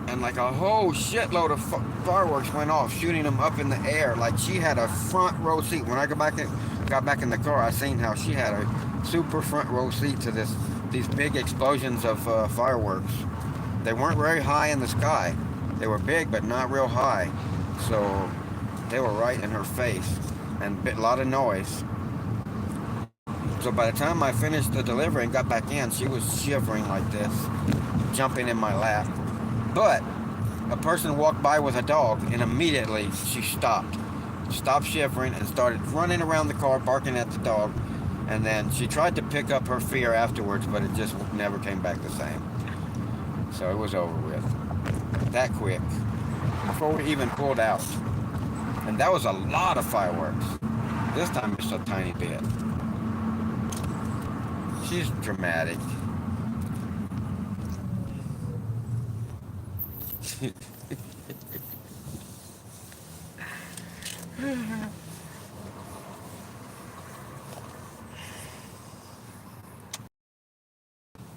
and like a whole shitload of fireworks went off, shooting them up in the air. Like she had a front row seat. When I got back in the car, I seen how she had a super front row seat to these big explosions of fireworks. They weren't very high in the sky. They were big, but not real high. So they were right in her face, and a lot of noise. So by the time I finished the delivery and got back in, she was shivering like this, jumping in my lap. But a person walked by with a dog, and immediately she stopped shivering and started running around the car, barking at the dog. And then she tried to pick up her fear afterwards, but it just never came back the same. So it was over with. That quick. Before we even pulled out. And that was a lot of fireworks. This time it's a tiny bit. She's dramatic.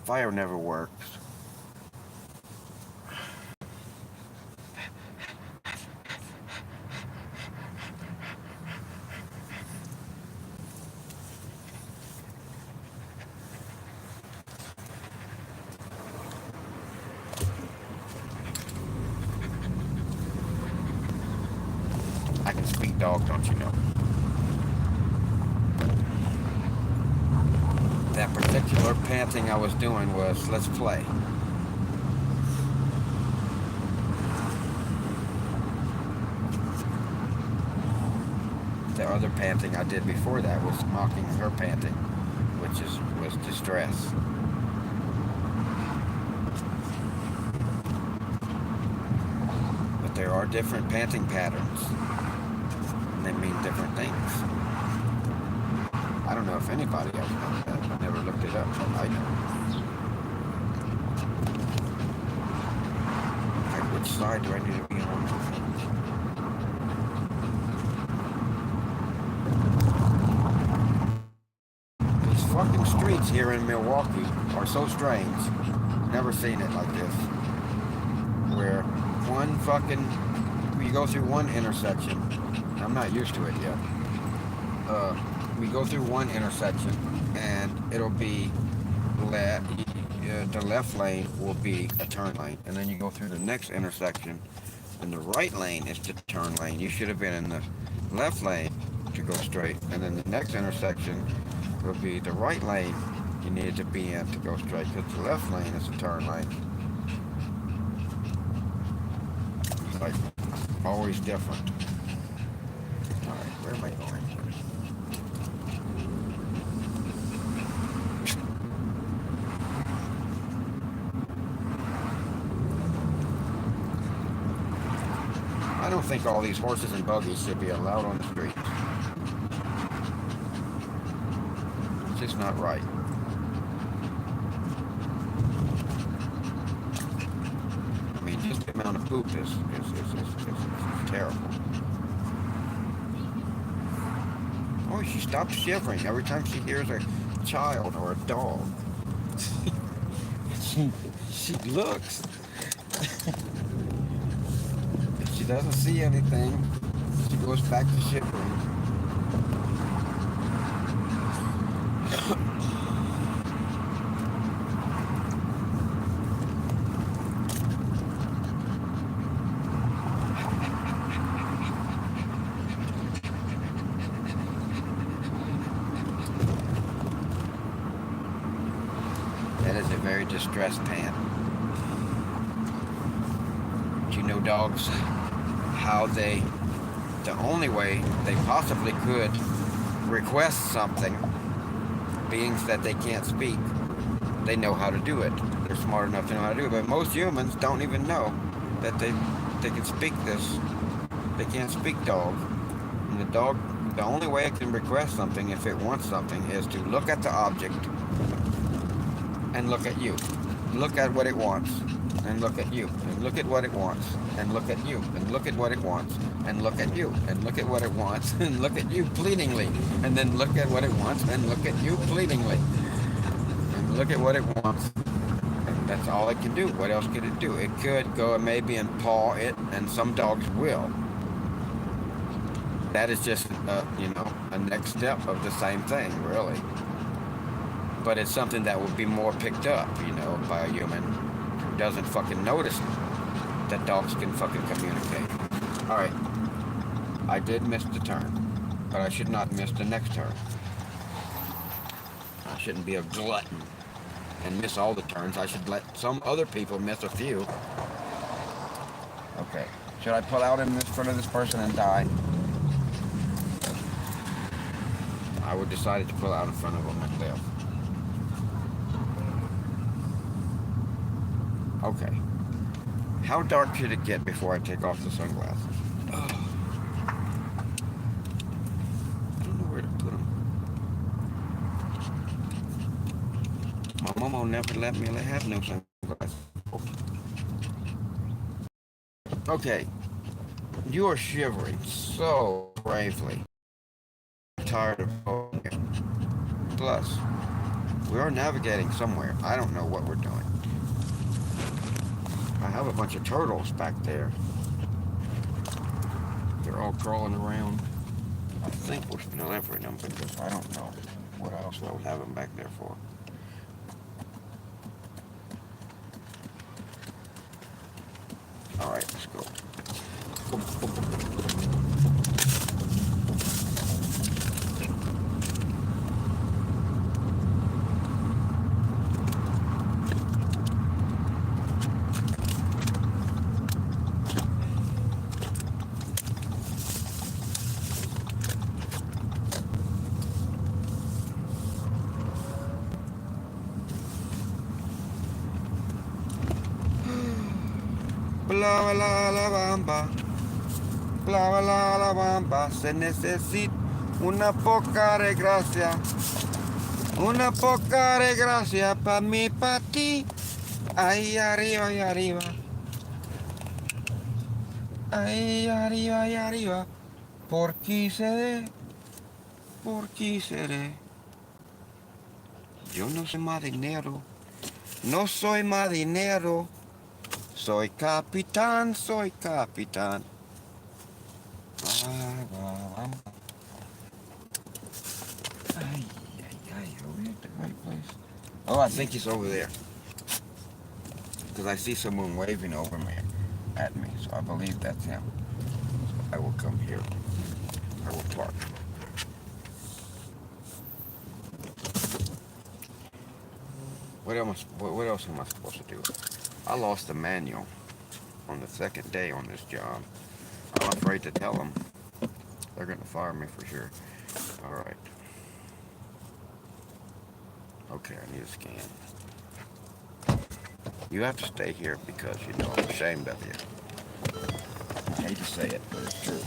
Fire never works. I can speak dog, don't you know? That particular panting I was doing was, let's play. The other panting I did before that was mocking her panting, which was distress. But there are different panting patterns, and they mean different things. I don't know if anybody else knows that. I never looked it up, but I know. Okay, which side do I need to be on? These fucking streets here in Milwaukee are so strange. Never seen it like this. Where you go through one intersection. I'm not used to it yet. We go through one intersection and it'll be the left lane will be a turn lane, and then you go through the next intersection and the right lane is the turn lane. You should have been in the left lane to go straight, and then the next intersection will be the right lane you needed to be in to go straight, because the left lane is a turn lane. It's like always different. Alright, where am I going? I don't think all these horses and buggies should be allowed on the streets. It's just not right. I mean, just the amount of poop is terrible. Oh, she stops shivering every time she hears a child or a dog. she looks. She doesn't see anything. She goes back to shivering. That is a very distressed pant. Do you know dogs? How the only way they possibly could request something, being that they can't speak, they know how to do it. They're smart enough to know how to do it, but most humans don't even know that they can speak this. They can't speak dog. And the only way it can request something, if it wants something, is to look at the object and look at you. Look at what it wants. And look at you, and look at what it wants, and look at you, and look at what it wants, and look at you, and look at what it wants, and look at you pleadingly, and then look at what it wants, and look at you pleadingly, and look at what it wants, and That's all it can do. What else could it do? It could go maybe and paw it, and some dogs will. That is just, a next step of the same thing, really. But it's something that will be more picked up, by a human who doesn't fucking notice that dogs can fucking communicate. Alright. I did miss the turn, but I should not miss the next turn. I shouldn't be a glutton and miss all the turns. I should let some other people miss a few. Okay. Should I pull out in front of this person and die? I would decide to pull out in front of him myself. Okay. How dark should it get before I take off the sunglasses? Oh. I don't know where to put them. My mama never let me have no sunglasses. Okay. You are shivering so bravely. I'm tired of going here. Plus, we are navigating somewhere. I don't know what we're doing. I have a bunch of turtles back there. They're all crawling around. I think we're delivering them because I don't know what else I would have them back there for. Alright, let's go. 𝕯𝖌𝖎𝖆𝖏, se necesita una poca de gracia pa' mí, pa' ti, ahí arriba y arriba, ahí arriba y arriba, por qui seré, yo no soy marinero, soy capitán. Ay, are we at the right place? Oh, I think he's over there. Because I see someone waving over me, at me, so I believe that's him. So I will come here. I will park. What else am I supposed to do? I lost the manual on the second day on this job. I'm afraid to tell them. They're going to fire me for sure. All right. Okay, I need a scan. You have to stay here because, I'm ashamed of you. I hate to say it, but it's true.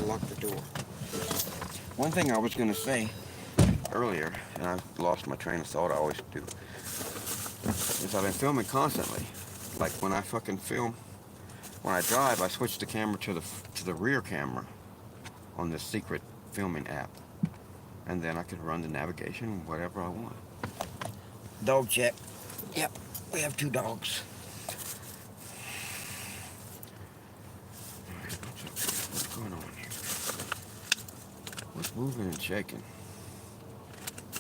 lock the door. One thing I was going to say earlier, and I lost my train of thought, I always do, is I've been filming constantly. Like when I fucking film, when I drive, I switch the camera to the rear camera on this secret filming app. And then I can run the navigation, whatever I want. Dog check. Yep, we have 2 dogs. What's going on here? What's moving and shaking?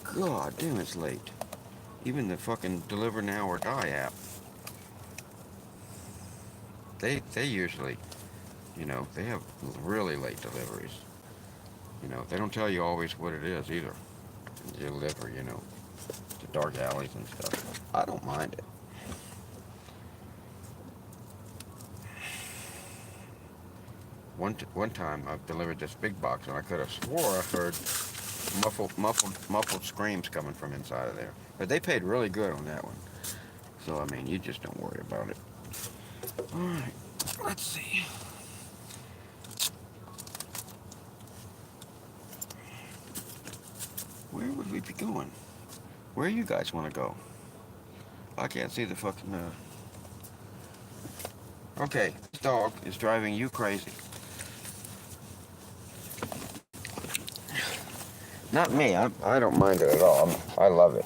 God damn, it's late. Even the fucking Deliver Now or Die app. They usually, you know, they have really late deliveries. You know, they don't tell you always what it is either. They deliver, you know, to dark alleys and stuff. I don't mind it. One time I delivered this big box and I could have swore I heard muffled screams coming from inside of there. But they paid really good on that one. So I mean, you just don't worry about it. All right, let's see. Where would we be going? Where you guys want to go? I can't see the fucking. Okay, this dog is driving you crazy. Not me. I don't mind it at all. I love it.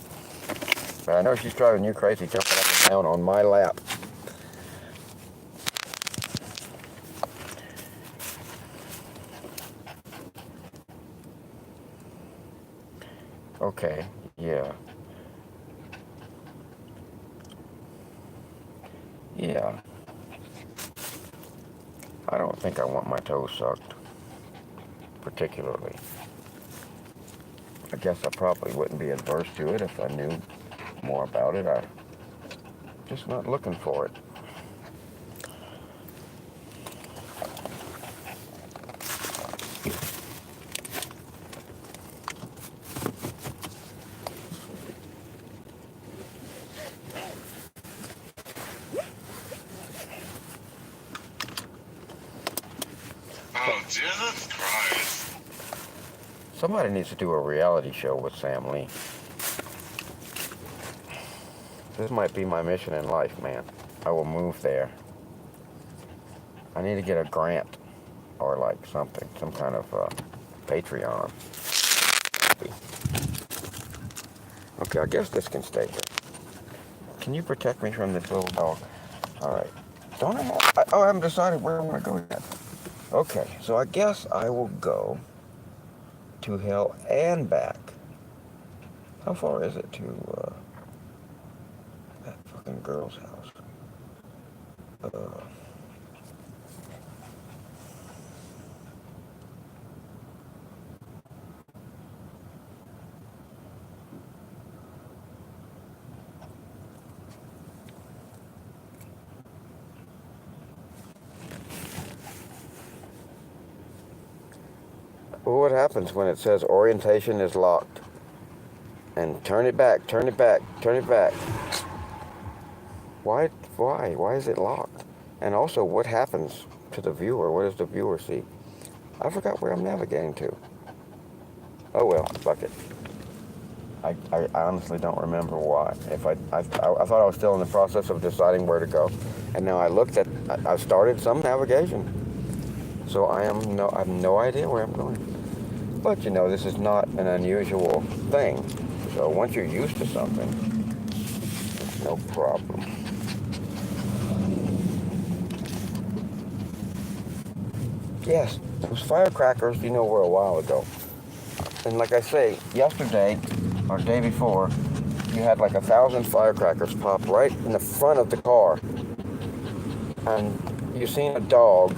But I know she's driving you crazy, jumping up and down on my lap. Okay, yeah. Yeah. I don't think I want my toes sucked, particularly. I guess I probably wouldn't be adverse to it if I knew more about it. I'm just not looking for it. Oh, Jesus Christ. Somebody needs to do a reality show with Sam Lee. This might be my mission in life, man. I will move there. I need to get a grant or like something, some kind of Patreon. Okay, I guess this can stay here. Can you protect me from this little dog? All right. Don't I have... I haven't decided where I want to go yet. Okay, so I guess I will go to hell and back. How far is it to that fucking girl's house? Well, what happens when it says orientation is locked? And turn it back, turn it back, turn it back. Why? Why is it locked? And also, what happens to the viewer? What does the viewer see? I forgot where I'm navigating to. Oh well, fuck it. I honestly don't remember why. I thought I was still in the process of deciding where to go. And now I've started some navigation. So I have no idea where I'm going. But you know, this is not an unusual thing. So once you're used to something, it's no problem. Yes, those firecrackers, you know, were a while ago. And like I say, yesterday, or day before, you had like 1,000 firecrackers pop right in the front of the car. And you seen a dog,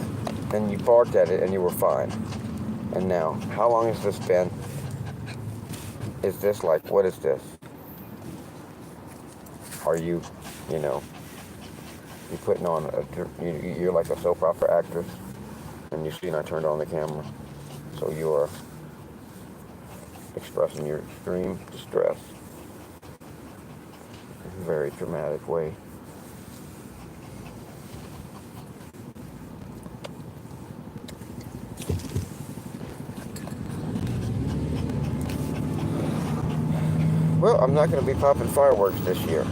and you barked at it, and you were fine. And now, how long has this been? Is this like, what is this? Are you, you know, you're putting on, you're like a soap opera actress, and you see, and I turned on the camera, so you are expressing your extreme distress in a very dramatic way. Well, I'm not going to be popping fireworks this year.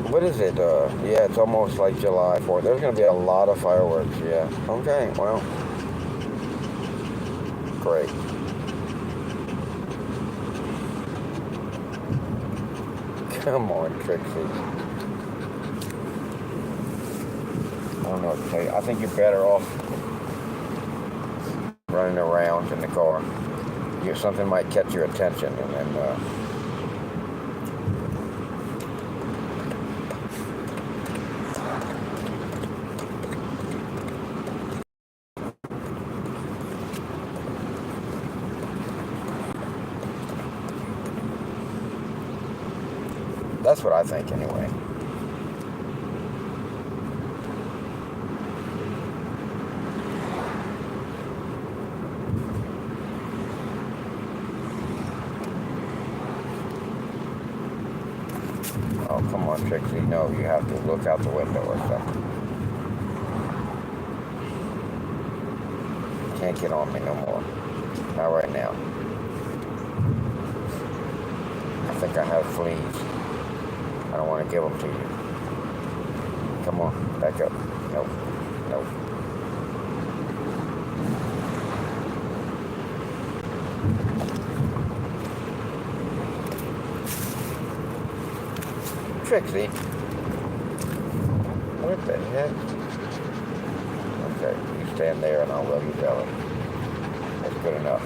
What is it? Yeah, it's almost like July 4th. There's going to be a lot of fireworks, yeah. Okay, well, great. Come on, Trixie. I don't know what to tell you. I think you're better off running around in the car. Something might catch your attention, and then that's what I think anyway. Oh, come on, Trixie. No, you have to look out the window or something. Can't get on me no more. Not right now. I think I have fleas. I don't want to give them to you. Come on, back up. Nope. Nope. Trixie. What the heck? Okay, you stand there and I'll rub your belly. That's good enough.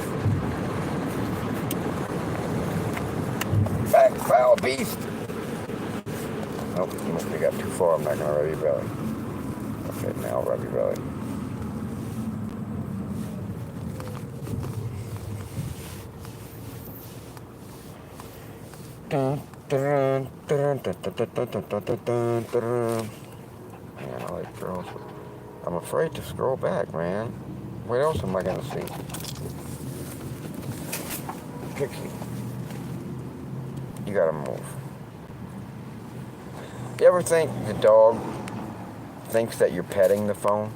Back, foul beast! Nope, you must have got too far. I'm not going to rub your belly. Okay, now I'll rub your belly. Dun, dun, dun, dun, dun, dun, dun, dun, dun, dun, dun. Man, I like girls. I'm afraid to scroll back, man. What else am I going to see? Pixie. You got to move. You ever think the dog thinks that you're petting the phone?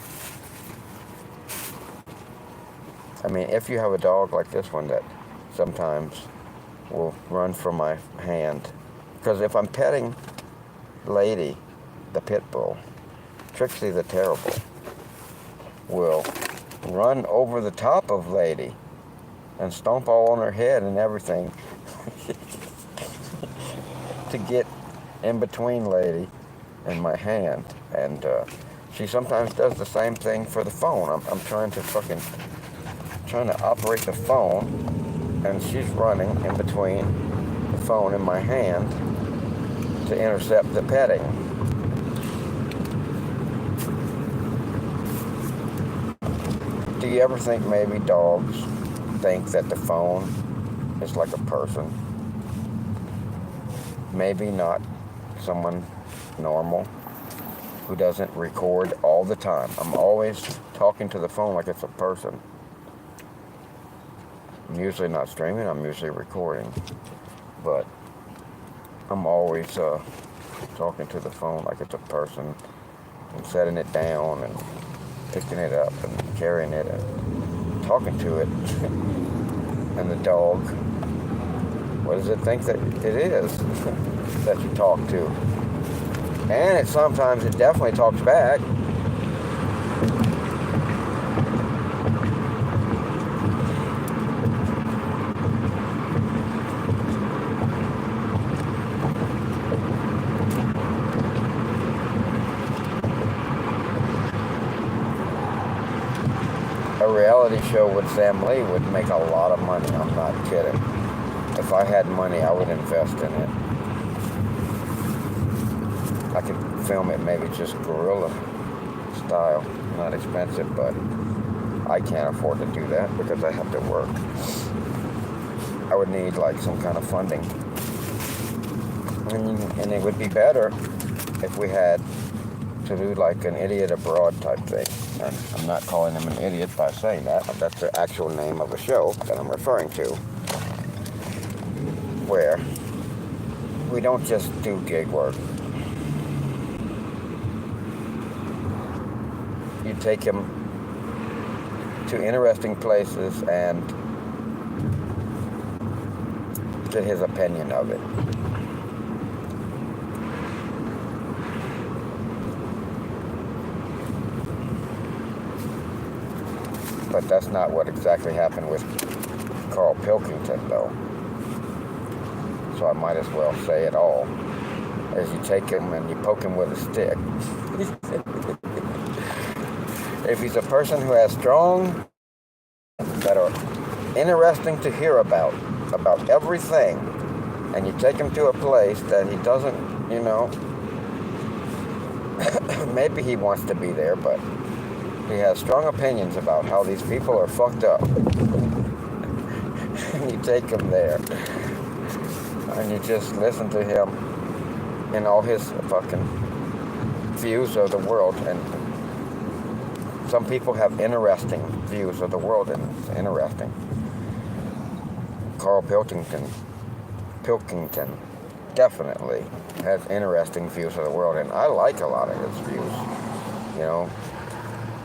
I mean, if you have a dog like this one that sometimes will run from my hand, because if I'm petting Lady, the pit bull, Trixie the terrible will run over the top of Lady and stomp all on her head and everything to get in between Lady and my hand. And she sometimes does the same thing for the phone. I'm trying to operate the phone, and she's running in between the phone and my hand to intercept the petting. Do you ever think maybe dogs think that the phone is like a person? Maybe not someone normal who doesn't record all the time. I'm always talking to the phone like it's a person. I'm usually not streaming, I'm usually recording. But I'm always talking to the phone like it's a person and setting it down and picking it up and carrying it and talking to it. And the dog, what does it think that it is that you talk to? And it definitely talks back. A reality show with Sam Lee would make a lot of money. I'm not kidding. If I had money, I would invest in it. I could film it maybe just guerrilla style. Not expensive, but I can't afford to do that because I have to work. I would need like some kind of funding. And it would be better if we had to do like an idiot abroad type thing. And I'm not calling him an idiot by saying that. That's the actual name of a show that I'm referring to, where we don't just do gig work. You take him to interesting places and get his opinion of it. But that's not what exactly happened with Carl Pilkington, though. So I might as well say it all. As you take him and you poke him with a stick. If he's a person who has strong, that are interesting to hear about everything, and you take him to a place that he doesn't, you know, maybe he wants to be there, but he has strong opinions about how these people are fucked up. And you take him there, and you just listen to him in all his fucking views of the world. And some people have interesting views of the world, and it's interesting. Carl Pilkington definitely has interesting views of the world, and I like a lot of his views. You know,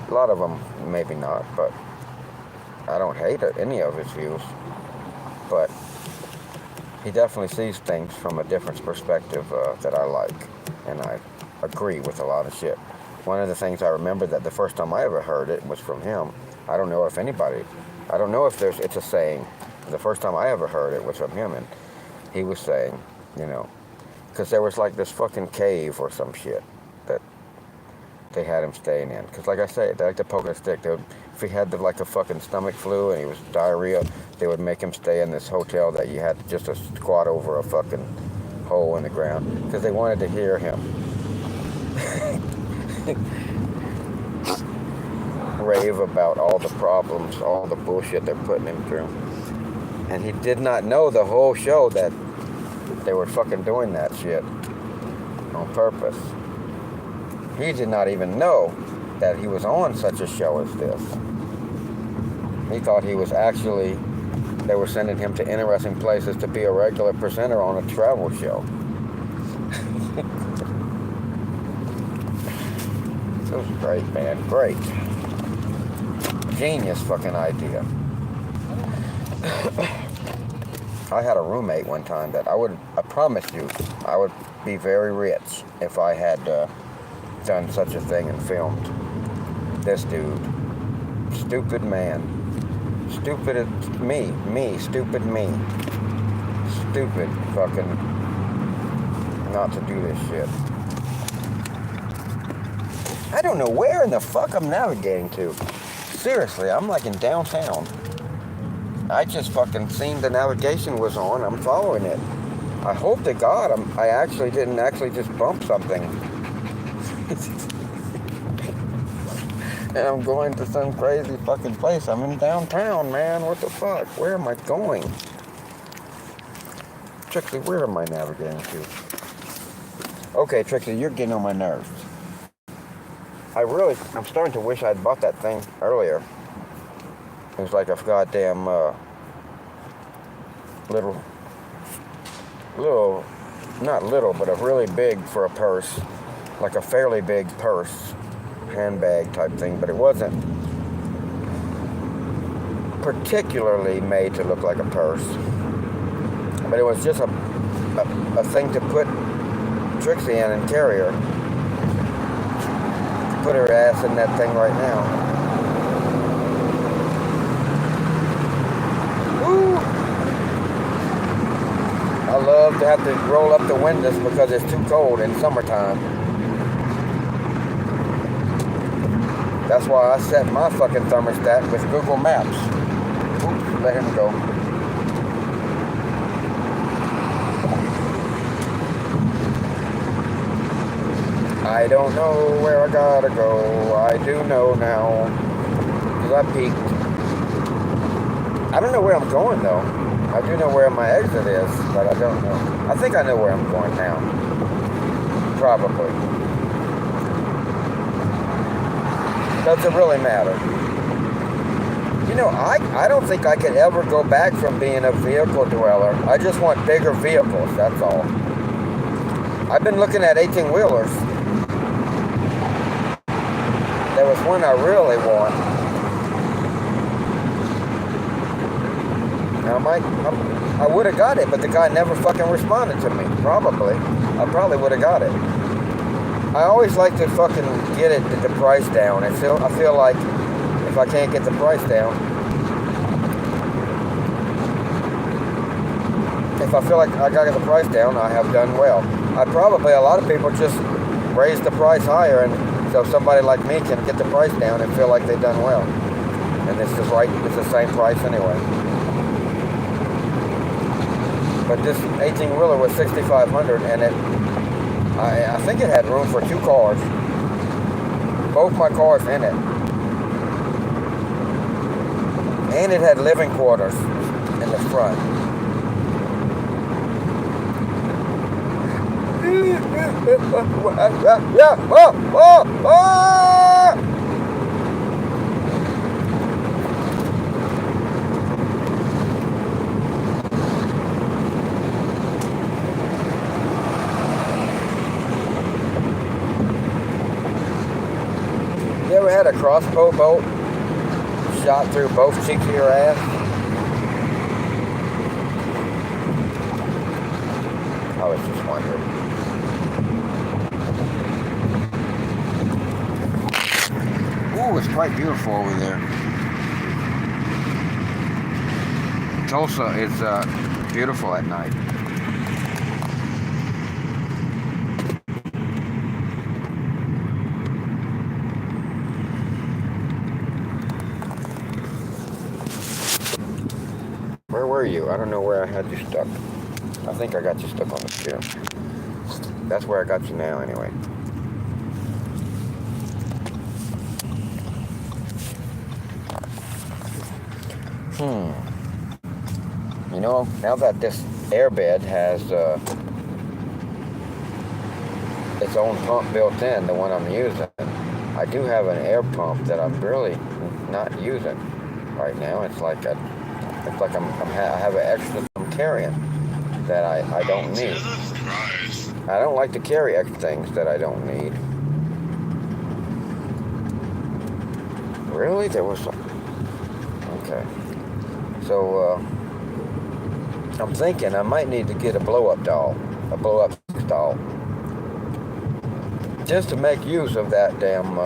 a lot of them maybe not, but I don't hate any of his views. But he definitely sees things from a different perspective that I like, and I agree with a lot of shit. One of the things I remember that the first time I ever heard it was from him. I don't know if it's a saying. The first time I ever heard it was from him, and he was saying, you know, because there was like this fucking cave or some shit that they had him staying in. Because like I say, they like to poke a stick. If he had like a fucking stomach flu and he was diarrhea, they would make him stay in this hotel that you had just to squat over a fucking hole in the ground, because they wanted to hear him rave about all the problems, all the bullshit they're putting him through. And he did not know the whole show that they were fucking doing that shit on purpose. He did not even know that he was on such a show as this. He thought he was actually, they were sending him to interesting places to be a regular presenter on a travel show. It was great, man. Great. Genius fucking idea. I had a roommate one time that I promised you, I would be very rich if I had done such a thing and filmed this dude. Stupid man. Stupid me. Stupid me. Stupid fucking not to do this shit. I don't know where in the fuck I'm navigating to. Seriously, I'm like in downtown. I just fucking seen the navigation was on. I'm following it. I hope to God I actually didn't just bump something. And I'm going to some crazy fucking place. I'm in downtown, man. What the fuck? Where am I going? Trixie, where am I navigating to? Okay, Trixie, you're getting on my nerves. I'm starting to wish I'd bought that thing earlier. It was like a goddamn little, not little, but a really big for a purse, like a fairly big purse, handbag type thing, but it wasn't particularly made to look like a purse. But it was just a thing to put Trixie in and carry her. Put her ass in that thing right now. Woo! I love to have to roll up the windows because it's too cold in summertime. That's why I set my fucking thermostat with Google Maps. Oops, let him go. I don't know where I gotta go. I do know now. Because I peeked. I don't know where I'm going though. I do know where my exit is, but I don't know. I think I know where I'm going now. Probably. Does it really matter? You know, I don't think I could ever go back from being a vehicle dweller. I just want bigger vehicles, that's all. I've been looking at 18-wheelers. There was one I really want. I would have got it, but the guy never fucking responded to me. Probably. I probably would have got it. I always like to fucking get the price down. I feel like if I can't get the price down, if I feel like I gotta get the price down, I have done well. A lot of people just raise the price higher, and so somebody like me can get the price down and feel like they've done well. And it's the same price anyway. But this 18-wheeler was $6,500, and I think it had room for 2 cars. Both my cars in it. And it had living quarters in the front. You ever had a crossbow bolt shot through both cheeks of your ass? I was just wondering. Ooh, it's quite beautiful over there. Tulsa is beautiful at night. Where were you? I don't know where I had you stuck. I think I got you stuck on the chair. That's where I got you now, anyway. You know, now that this airbed has its own pump built in, the one I'm using, I do have an air pump that I'm really not using right now. It's like I have an extra I'm carrying that I don't need. I don't like to carry extra things that I don't need. Really? There was some. Okay. So, I'm thinking I might need to get a blow-up doll. A blow-up doll. Just to make use of that damn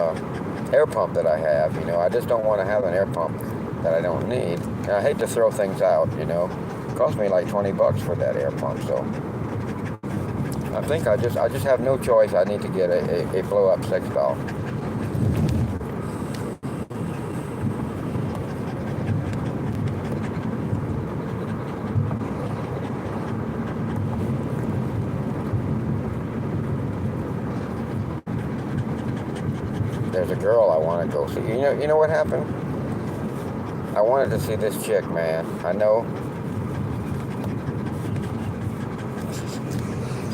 air pump that I have. You know, I just don't want to have an air pump that I don't need. And I hate to throw things out, you know. It cost me like $20 for that air pump, so I think I just have no choice. I need to get a blow-up sex doll. There's a girl I want to go see. You know what happened? I wanted to see this chick, man. I know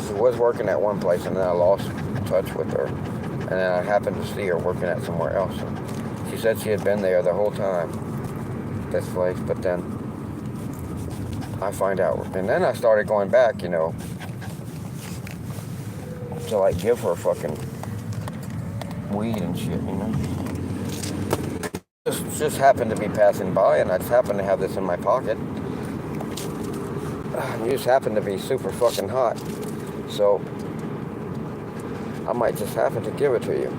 she was working at one place, and then I lost touch with her. And then I happened to see her working at somewhere else. And she said she had been there the whole time, this place. But then I find out, and then I started going back, you know, to like give her fucking weed and shit, you know. Just happened to be passing by, and I just happened to have this in my pocket. You just happen to be super fucking hot, so I might just happen to give it to you.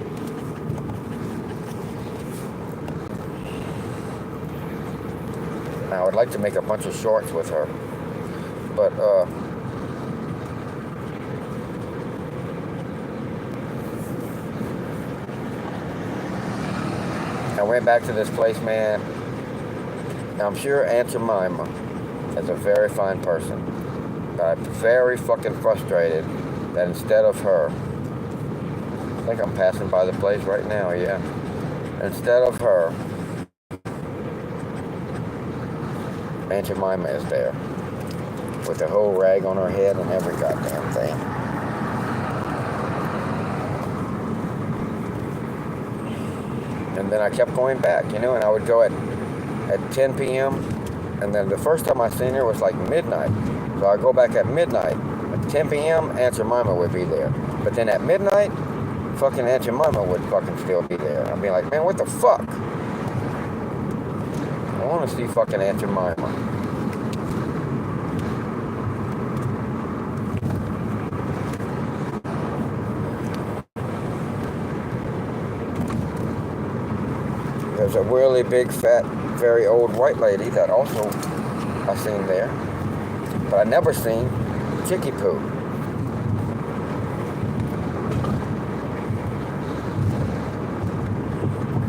Now, I would like to make a bunch of shorts with her, but I went back to this place, man. Now, I'm sure Aunt Jemima is a very fine person, but I'm very fucking frustrated that instead of her, I think I'm passing by the place right now, yeah. Instead of her, Aunt Jemima is there with the whole rag on her head and every goddamn thing. And then I kept going back, you know, and I would go at 10 p.m. And then the first time I seen her was like midnight. So I go back at midnight. At 10 p.m., Aunt Jemima would be there. But then at midnight, fucking Aunt Jemima would fucking still be there. I'd be like, man, what the fuck? I want to see fucking Aunt Jemima. there's a really big, fat, very old white lady that also I seen there. But I never seen Chicky Poo.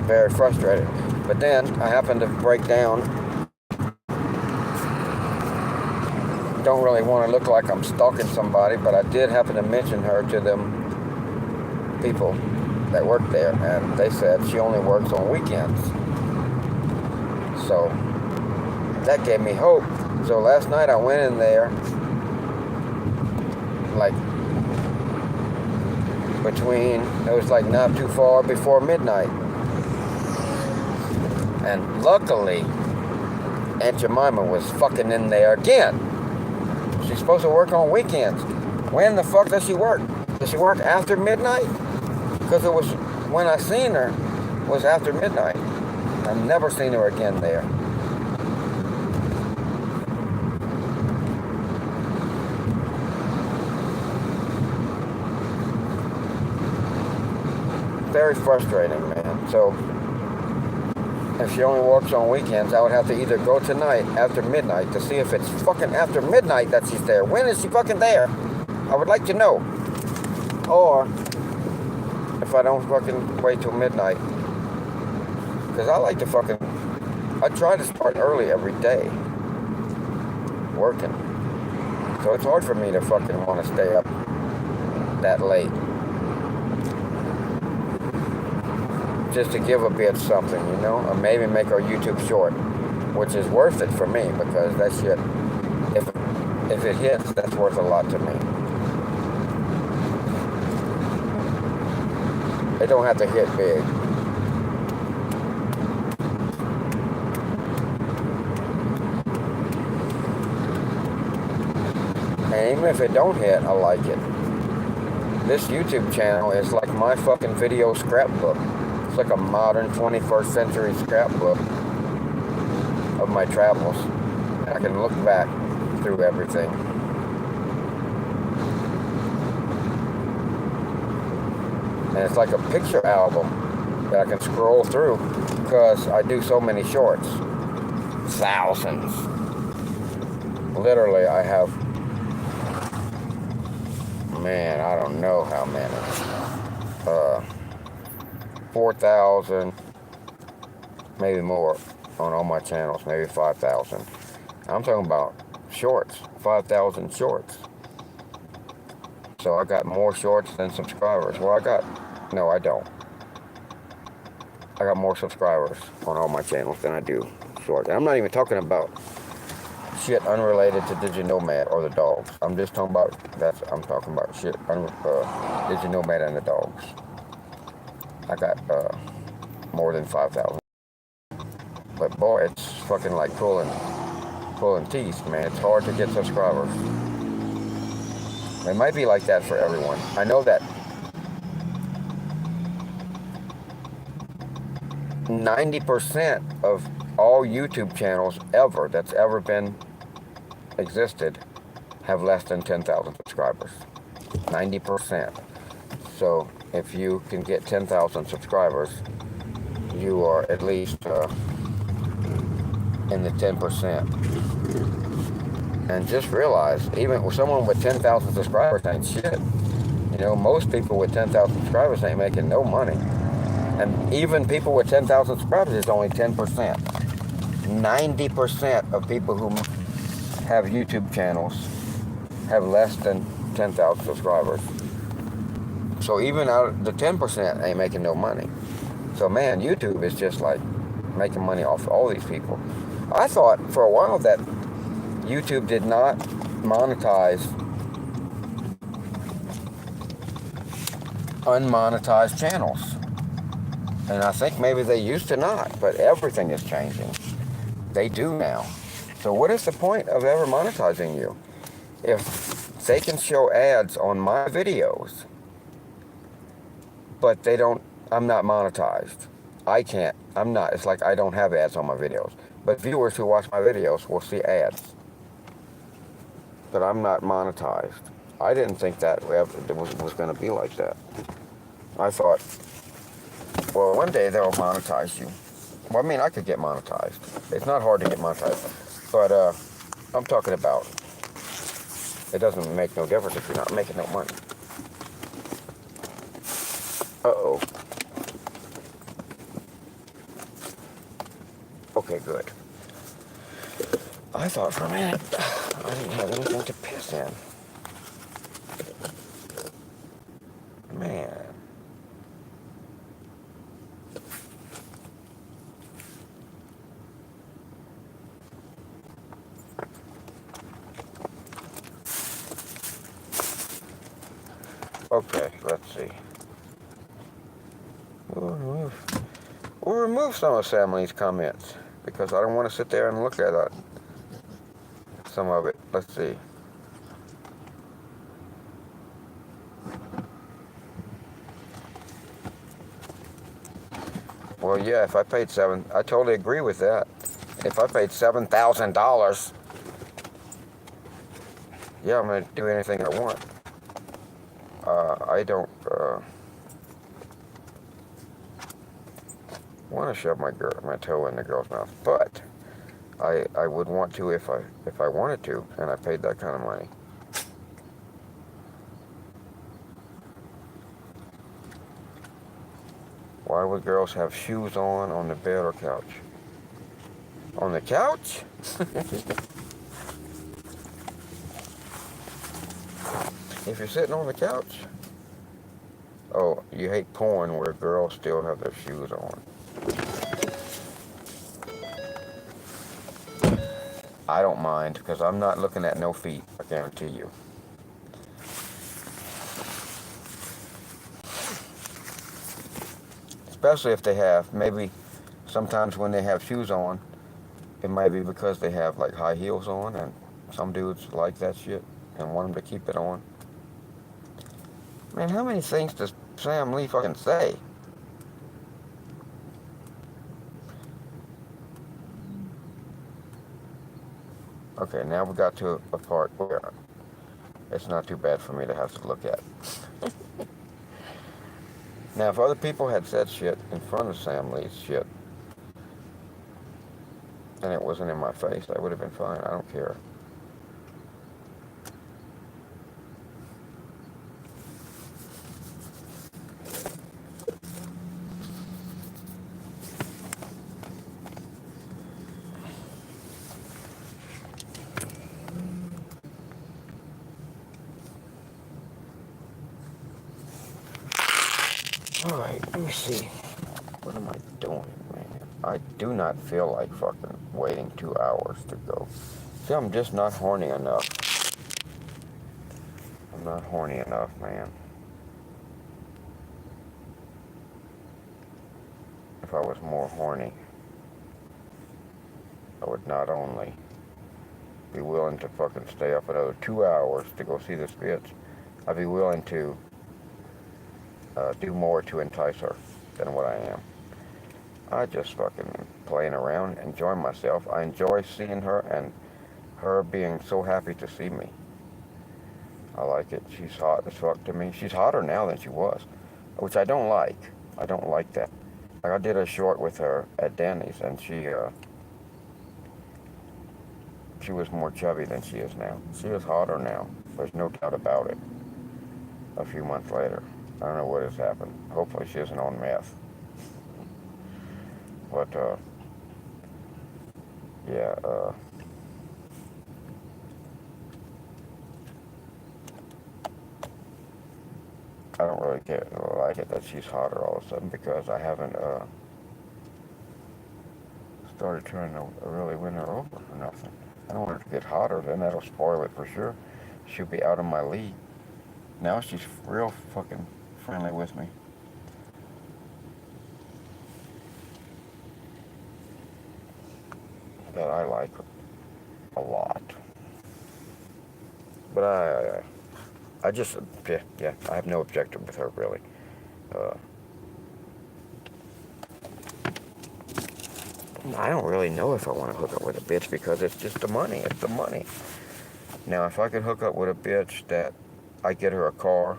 Very frustrated. But then I happened to break down. Don't really want to look like I'm stalking somebody, but I did happen to mention her to them people that work there, and they said she only works on weekends. So that gave me hope. So last night I went in there, like it was like not too far before midnight. And luckily, Aunt Jemima was fucking in there again. She's supposed to work on weekends. When the fuck does she work? Does she work after midnight? Because it was, when I seen her, was after midnight. I've never seen her again there. Very frustrating, man. So, if she only works on weekends, I would have to either go tonight after midnight to see if it's fucking after midnight that she's there. When is she fucking there? I would like to know. Or, if I don't fucking wait till midnight. Because I like to fucking, I try to start early every day. Working. So it's hard for me to fucking want to stay up that late. Just to give a bit something, you know? Or maybe make our YouTube short. Which is worth it for me, because that shit, if it hits, that's worth a lot to me. It don't have to hit big. And even if it don't hit, I like it. This YouTube channel is like my fucking video scrapbook. It's like a modern 21st century scrapbook of my travels. And I can look back through everything. And it's like a picture album that I can scroll through because I do so many shorts. Thousands. Literally, I have, man, I don't know how many. 4,000, maybe more on all my channels, maybe 5,000. I'm talking about shorts, 5,000 shorts. So I got more shorts than subscribers. Well, no, I don't. I got more subscribers on all my channels than I do shorts. And I'm not even talking about shit unrelated to 𝕯𝖏𝖏𝖏 or the dogs. I'm just talking about, I'm talking about shit, 𝕯𝖏𝖏𝖏 and the dogs. I got more than 5,000. But boy, it's fucking like pulling teeth, man. It's hard to get subscribers. It might be like that for everyone. I know that 90% of all YouTube channels ever that's ever been existed have less than 10,000 subscribers. 90%. So if you can get 10,000 subscribers, you are at least in the 10%. And just realize, even someone with 10,000 subscribers ain't shit. You know, most people with 10,000 subscribers ain't making no money. And even people with 10,000 subscribers is only 10%. 90% of people who have YouTube channels have less than 10,000 subscribers. So even out of the 10% ain't making no money. So man, YouTube is just like making money off all these people. I thought for a while that YouTube did not monetize unmonetized channels. And I think maybe they used to not, but everything is changing. They do now. So what is the point of ever monetizing you? If they can show ads on my videos, but they don't, I'm not monetized. I can't, I'm not, it's like I don't have ads on my videos. But viewers who watch my videos will see ads. But I'm not monetized. I didn't think that it was going to be like that. I thought, well, one day they'll monetize you. Well, I mean, I could get monetized. It's not hard to get monetized. But I'm talking about it doesn't make no difference if you're not making no money. Uh-oh. Okay, good. I thought for a minute I didn't have anything to piss in. Man. Okay, let's see. We'll remove some of Sam Lee's comments because I don't want to sit there and look at some of it. Let's see. Well, yeah, if I paid I totally agree with that. If I paid $7,000, yeah, I'm going to do anything I want. I don't want to shove my toe in the girl's mouth, but I would want to if I wanted to, and I paid that kind of money. Why would girls have shoes on the bed or couch? On the couch? If you're sitting on the couch? Oh, you hate porn where girls still have their shoes on. I don't mind, because I'm not looking at no feet, I guarantee you. Especially if they have, maybe sometimes when they have shoes on, it might be because they have like high heels on, and some dudes like that shit and want them to keep it on. Man, how many things does Sam Lee fucking say? Okay, now we got to a part where it's not too bad for me to have to look at. Now, if other people had said shit in front of Sam Lee's shit, and it wasn't in my face, I would have been fine. I don't care. Alright, let me see. What am I doing, man? I do not feel like fucking waiting 2 hours to go. See, I'm just not horny enough. I'm not horny enough, man. If I was more horny, I would not only be willing to fucking stay up another 2 hours to go see this bitch, I'd be willing to do more to entice her than what I am. I just fucking playing around, enjoying myself. I enjoy seeing her and her being so happy to see me. I like it. She's hot as fuck to me. She's hotter now than she was, which I don't like. I don't like that. Like I did a short with her at Danny's, and she was more chubby than she is now. She is hotter now. There's no doubt about it. A few months later. I don't know what has happened. Hopefully she isn't on meth. But, yeah, I don't really like it that she's hotter all of a sudden because I haven't, started trying to really win her over or nothing. I don't want her to get hotter, then that'll spoil it for sure. She'll be out of my league. Now she's real fucking friendly with me. That I like a lot. But I just, yeah, I have no objection with her, really. I don't really know if I want to hook up with a bitch because it's just the money. It's the money. Now, if I could hook up with a bitch that I get her a car,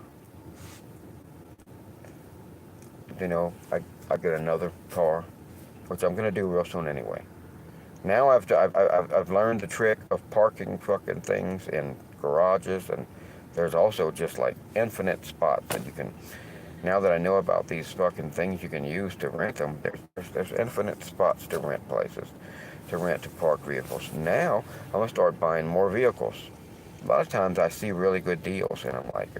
you know, I get another car, which I'm gonna do real soon anyway. Now I've learned the trick of parking fucking things in garages, and there's also just like infinite spots that you can. Now that I know about these fucking things you can use to rent them, there's infinite spots to rent places, to park vehicles. Now I'm gonna start buying more vehicles. A lot of times I see really good deals, and I'm like,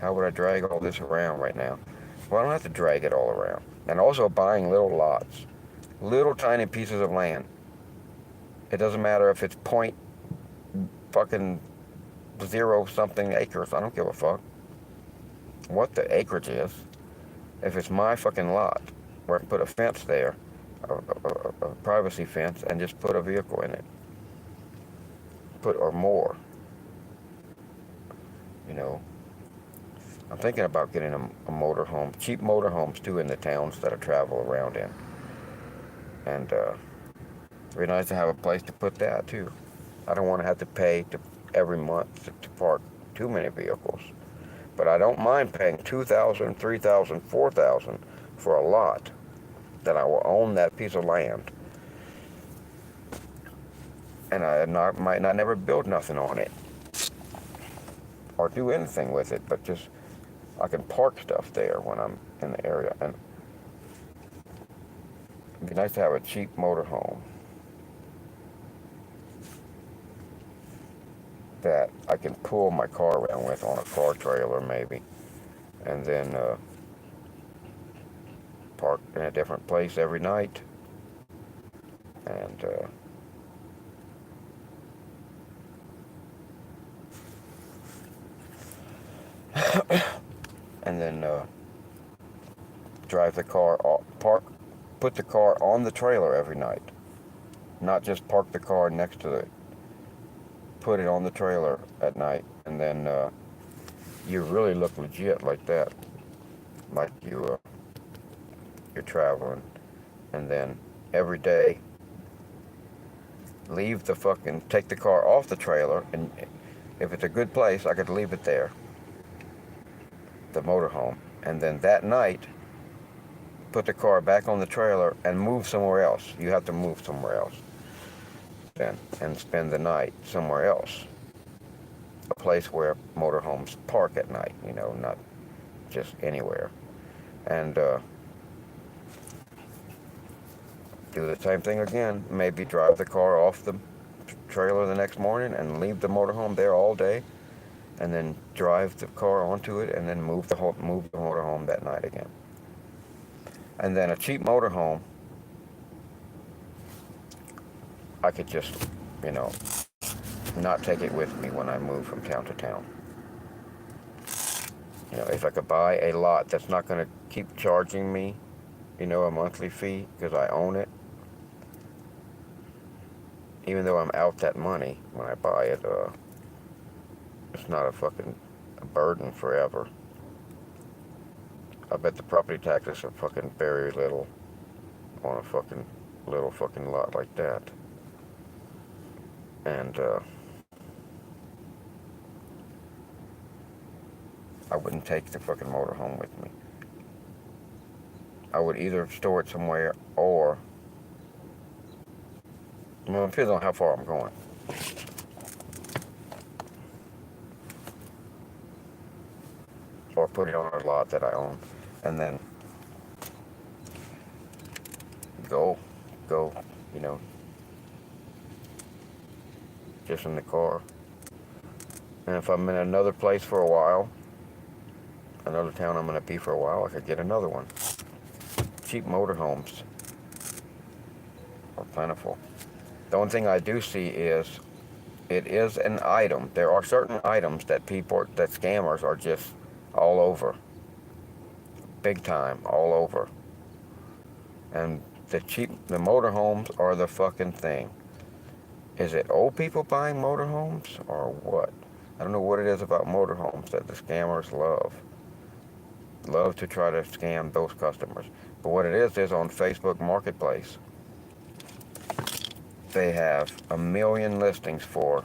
how would I drag all this around right now? Well, I don't have to drag it all around. And also buying little lots, little tiny pieces of land. It doesn't matter if it's point fucking 0 something acres. I don't give a fuck what the acreage is. If it's my fucking lot, where I can put a fence there, a privacy fence, and just put a vehicle in it, or more. You know, I'm thinking about getting a motorhome, cheap motorhomes too, in the towns that I travel around in, and it'd be nice to have a place to put that too. I don't want to have to pay every month to park too many vehicles. But I don't mind paying $2,000, $3,000, $4,000 for a lot that I will own that piece of land. And I might not never build nothing on it or do anything with it, but just I can park stuff there when I'm in the area. And it'd be nice to have a cheap motorhome that I can pull my car around with on a car trailer maybe, and then park in a different place every night, and and then drive the car put the car on the trailer every night, not just park the car next to it. Put it on the trailer at night, and then you really look legit like that, like you're traveling. And then every day take the car off the trailer, and if it's a good place, I could leave it there, the motorhome, and then that night put the car back on the trailer and move somewhere else. You have to move somewhere else then, and spend the night somewhere else, a place where motorhomes park at night, you know, not just anywhere. And do the same thing again, maybe drive the car off the trailer the next morning and leave the motorhome there all day, and then drive the car onto it, and then move the motorhome that night again. And then a cheap motorhome, I could just, you know, not take it with me when I move from town to town. You know, if I could buy a lot that's not going to keep charging me, you know, a monthly fee because I own it, even though I'm out that money when I buy it, it's not a burden forever. I bet the property taxes are fucking very little on a fucking little fucking lot like that. And I wouldn't take the fucking motorhome with me. I would either store it somewhere or, well, it depends on how far I'm going. Or put it on a lot that I own, and then go, you know, just in the car. And if I'm in another place for a while, another town I'm going to be for a while, I could get another one. Cheap motorhomes are plentiful. The only thing I do see is it is an item. There are certain items that scammers are just all over. Big time, all over. And the motorhomes are the fucking thing. Is it old people buying motorhomes or what? I don't know what it is about motorhomes that the scammers love to try to scam those customers. But what it is on Facebook Marketplace, they have 1 million listings for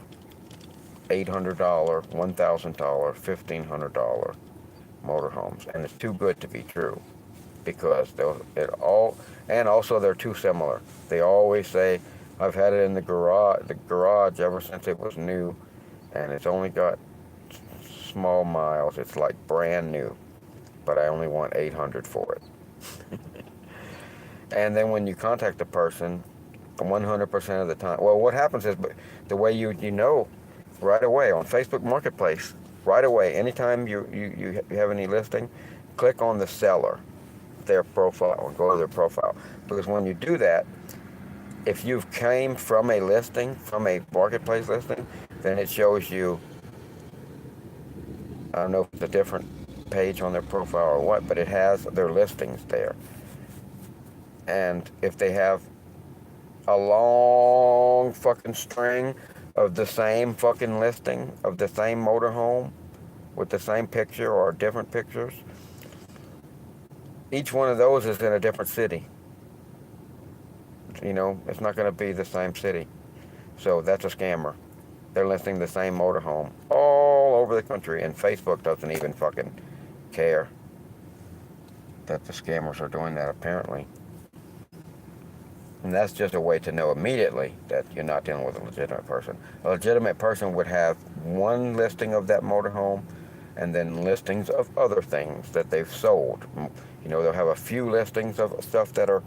$800, $1,000, $1,500 motorhomes, and it's too good to be true. because and also they're too similar. They always say, I've had it in the garage ever since it was new, and it's only got small miles. It's like brand new, but I only want 800 for it. And then when you contact the person, 100% of the time, well, what happens is the way you know right away on Facebook Marketplace, right away, anytime you have any listing, click on the seller, their profile, and go to their profile. Because when you do that, if you've came from a listing, from a marketplace listing, then it shows you, I don't know if it's a different page on their profile or what, but it has their listings there. And if they have a long fucking string of the same fucking listing of the same motorhome with the same picture or different pictures, each one of those is in a different city. You know, it's not going to be the same city. So that's a scammer. They're listing the same motorhome all over the country, and Facebook doesn't even fucking care that the scammers are doing that, apparently. And that's just a way to know immediately that you're not dealing with a legitimate person. A legitimate person would have one listing of that motorhome and then listings of other things that they've sold. You know, they'll have a few listings of stuff that are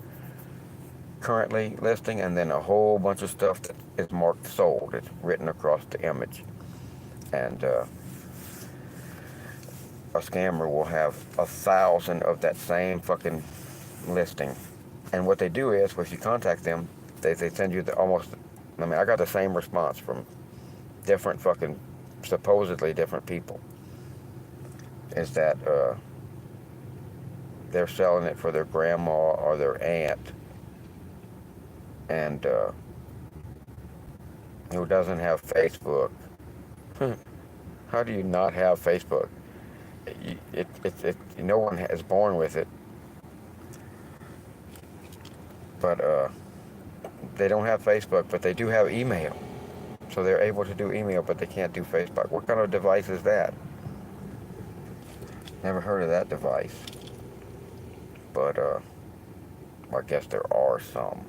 currently listing, and then a whole bunch of stuff that is marked sold. It's written across the image. And a scammer will have 1,000 of that same fucking listing. And what they do is, if you contact them, they send you I got the same response from different fucking, supposedly different people. Is that they're selling it for their grandma or their aunt, and who doesn't have Facebook. How do you not have Facebook? No one is born with it. But they don't have Facebook, but they do have email. So they're able to do email, but they can't do Facebook. What kind of device is that? Never heard of that device. But I guess there are some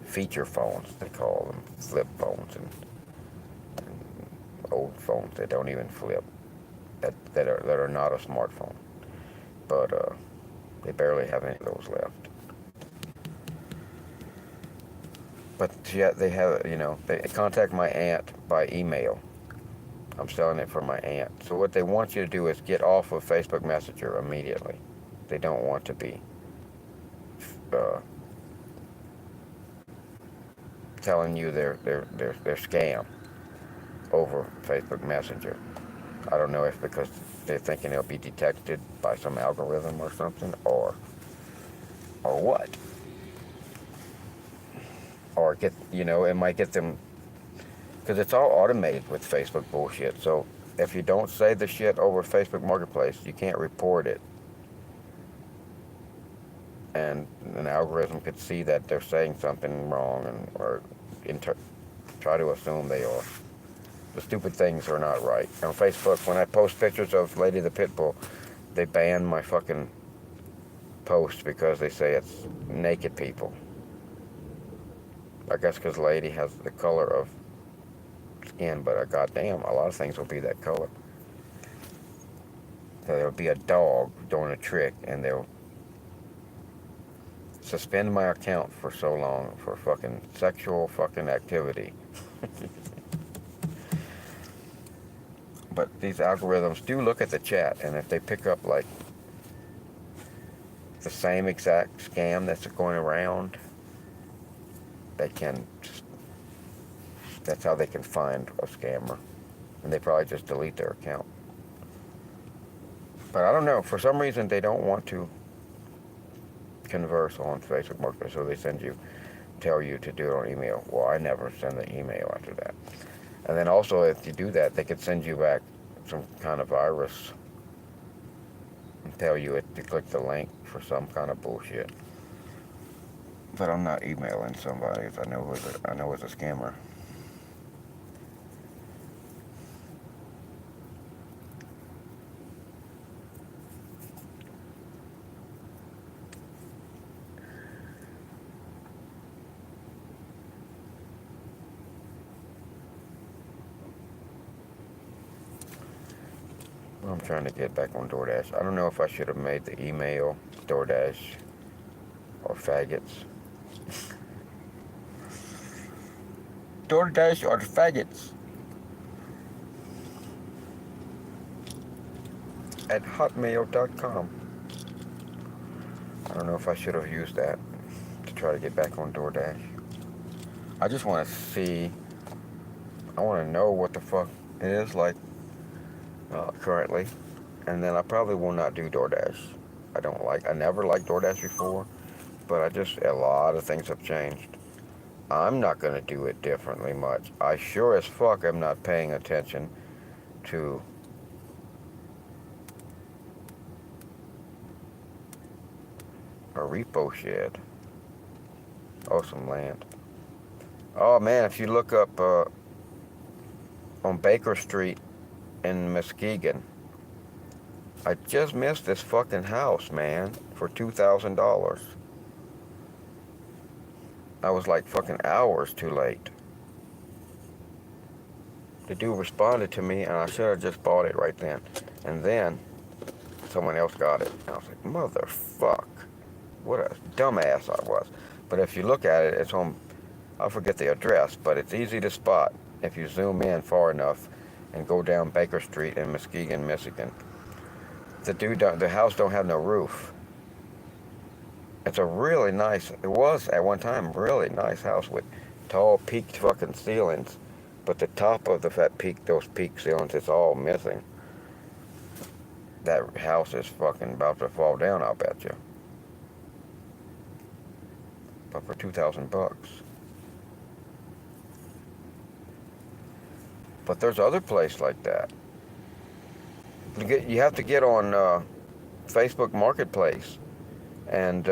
feature phones, they call them, flip phones, and old phones that don't even flip, that are not a smartphone. But they barely have any of those left. But yet they have, they contact my aunt by email. I'm selling it for my aunt. So what they want you to do is get off of Facebook Messenger immediately. They don't want to be telling you their scam over Facebook Messenger. I don't know if because they're thinking it'll be detected by some algorithm or something, or what. Or it might get them, because it's all automated with Facebook bullshit. So if you don't say the shit over Facebook Marketplace, you can't report it. And an algorithm could see that they're saying something wrong or try to assume they are. The stupid things are not right. On Facebook, when I post pictures of Lady the Pitbull, they ban my fucking post because they say it's naked people. I guess because Lady has the color of skin, but goddamn, a lot of things will be that color. So there'll be a dog doing a trick, and they'll suspend my account for so long for fucking sexual fucking activity. But these algorithms do look at the chat, and if they pick up like the same exact scam that's going around, that's how they can find a scammer. And they probably just delete their account. But I don't know, for some reason they don't want to converse on Facebook Marketplace, so they tell you to do it on email. Well, I never send the email after that. And then also, if you do that, they could send you back some kind of virus and tell you to click the link for some kind of bullshit. But I'm not emailing somebody if I know it's a scammer. I'm trying to get back on DoorDash. I don't know if I should have made the email DoorDash or faggots. DoorDash or faggots at hotmail.com. I don't know if I should have used that to try to get back on DoorDash. I just want to see, I want to know what the fuck it is like currently, and then I probably will not do DoorDash. I never liked DoorDash before, but a lot of things have changed. I'm not going to do it differently much. I sure as fuck am not paying attention to a repo shed. Oh, some land. Oh man, if you look up on Baker Street in Muskegon, I just missed this fucking house, man, for $2,000. I was like fucking hours too late. The dude responded to me, and I should have just bought it right then. And then someone else got it. And I was like, motherfuck. What a dumbass I was. But if you look at it, it's on, I forget the address, but it's easy to spot if you zoom in far enough and go down Baker Street in Muskegon, Michigan. The house don't have no roof. It's a really nice, it was at one time really nice house with tall peaked fucking ceilings, but the top of those peak ceilings, it's all missing. That house is fucking about to fall down, I'll bet you. But for $2,000. But there's other places like that. You have to get on Facebook Marketplace and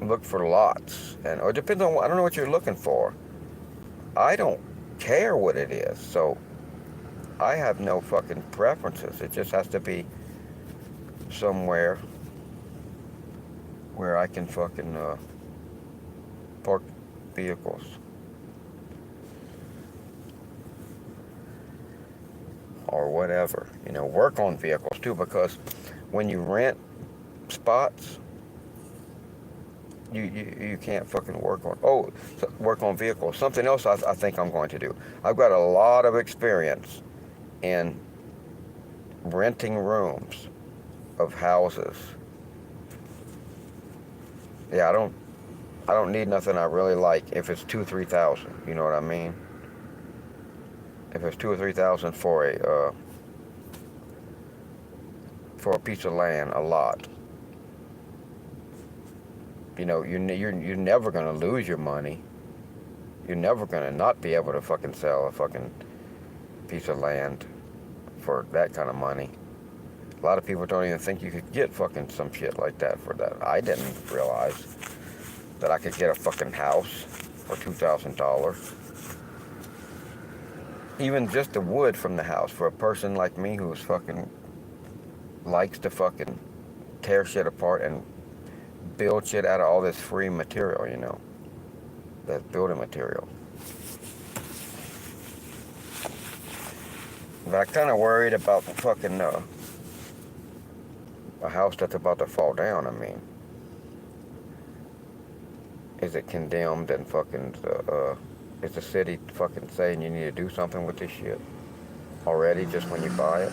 look for lots. And or it depends on, I don't know what you're looking for. I don't care what it is, so I have no fucking preferences. It just has to be somewhere where I can fucking park vehicles. Or whatever, work on vehicles too, because when you rent spots, you can't fucking work on vehicles. Something else I think I'm going to do. I've got a lot of experience in renting rooms of houses. Yeah, I don't need nothing I really like if it's $2,000-3,000. You know what I mean? If it's $2,000 or $3,000 for a piece of land, a lot. You're never gonna lose your money. You're never gonna not be able to fucking sell a fucking piece of land for that kind of money. A lot of people don't even think you could get fucking some shit like that for that. I didn't realize that I could get a fucking house for $2,000. Even just the wood from the house for a person like me who's fucking likes to fucking tear shit apart and build shit out of all this free material, that's building material. But I'm kind of worried about the fucking a house that's about to fall down. I mean, is it condemned and fucking is the city fucking saying you need to do something with this shit already just when you buy it?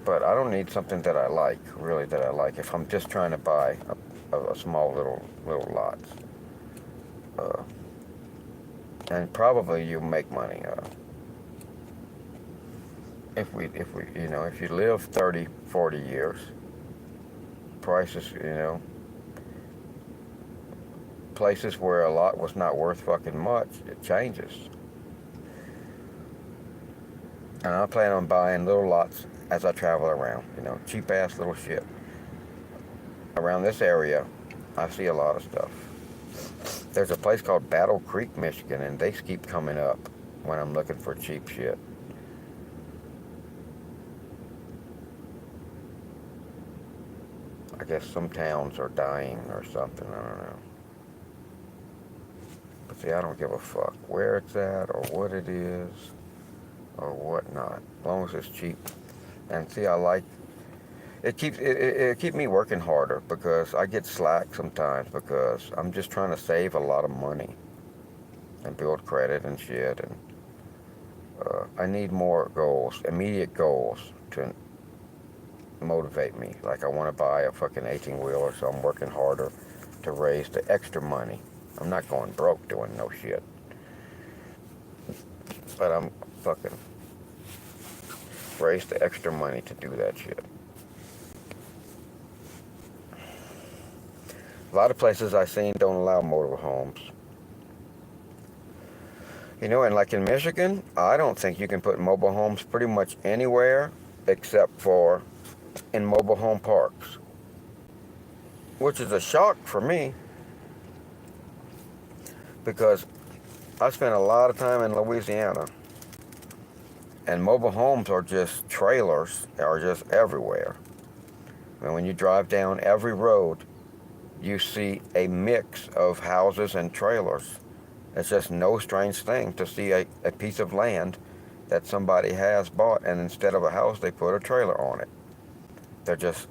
But I don't need something that I like, really, that I like, if I'm just trying to buy a small little lots. And probably you make money. If you live 30, 40 years, prices, places where a lot was not worth fucking much, it changes. And I plan on buying little lots as I travel around, cheap ass little shit. Around this area, I see a lot of stuff. There's a place called Battle Creek, Michigan, and they keep coming up when I'm looking for cheap shit. I guess some towns are dying or something, I don't know. But See, I don't give a fuck where it's at or what it is or whatnot, as long as it's cheap. And see, I like it. It keep me working harder because I get slack sometimes because I'm just trying to save a lot of money and build credit and shit. And I need more goals, immediate goals to motivate me. Like I want to buy a fucking 18-wheeler, so I'm working harder to raise the extra money. I'm not going broke doing no shit, but I'm fucking raise the extra money to do that shit. A lot of places I've seen don't allow motor homes. You know, and like in Michigan, I don't think you can put mobile homes pretty much anywhere except for in mobile home parks, which is a shock for me because I spent a lot of time in Louisiana and mobile homes are just trailers, are just everywhere. And when you drive down every road, you see a mix of houses and trailers. It's just no strange thing to see a piece of land that somebody has bought, and instead of a house, they put a trailer on it. They're just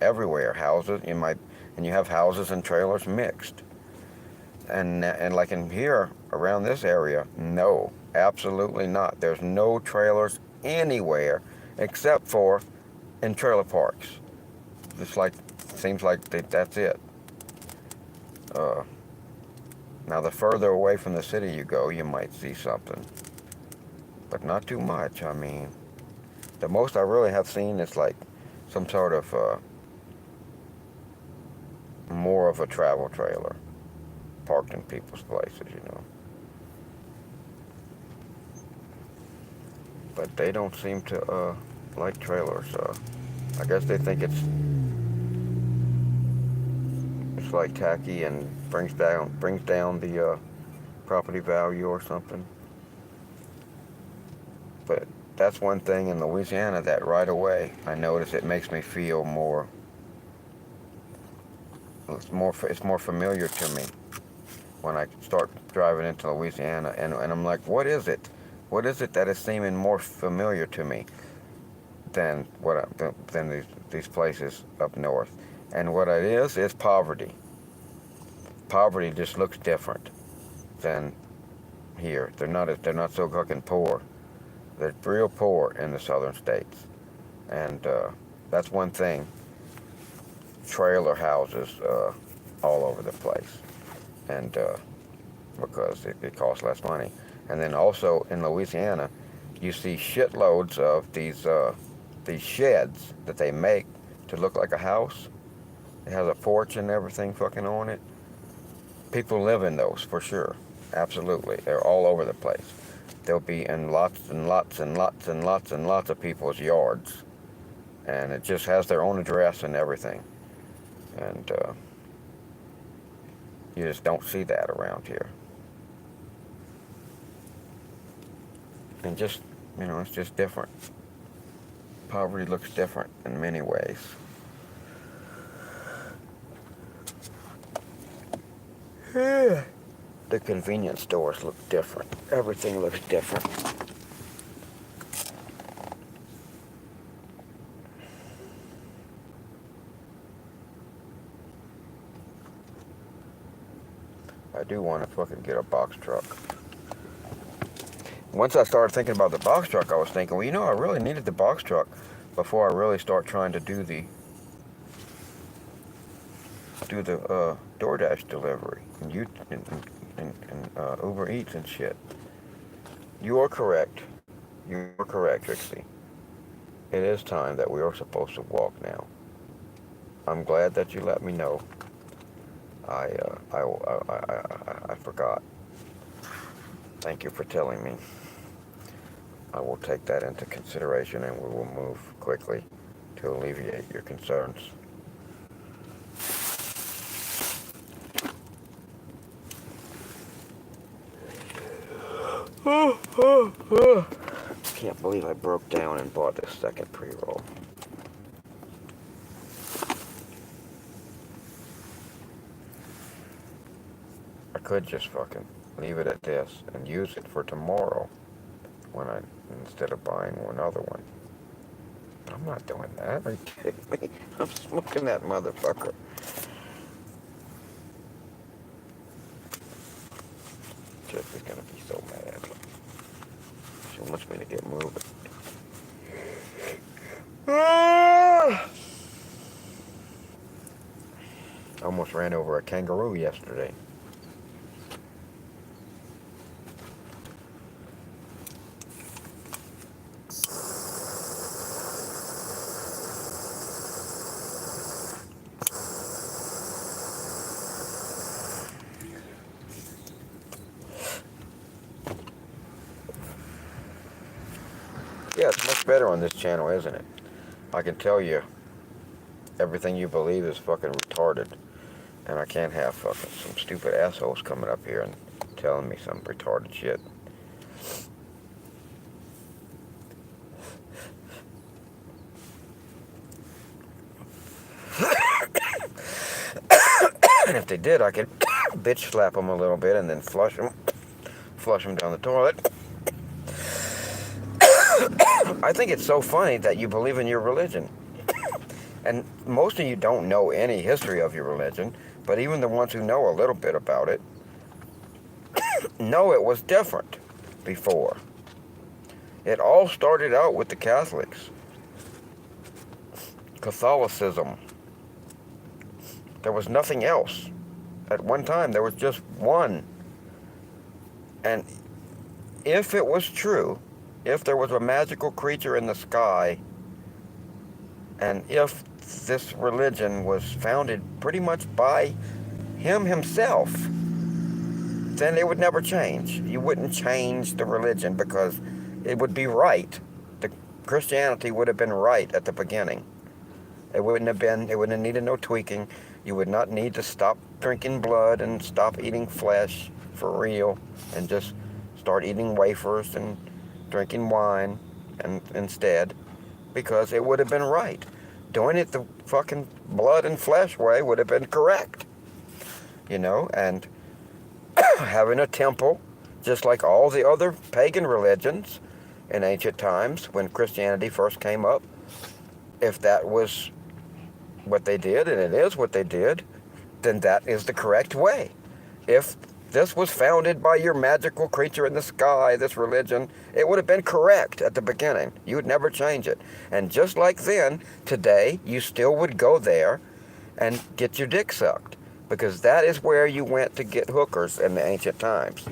everywhere. Houses, and you have houses and trailers mixed. And like in here, around this area, no, absolutely not. There's no trailers anywhere except for in trailer parks. Just like, seems like that's it. Now, the further away from the city you go, you might see something, but not too much. I mean, the most I really have seen is like some sort of more of a travel trailer parked in people's places, you know. But they don't seem to like trailers. I guess they think it's like tacky and brings down the property value or something. But that's one thing in Louisiana that right away I notice it makes me feel more. It's more familiar to me when I start driving into Louisiana, and I'm like, what is it? What is it that is seeming more familiar to me than these places up north? And what it is poverty. Poverty just looks different than here. They're not so fucking poor. They're real poor in the southern states, and that's one thing. Trailer houses all over the place, and because it costs less money. And then also in Louisiana, you see shitloads of these sheds that they make to look like a house. It has a porch and everything fucking on it. People live in those for sure. Absolutely. They're all over the place. They'll be in lots and lots and lots and lots and lots of people's yards. And it just has their own address and everything. And you just don't see that around here. And just, you know, it's just different. Poverty looks different in many ways. Yeah. The convenience stores look different. Everything looks different. I do want to fucking get a box truck. Once I started thinking about the box truck, I was thinking, well, you know, I really needed the box truck before I really start trying to do the DoorDash delivery and Uber Eats and shit. You are correct. You are correct, Trixie. It is time that we are supposed to walk now. I'm glad that you let me know. I forgot. Thank you for telling me. I will take that into consideration and we will move quickly to alleviate your concerns. Can't believe I broke down and bought this second pre-roll. I could just fucking leave it at this, and use it for tomorrow instead of buying another one. I'm not doing that. Are you kidding me? I'm smoking that motherfucker. Jeff is gonna be so mad. She wants me to get moving. Almost ran over a kangaroo yesterday. Yeah, it's much better on this channel, isn't it? I can tell you everything you believe is fucking retarded. And I can't have fucking some stupid assholes coming up here and telling me some retarded shit. And if they did, I could bitch slap them a little bit and then flush them down the toilet. I think it's so funny that you believe in your religion. And most of you don't know any history of your religion, but even the ones who know a little bit about it know it was different before. It all started out with the Catholics. Catholicism. There was nothing else. At one time, there was just one. And if it was true, if there was a magical creature in the sky, and if this religion was founded pretty much by him himself, then it would never change. You wouldn't change the religion because it would be right. The Christianity would have been right at the beginning. It wouldn't have needed no tweaking. You would not need to stop drinking blood and stop eating flesh for real and just start eating wafers and drinking wine and instead, because it would have been right. Doing it the fucking blood and flesh way would have been correct. You know, and having a temple, just like all the other pagan religions in ancient times when Christianity first came up, if that was what they did, and it is what they did, then that is the correct way. If this was founded by your magical creature in the sky, this religion, it would have been correct at the beginning. You would never change it. And just like then, today, you still would go there and get your dick sucked, because that is where you went to get hookers in the ancient times,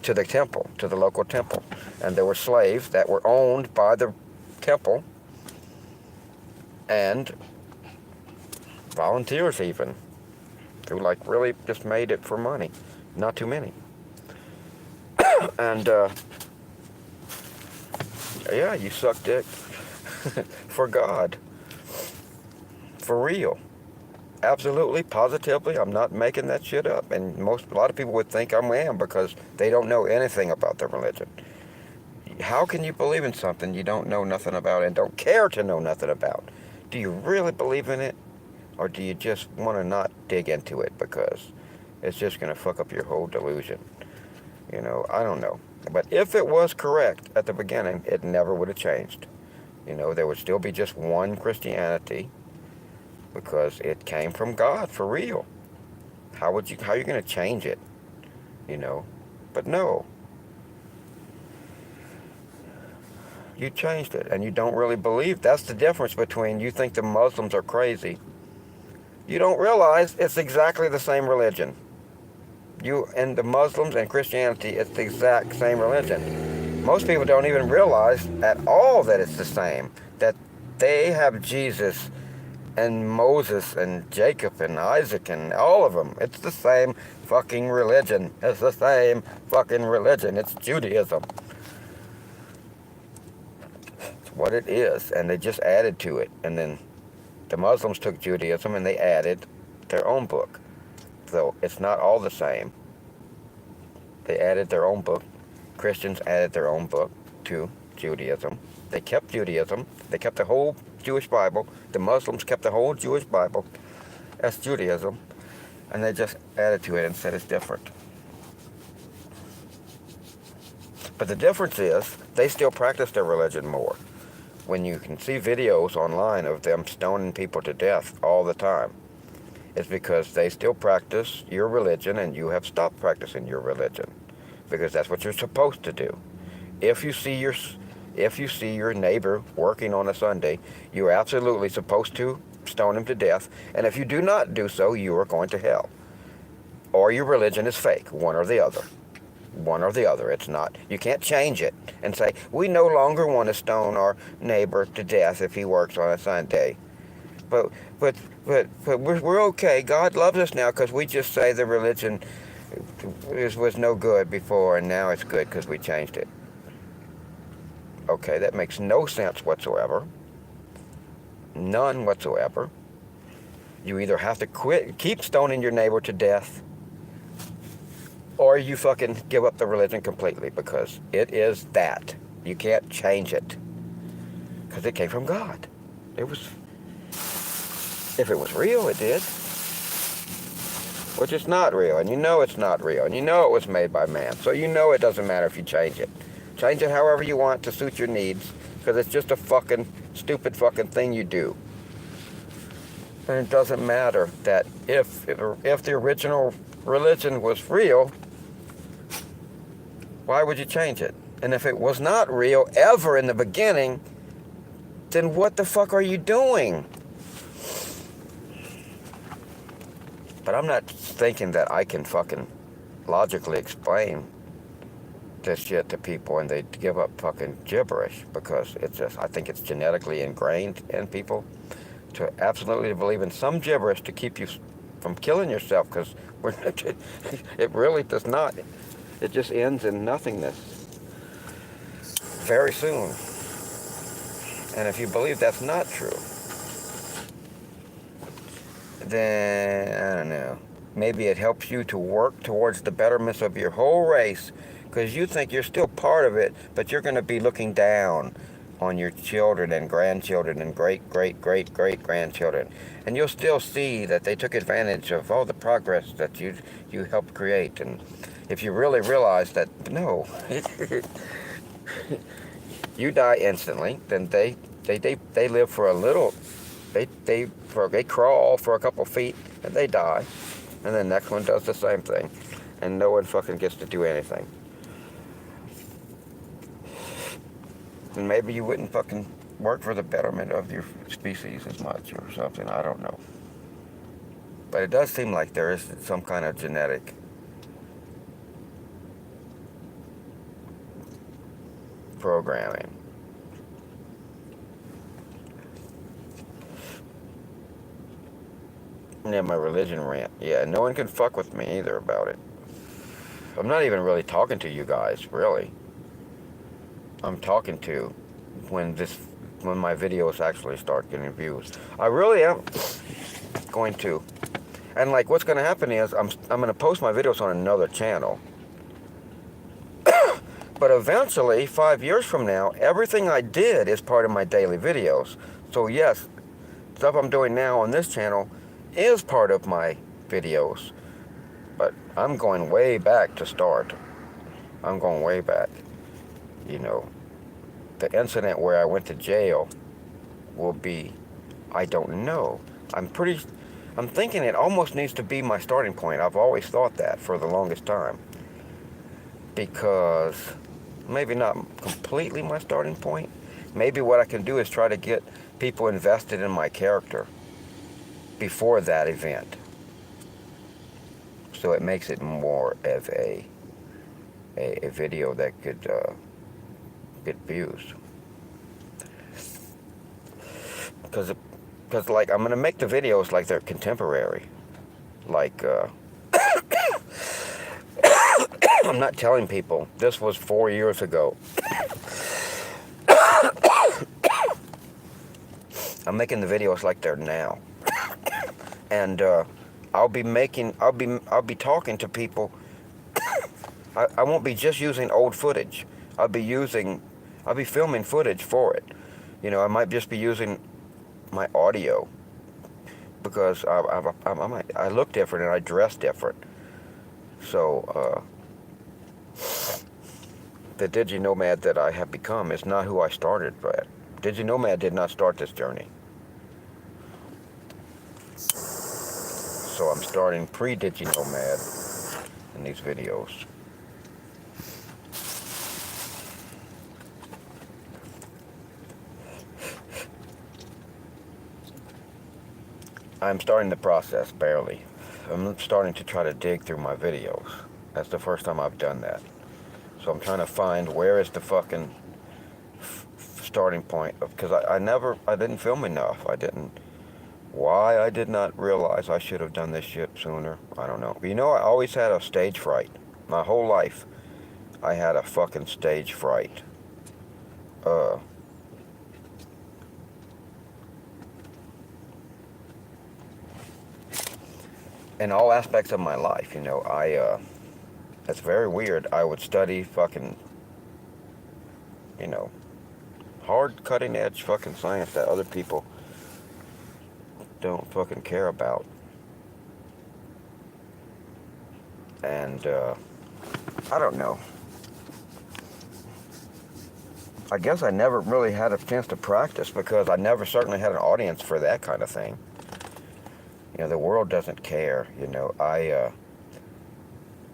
to the temple, to the local temple. And there were slaves that were owned by the temple, and volunteers even, who like really just made it for money. Not too many. And yeah, you suck dick for God, for real, absolutely, positively. I'm not making that shit up. And a lot of people would think I am, because they don't know anything about their religion. How can you believe in something you don't know nothing about and don't care to know nothing about? Do you really believe in it, or do you just want to not dig into it because it's just going to fuck up your whole delusion? You know, I don't know. But if it was correct at the beginning, it never would have changed. You know, there would still be just one Christianity, because it came from God for real. How are you going to change it? You know, but no. You changed it, and you don't really believe. That's the difference between you think the Muslims are crazy. You don't realize it's exactly the same religion. You and the Muslims and Christianity, it's the exact same religion. Most people don't even realize at all that it's the same. That they have Jesus and Moses and Jacob and Isaac and all of them. It's the same fucking religion. It's the same fucking religion. It's Judaism. It's what it is. And they just added to it. And then the Muslims took Judaism and they added their own book. So it's not all the same. They added their own book. Christians added their own book to Judaism. They kept Judaism. They kept the whole Jewish Bible. The Muslims kept the whole Jewish Bible as Judaism. And they just added to it and said it's different. But the difference is, they still practice their religion more. When you can see videos online of them stoning people to death all the time, it's because they still practice your religion and you have stopped practicing your religion. Because that's what you're supposed to do. If you see your neighbor working on a Sunday, you're absolutely supposed to stone him to death. And if you do not do so, you are going to hell. Or your religion is fake, one or the other. One or the other. It's not. You can't change it and say, we no longer want to stone our neighbor to death if he works on a Sunday. But we're okay. God loves us now because we just say the religion was no good before and now it's good because we changed it. Okay, that makes no sense whatsoever. None whatsoever. You either have to keep stoning your neighbor to death, or you fucking give up the religion completely, because it is that. You can't change it. Because it came from God. If it was real, it did. Which it's not real, and you know it's not real, and you know it was made by man. So you know it doesn't matter if you change it. Change it however you want to suit your needs, because it's just a fucking stupid fucking thing you do. And it doesn't matter that if the original religion was real, why would you change it? And if it was not real ever in the beginning, then what the fuck are you doing? But I'm not thinking that I can fucking logically explain this shit to people and they give up fucking gibberish, because it's just, I think it's genetically ingrained in people to absolutely believe in some gibberish to keep you from killing yourself, because it really does not. It just ends in nothingness very soon. And if you believe that's not true, then, I don't know, maybe it helps you to work towards the betterment of your whole race, because you think you're still part of it, but you're going to be looking down on your children and grandchildren and great-great-great-great-grandchildren. And you'll still see that they took advantage of all the progress that you helped create. And if you really realize that, no, you die instantly, then they live for a little, they crawl for a couple feet and they die, and the next one does the same thing, and no one fucking gets to do anything. And maybe you wouldn't fucking work for the betterment of your species as much or something, I don't know. But it does seem like there is some kind of genetic programming. Yeah, my religion rant. Yeah, no one can fuck with me either about it. I'm not even really talking to you guys, really. I'm talking to when my videos actually start getting views. I really am going to. And like what's going to happen is I'm going to post my videos on another channel. But eventually, 5 years from now, everything I did is part of my daily videos. So yes, stuff I'm doing now on this channel is part of my videos. But I'm going way back to start. I'm going way back. You know, the incident where I went to jail will be, I don't know. I'm thinking it almost needs to be my starting point. I've always thought that for the longest time. Because, maybe not completely my starting point. Maybe what I can do is try to get people invested in my character before that event. So it makes it more of a video that could get views. Because like I'm going to make the videos like they're contemporary. Like I'm not telling people this was 4 years ago. I'm making the videos like they're now. And I'll be talking to people. I won't be just using old footage. I'll be filming footage for it. You know, I might just be using my audio, because I look different and I dress different. So the DigiNomad that I have become is not who I started with. DigiNomad did not start this journey. So I'm starting pre-DigiNomad in these videos. I'm starting the process, barely. I'm starting to try to dig through my videos. That's the first time I've done that. So I'm trying to find where is the fucking starting point of, because I didn't film enough. Why I did not realize I should have done this shit sooner, I don't know. But you know, I always had a stage fright. My whole life, I had a fucking stage fright. In all aspects of my life, you know, it's very weird. I would study fucking, you know, hard cutting edge fucking science that other people don't fucking care about. And, I don't know. I guess I never really had a chance to practice because I never certainly had an audience for that kind of thing. You know, the world doesn't care, you know.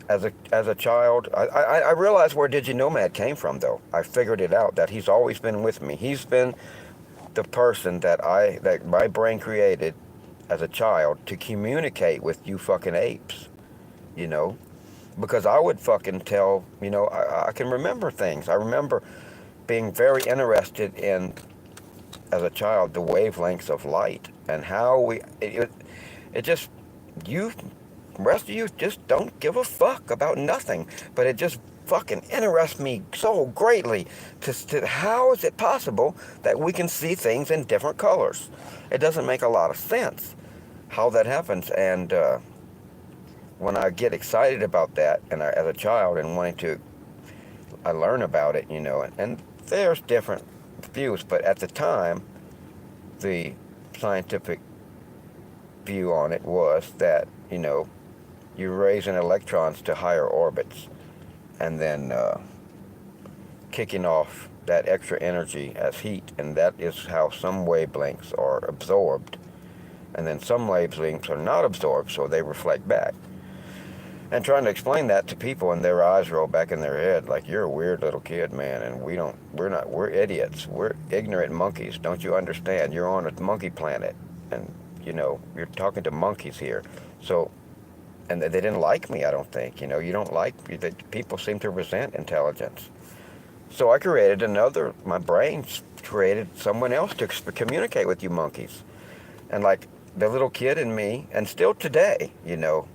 As a child, I realized where DigiNomad came from, though. I figured it out, that he's always been with me. He's been the person that my brain created as a child to communicate with you fucking apes, you know. Because I would fucking tell, you know, I can remember things. I remember being very interested in, as a child, the wavelengths of light and how it just, the rest of you just don't give a fuck about nothing. But it just fucking interests me so greatly to how is it possible that we can see things in different colors? It doesn't make a lot of sense how that happens. And when I get excited about that, and as a child and wanting I learn about it, you know, and there's different views, but at the time, the scientific view on it was that, you know, you're raising electrons to higher orbits and then kicking off that extra energy as heat, and that is how some wavelengths are absorbed, and then some wavelengths are not absorbed, so they reflect back. And trying to explain that to people, and their eyes roll back in their head like, you're a weird little kid, man, and we're idiots. We're ignorant monkeys. Don't you understand? You're on a monkey planet, and, you know, you're talking to monkeys here. So, and they didn't like me, I don't think. You know, you don't like, people seem to resent intelligence. So I created my brain created someone else to communicate with you monkeys. And like the little kid in me, and still today, you know,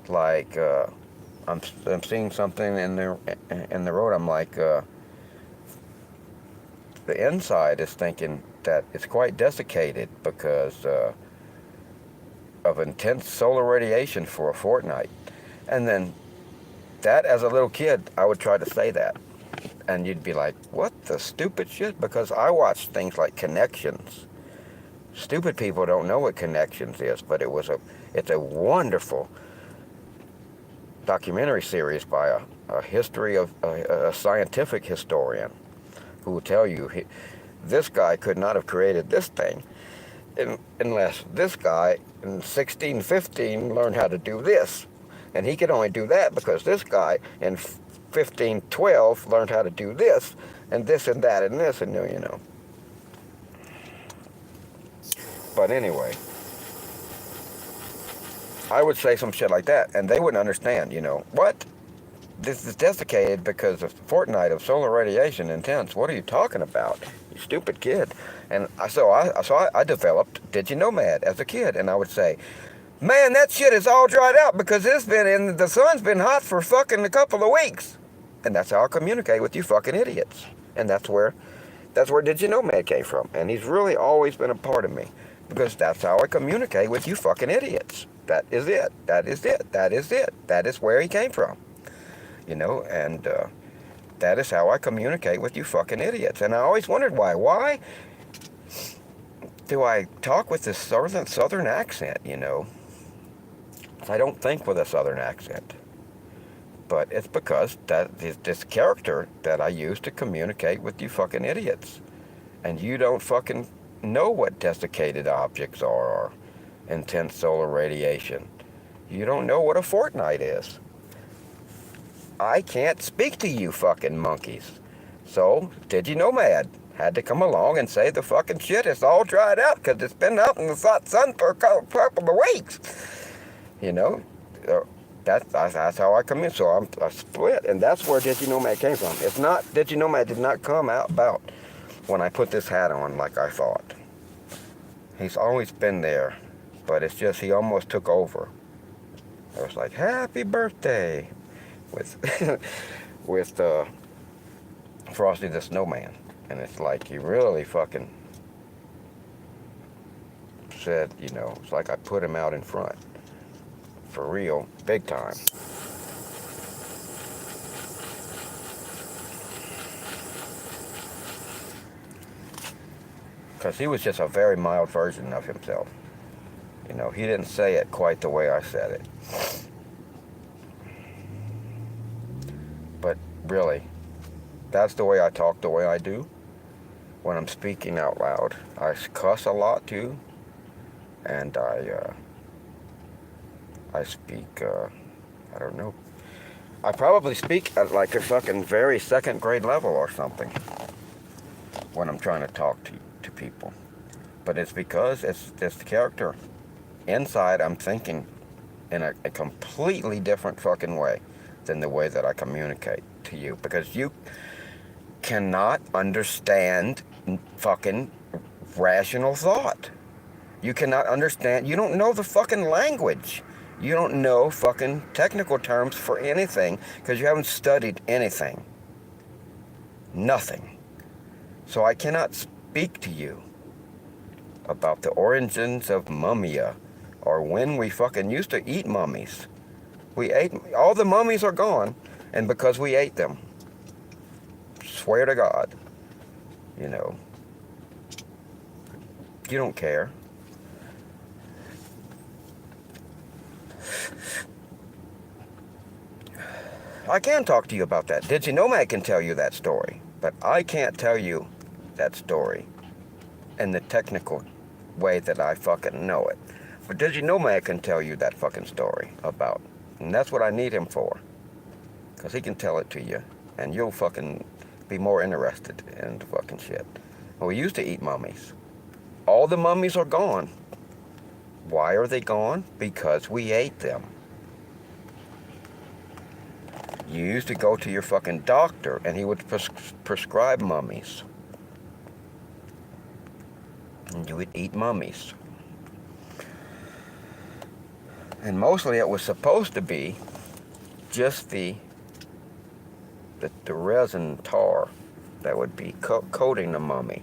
like I'm seeing something in the road. I'm like, the inside is thinking that it's quite desiccated because of intense solar radiation for a fortnight. And then that, as a little kid, I would try to say that, and you'd be like, what the stupid shit? Because I watched things like Connections. Stupid people don't know what Connections is, but it's a wonderful documentary series by a scientific historian who will tell you this guy could not have created this thing unless this guy in 1615 learned how to do this, and he could only do that because this guy in 1512 learned how to do this and this and that and this, and you know. But anyway, I would say some shit like that, and they wouldn't understand, you know. What? This is desiccated because of a fortnight of solar radiation intense. What are you talking about, you stupid kid? And so I developed DigiNomad as a kid, and I would say, man, that shit is all dried out because the sun's been hot for fucking a couple of weeks. And that's how I communicate with you fucking idiots. And that's where DigiNomad came from. And he's really always been a part of me, because that's how I communicate with you fucking idiots. That is it. That is it. That is it. That is where he came from. You know, and that is how I communicate with you fucking idiots. And I always wondered why. Why do I talk with this southern accent, you know? I don't think with a southern accent. But it's because that is this character that I use to communicate with you fucking idiots. And you don't fucking know what desiccated objects are or intense solar radiation. You don't know what a fortnight is. I can't speak to you fucking monkeys. So, 𝕯𝖎𝖌𝖎𝖙 had to come along and say the fucking shit is all dried out because it's been out in the sun for a couple of weeks. You know? That's how I come in. So I split, and that's where 𝕯𝖎𝖌𝖎𝖙 came from. It's not, 𝕯𝖎𝖌𝖎𝖙 did not come out about when I put this hat on like I thought. He's always been there, but it's just he almost took over. I was like, happy birthday with with Frosty the Snowman. And it's like he really fucking said, you know, it's like I put him out in front. For real, big time. Because he was just a very mild version of himself. You know, he didn't say it quite the way I said it. But really, that's the way I talk, the way I do. When I'm speaking out loud, I cuss a lot too. And I speak, I don't know. I probably speak at like a fucking very second grade level or something when I'm trying to talk to people. But it's because it's this character. Inside, I'm thinking in a completely different fucking way than the way that I communicate to you. Because you cannot understand fucking rational thought. You cannot understand, you don't know the fucking language. You don't know fucking technical terms for anything because you haven't studied anything. Nothing. So I cannot speak to you about the origins of mumia or when we fucking used to eat mummies. We ate, all the mummies are gone, and because we ate them. Swear to God. You know. You don't care. I can talk to you about that. 𝕯𝖎𝖌𝖎𝖙 can tell you that story, but I can't tell you that story in the technical way that I fucking know it. But 𝕯𝖎𝖌𝖎𝖙 can tell you that fucking story about, and that's what I need him for, because he can tell it to you, and you'll fucking be more interested in the fucking shit. Well, we used to eat mummies. All the mummies are gone. Why are they gone? Because we ate them. You used to go to your fucking doctor and he would prescribe mummies. And you would eat mummies. And mostly it was supposed to be just the resin tar that would be coating the mummy.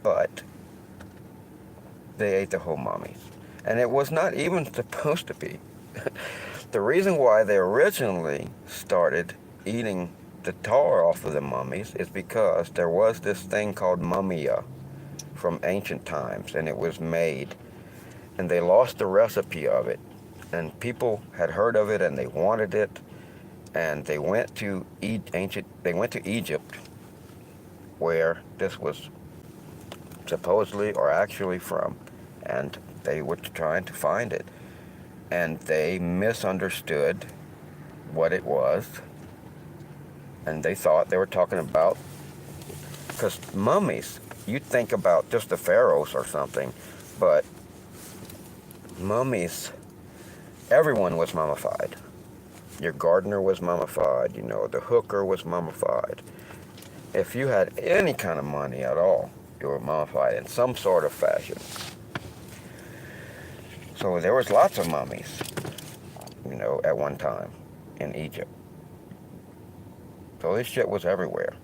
But they ate the whole mummies. And it was not even supposed to be. The reason why they originally started eating the tar off of the mummies is because there was this thing called mumia from ancient times, and it was made, and they lost the recipe of it, and people had heard of it and they wanted it, and they went to Egypt, where this was supposedly or actually from, and they were trying to find it. And they misunderstood what it was. And they thought they were talking about, because mummies, you'd think about just the pharaohs or something, but mummies, everyone was mummified. Your gardener was mummified, you know, the hooker was mummified. If you had any kind of money at all, you were mummified in some sort of fashion. So there was lots of mummies, you know, at one time in Egypt. So this shit was everywhere.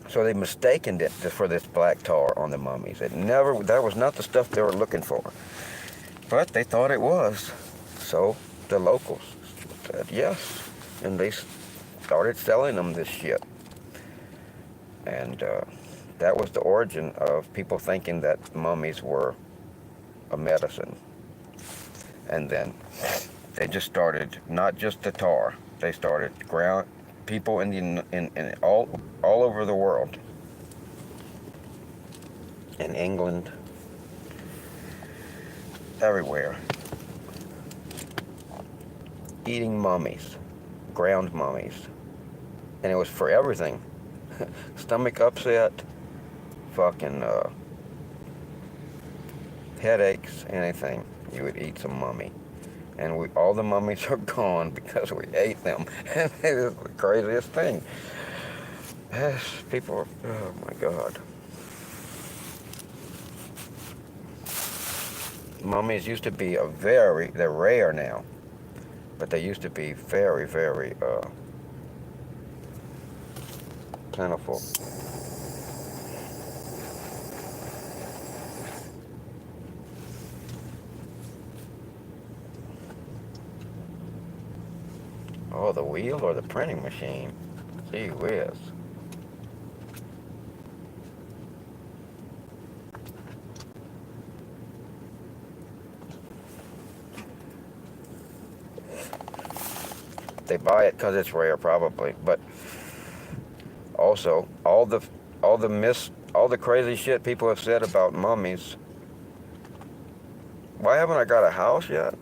So they mistaken it for this black tar on the mummies. That was not the stuff they were looking for. But they thought it was. So the locals said yes. And they started selling them this shit. And that was the origin of people thinking that mummies were a medicine. And then They just started, not just the tar. They started ground people in all over the world. In England, everywhere. Eating mummies, ground mummies. And it was for everything. Stomach upset, fucking headaches, anything. You would eat some mummy. And all the mummies are gone because we ate them. And it was the craziest thing. Yes, people, oh my God. Mummies used to be they're rare now. But they used to be very, very plentiful. Oh, the wheel or the printing machine? Gee whiz. They buy it because it's rare, probably. But also, all the crazy shit people have said about mummies. Why haven't I got a house yet?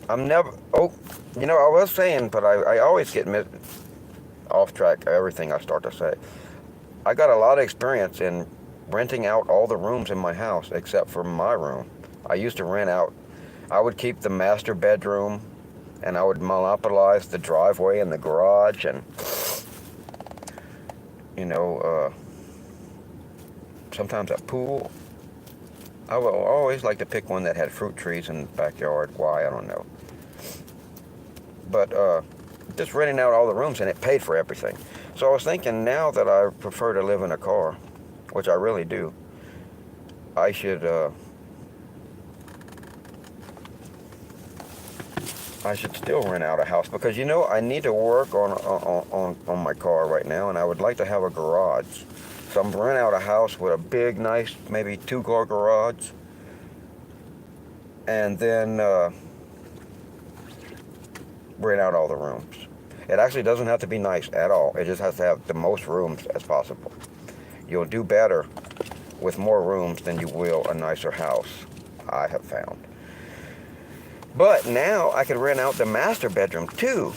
I'm never. Oh, you know, I was saying, but I always get off track of everything I start to say. I got a lot of experience in renting out all the rooms in my house except for my room. I used to rent out. I would keep the master bedroom, and I would monopolize the driveway and the garage, and you know, sometimes a pool. I would always like to pick one that had fruit trees in the backyard. Why, I don't know. But just renting out all the rooms, and it paid for everything. So I was thinking, now that I prefer to live in a car, which I really do, I should still rent out a house, because you know, I need to work on my car right now, and I would like to have a garage. So I'm renting out a house with a big, nice, maybe 2-car garage, and then rent out all the rooms. It actually doesn't have to be nice at all. It just has to have the most rooms as possible. You'll do better with more rooms than you will a nicer house, I have found. But now I could rent out the master bedroom too.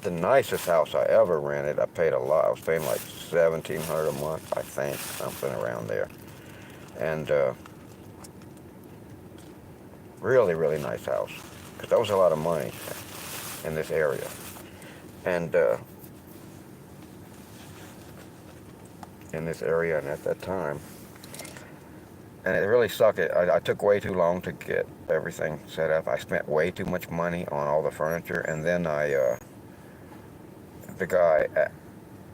The nicest house I ever rented, I paid a lot. I was paying like $1,700 a month, I think, something around there. And really, really nice house, because that was a lot of money in this area. And in this area and at that time. And it really sucked. I took way too long to get everything set up. I spent way too much money on all the furniture, and then the guy,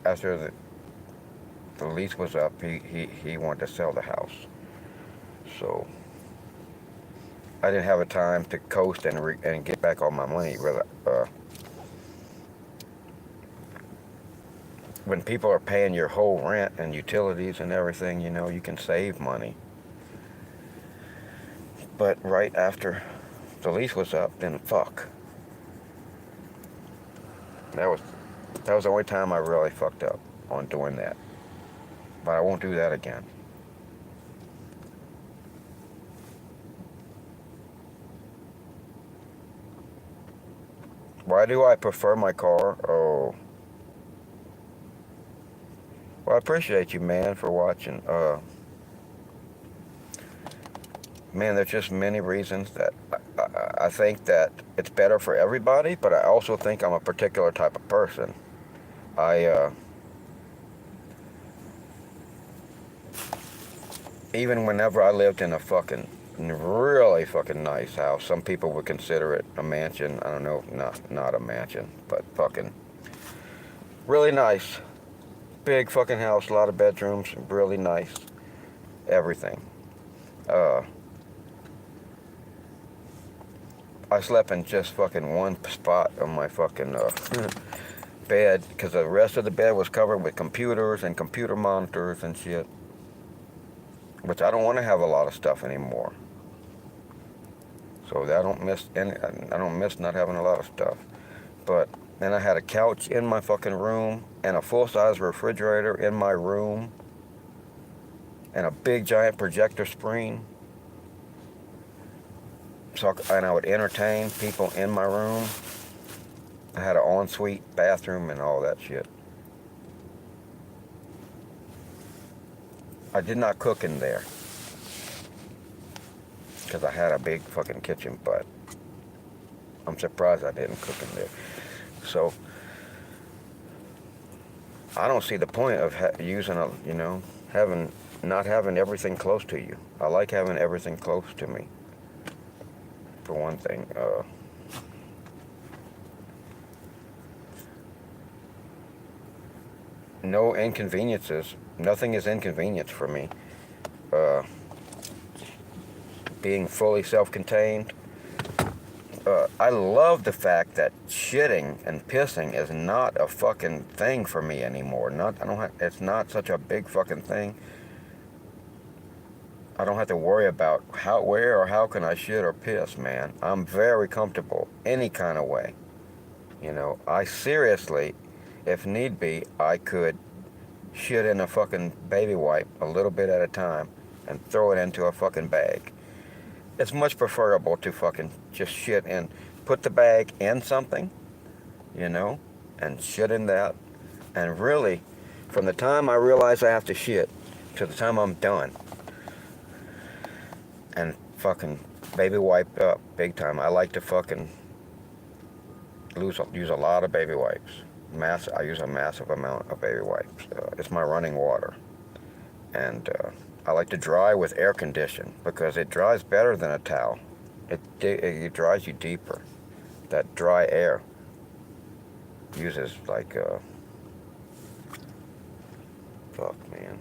after the lease was up, he wanted to sell the house. So I didn't have a time to coast and get back all my money. When people are paying your whole rent and utilities and everything, you know, you can save money. But right after the lease was up, then fuck. That was the only time I really fucked up on doing that. But I won't do that again. Why do I prefer my car? Oh. Well, I appreciate you, man, for watching. Man, there's just many reasons that I think that it's better for everybody, but I also think I'm a particular type of person. Even whenever I lived in a really fucking nice house, some people would consider it a mansion. I don't know, not a mansion, but fucking really nice. Big fucking house, a lot of bedrooms, really nice. Everything. I slept in just fucking one spot on my fucking bed because the rest of the bed was covered with computers and computer monitors and shit. Which I don't want to have a lot of stuff anymore. So I don't miss not having a lot of stuff. But then I had a couch in my fucking room and a full-size refrigerator in my room and a big giant projector screen. So I would entertain people in my room. I had an ensuite bathroom and all that shit. I did not cook in there because I had a big fucking kitchen, but I'm surprised I didn't cook in there. So I don't see the point of not having everything close to you. I like having everything close to me. For one thing, no inconveniences. Nothing is inconvenience for me. Being fully self-contained. I love the fact that shitting and pissing is not a fucking thing for me anymore. It's not such a big fucking thing. I don't have to worry about where or how can I shit or piss, man. I'm very comfortable any kind of way. You know, I seriously, if need be, I could shit in a fucking baby wipe a little bit at a time and throw it into a fucking bag. It's much preferable to fucking just shit and put the bag in something, you know, and shit in that. And really, from the time I realize I have to shit to the time I'm done, and fucking baby wiped up big time. I like to fucking use a lot of baby wipes. I use a massive amount of baby wipes. It's my running water. And I like to dry with air condition because it dries better than a towel. It dries you deeper. That dry air uses like, fuck man.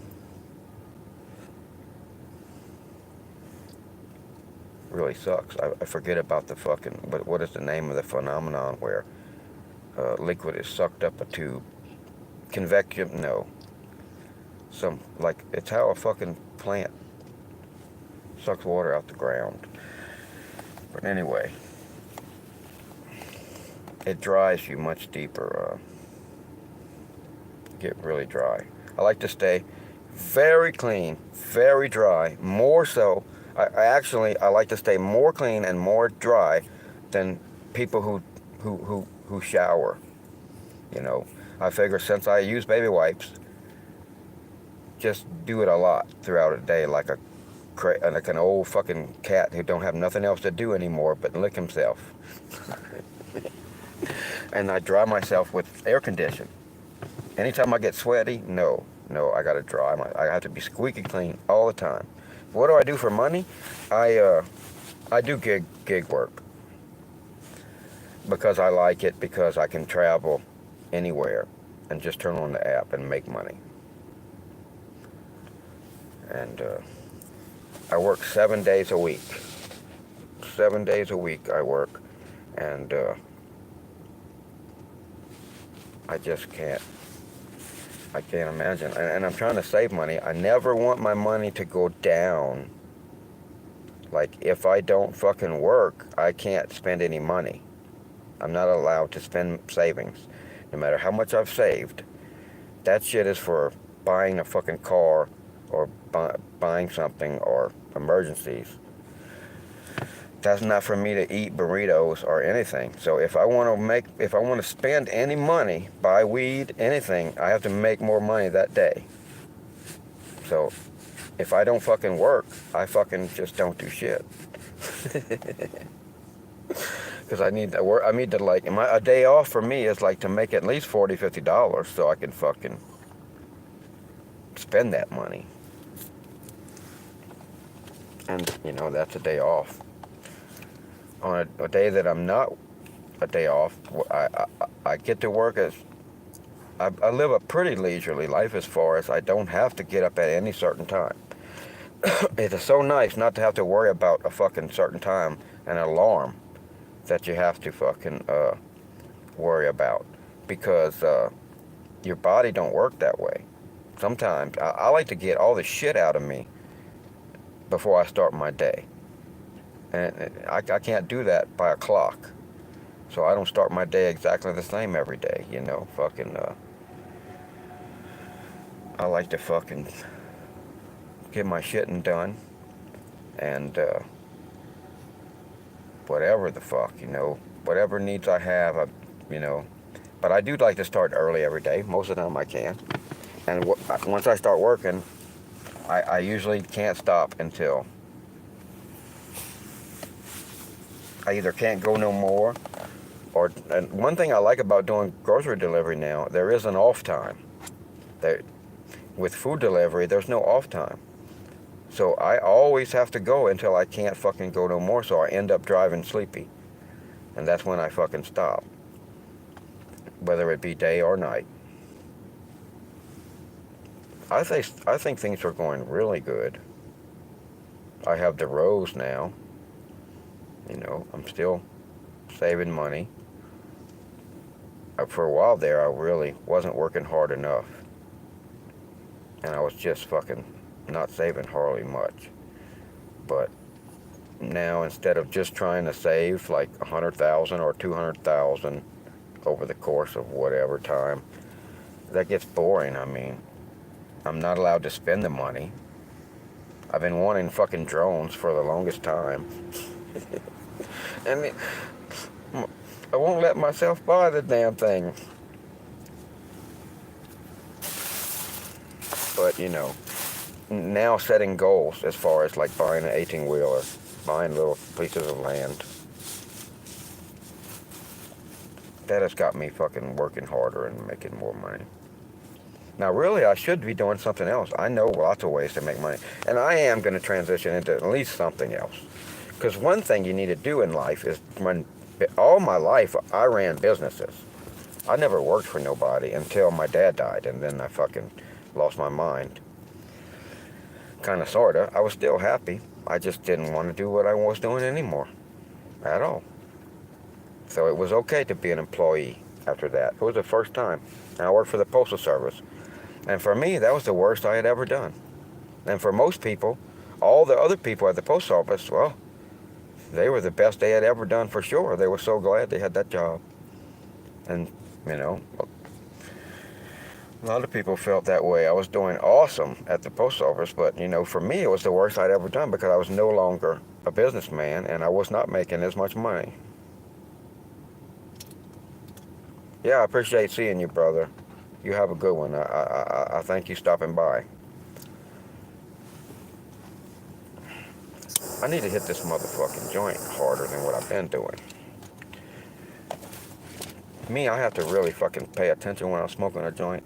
Really sucks. I forget about the fucking, what is the name of the phenomenon where liquid is sucked up a tube? Convection, no. It's how a fucking plant sucks water out the ground. But anyway, it dries you much deeper. Get really dry. I like to stay very clean, very dry, more so. I like to stay more clean and more dry than people who shower. You know, I figure since I use baby wipes, just do it a lot throughout a day, like an old fucking cat who don't have nothing else to do anymore but lick himself. And I dry myself with air condition. Anytime I get sweaty, no, I gotta dry. I have to be squeaky clean all the time. What do I do for money? I do gig work because I like it, because I can travel anywhere and just turn on the app and make money. And I work 7 days a week. 7 days a week I work, and I just can't. I can't imagine. And I'm trying to save money. I never want my money to go down. Like, if I don't fucking work, I can't spend any money. I'm not allowed to spend savings. No matter how much I've saved, that shit is for buying a fucking car or buying something or emergencies. That's not for me to eat burritos or anything. So if I want to spend any money, buy weed, anything, I have to make more money that day. So if I don't fucking work, I fucking just don't do shit. Because I need to work. I need to, like, a day off for me is like to make at least $40, $50 so I can fucking spend that money. And, you know, that's a day off. On a day that I'm not a day off, I get to work as, I live a pretty leisurely life as far as I don't have to get up at any certain time. It is so nice not to have to worry about a fucking certain time, an alarm, that you have to fucking worry about, because your body don't work that way. Sometimes I like to get all the shit out of me before I start my day, and I can't do that by a clock. So I don't start my day exactly the same every day, you know. Fucking I like to fucking get my shitting done, and whatever the fuck, you know, whatever needs I have, you know. But I do like to start early every day. Most of the time I can. And once I start working, I usually can't stop until I either can't go no more, or, and one thing I like about doing grocery delivery now, there is an off time. With food delivery, there's no off time. So I always have to go until I can't fucking go no more, so I end up driving sleepy. And that's when I fucking stop, whether it be day or night. I think things are going really good. I have the 𝕯𝖏 now. You know, I'm still saving money. For a while there, I really wasn't working hard enough. And I was just fucking not saving hardly much. But now, instead of just trying to save like 100,000 or 200,000 over the course of whatever time, that gets boring. I mean, I'm not allowed to spend the money. I've been wanting fucking drones for the longest time. And I won't let myself buy the damn thing. But, you know, now setting goals as far as like buying an 18-wheeler, buying little pieces of land, that has got me fucking working harder and making more money. Now, really, I should be doing something else. I know lots of ways to make money. And I am going to transition into at least something else. Because one thing you need to do in life is all my life, I ran businesses. I never worked for nobody until my dad died, and then I fucking lost my mind. Kind of, sort of. I was still happy. I just didn't want to do what I was doing anymore. At all. So it was okay to be an employee after that. It was the first time. And I worked for the Postal Service. And for me, that was the worst I had ever done. And for most people, all the other people at the post office, well, they were the best they had ever done for sure. They were so glad they had that job. And, you know, a lot of people felt that way. I was doing awesome at the post office, but, you know, for me, it was the worst I'd ever done because I was no longer a businessman and I was not making as much money. Yeah, I appreciate seeing you, brother. You have a good one. I thank you stopping by. I need to hit this motherfucking joint harder than what I've been doing. Me, I have to really fucking pay attention when I'm smoking a joint.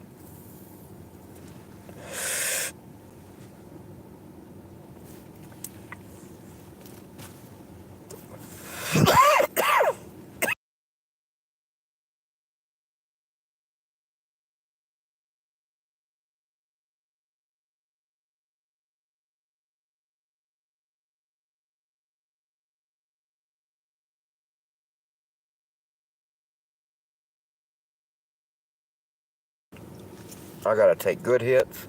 I gotta take good hits,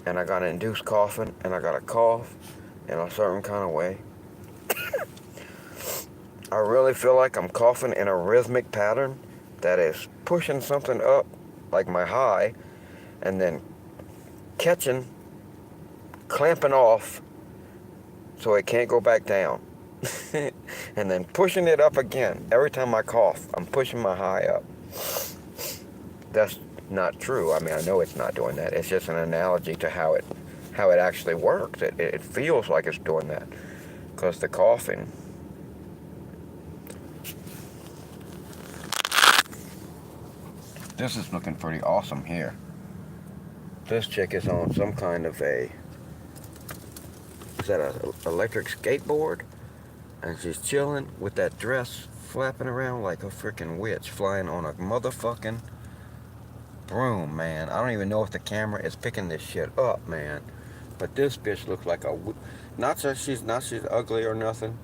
and I gotta induce coughing, and I gotta cough in a certain kind of way. I really feel like I'm coughing in a rhythmic pattern that is pushing something up, like my high, and then catching, clamping off so it can't go back down. And then pushing it up again. Every time I cough, I'm pushing my high up. That's not true. I mean, I know it's not doing that. It's just an analogy to how it actually works. It feels like it's doing that because the coughing. This is looking pretty awesome here. This chick is on some kind of is that an electric skateboard? And she's chilling with that dress flapping around like a freaking witch flying on a motherfucking broom, man. I don't even know if the camera is picking this shit up, man. But this bitch looks like a... Not that she's ugly or nothing,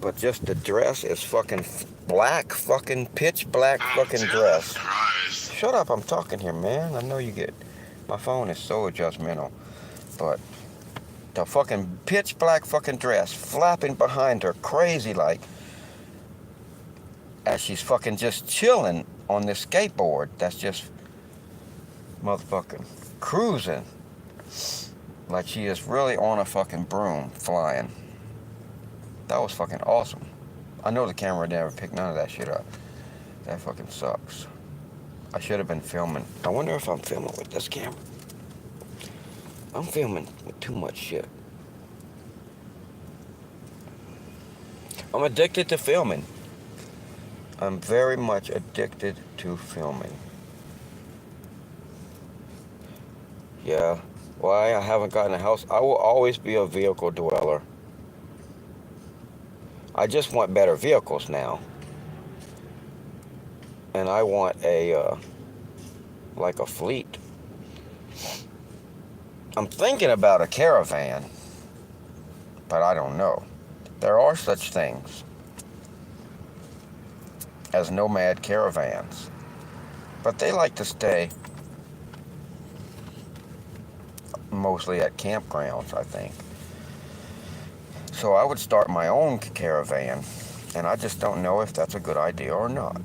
But just the dress is fucking black, fucking pitch black fucking Jesus dress. Christ. Shut up, I'm talking here, man. I know you get... My phone is so adjustmental. But the fucking pitch black fucking dress flapping behind her crazy like as she's fucking just chilling on this skateboard that's just motherfucking cruising like she is really on a fucking broom flying. That was fucking awesome. I know the camera never picked none of that shit up. That fucking sucks. I should have been filming. I wonder if I'm filming with this camera. I'm filming with too much shit. I'm addicted to filming. I'm very much addicted to filming. Yeah. Why I haven't gotten a house? I will always be a vehicle dweller. I just want better vehicles now. And I want a, like a fleet. I'm thinking about a caravan, but I don't know. There are such things as nomad caravans, but they like to stay mostly at campgrounds, I think. So I would start my own caravan, and I just don't know if that's a good idea or not.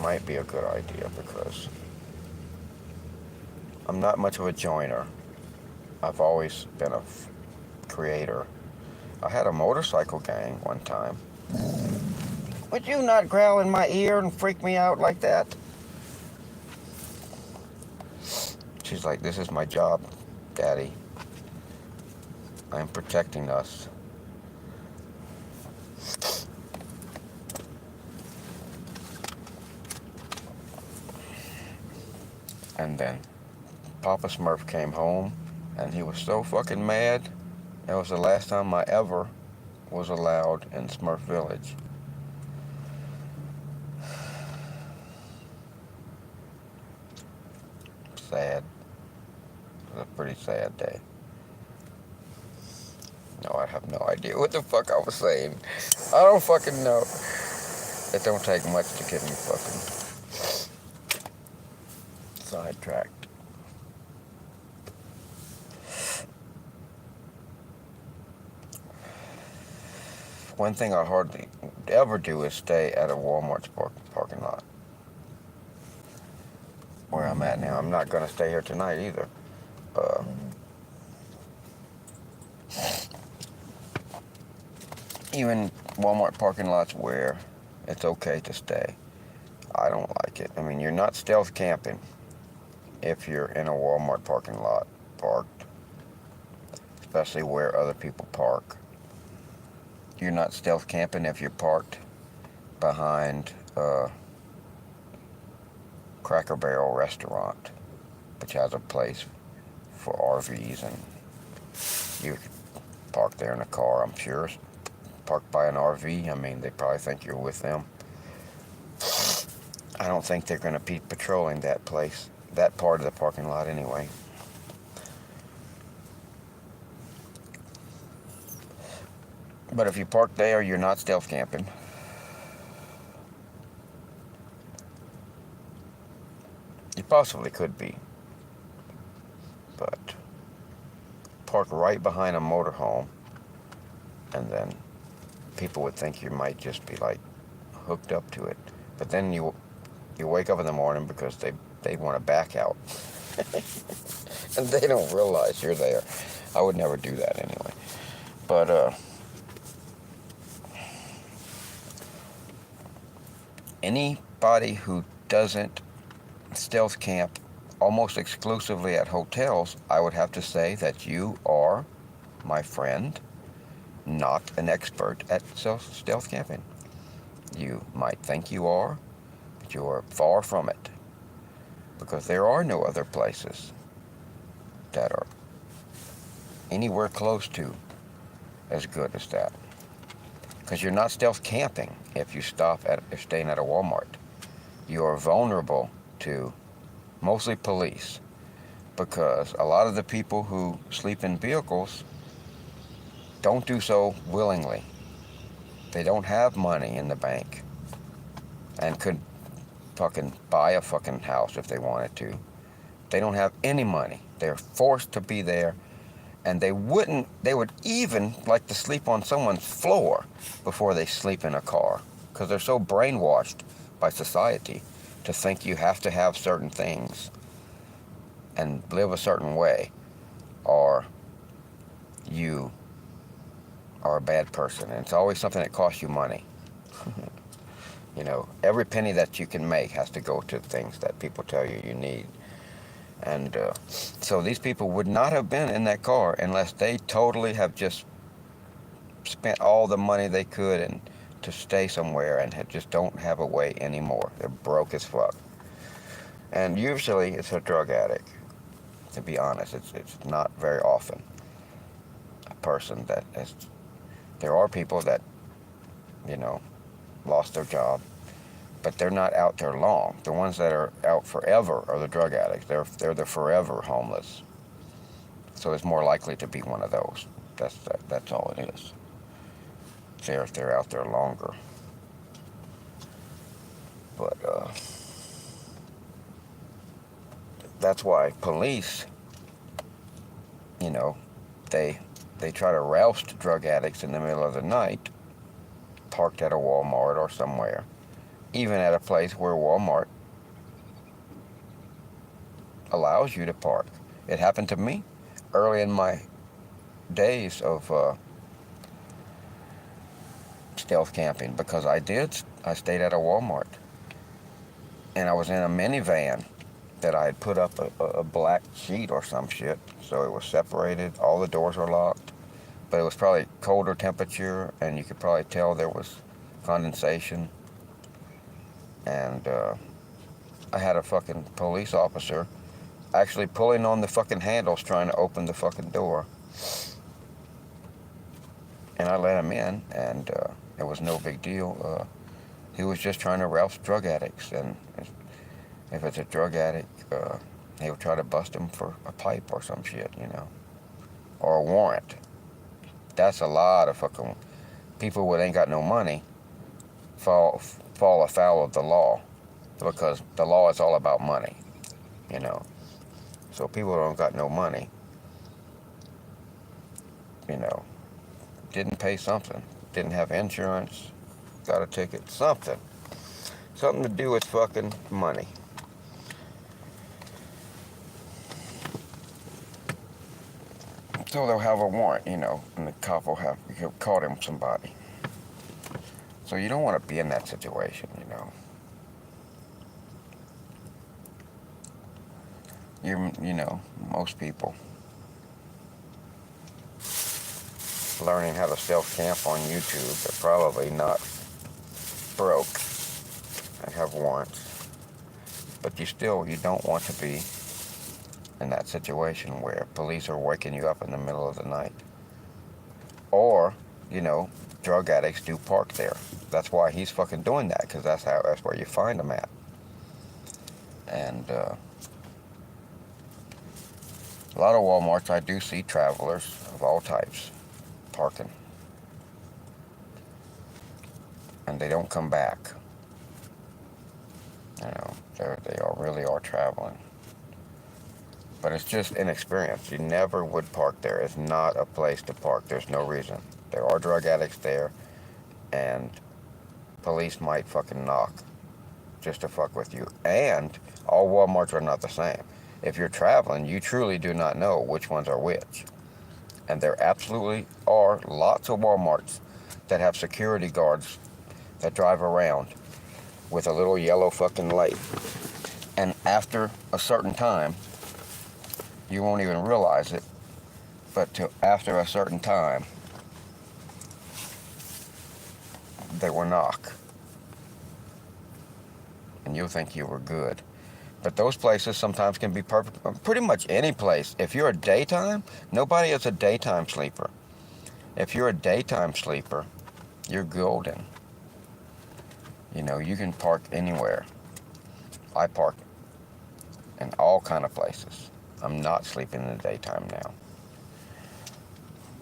Might be a good idea because I'm not much of a joiner. I've always been a creator. I had a motorcycle gang one time. Would you not growl in my ear and freak me out like that? She's like, this is my job, Daddy. I'm protecting us. And then Papa Smurf came home and he was so fucking mad. It was the last time I ever was allowed in Smurf Village. Sad. It was a pretty sad day. No, I have no idea what the fuck I was saying. I don't fucking know. It don't take much to get me fucking sidetracked. One thing I hardly ever do is stay at a Walmart parking lot. Where I'm at now. I'm not going to stay here tonight either. Even Walmart parking lots where it's okay to stay, I don't like it. I mean, you're not stealth camping if you're in a Walmart parking lot parked, especially where other people park. You're not stealth camping if you're parked behind Cracker Barrel restaurant, which has a place for RVs, and you park there in a car, I'm sure. Parked by an RV, I mean, they probably think you're with them. I don't think they're going to be patrolling that place, that part of the parking lot anyway. But if you park there, you're not stealth camping. You possibly could be. But park right behind a motorhome, and then people would think you might just be like hooked up to it. But then you wake up in the morning because they want to back out. And they don't realize you're there. I would never do that anyway. But anybody who doesn't stealth camp almost exclusively at hotels, I would have to say that you are, my friend, not an expert at stealth camping. You might think you are, but you are far from it, because there are no other places that are anywhere close to as good as that. Because you're not stealth camping if you if staying at a Walmart. You are vulnerable to mostly police, because a lot of the people who sleep in vehicles don't do so willingly. They don't have money in the bank and could fucking buy a fucking house if they wanted to. They don't have any money. They're forced to be there, and they would even like to sleep on someone's floor before they sleep in a car, because they're so brainwashed by society to think you have to have certain things and live a certain way, or you are a bad person. And it's always something that costs you money. You know, every penny that you can make has to go to things that people tell you you need. And so these people would not have been in that car unless they totally have just spent all the money they could and to stay somewhere and just don't have a way anymore. They're broke as fuck. And usually it's a drug addict, to be honest. It's not very often a person that is... There are people that, you know, lost their job, but they're not out there long. The ones that are out forever are the drug addicts. They're the forever homeless. So it's more likely to be one of those. That's all it is. They're out there longer. But that's why police, you know, they try to roust drug addicts in the middle of the night, parked at a Walmart or somewhere, even at a place where Walmart allows you to park. It happened to me early in my days of stealth camping, because I stayed at a Walmart, and I was in a minivan that I had put up a black sheet or some shit, so it was separated, all the doors were locked, but it was probably colder temperature, and you could probably tell there was condensation. And I had a fucking police officer actually pulling on the fucking handles trying to open the fucking door. And I let him in, and it was no big deal. He was just trying to roust drug addicts, and if it's a drug addict, he'll try to bust him for a pipe or some shit, you know, or a warrant. That's a lot of fucking people that ain't got no money fall afoul of the law, because the law is all about money, you know. So people who don't got no money, you know, didn't pay something, didn't have insurance, got a ticket, something to do with fucking money. So they'll have a warrant, you know, and the cop will have caught him somebody. So you don't want to be in that situation, you know. You know, most people learning how to self-camp on YouTube, they're probably not broke and have warrants. But you don't want to be in that situation where police are waking you up in the middle of the night. Or, you know, drug addicts do park there. That's why he's fucking doing that, because that's where you find them at. And a lot of Walmarts, I do see travelers of all types parking, and they don't come back. You know, they really are traveling. But it's just inexperience. You never would park there. It's not a place to park. There's no reason. There are drug addicts there, and police might fucking knock just to fuck with you. And all Walmarts are not the same. If you're traveling, you truly do not know which ones are which. And there absolutely are lots of Walmarts that have security guards that drive around with a little yellow fucking light. And after a certain time, you won't even realize it, but after a certain time, they will knock. And you'll think you were good. But those places sometimes can be perfect. Pretty much any place. If you're a daytime, nobody is a daytime sleeper. If you're a daytime sleeper, you're golden. You know, you can park anywhere. I park in all kind of places. I'm not sleeping in the daytime now.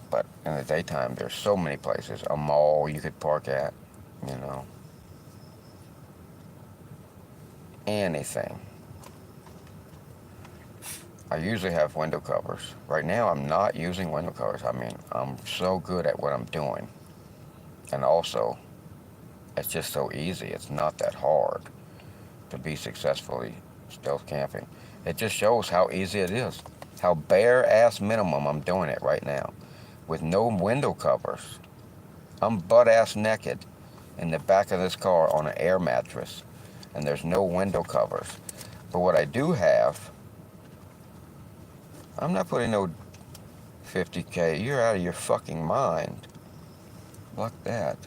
But in the daytime, there's so many places. A mall you could park at, you know. Anything. I usually have window covers. Right now, I'm not using window covers. I mean, I'm so good at what I'm doing. And also, it's just so easy. It's not that hard to be successfully stealth camping. It just shows how easy it is. How bare-ass minimum I'm doing it right now. With no window covers. I'm butt-ass naked in the back of this car on an air mattress. And there's no window covers. But what I do have, I'm not putting no 50K. You're out of your fucking mind. Fuck that.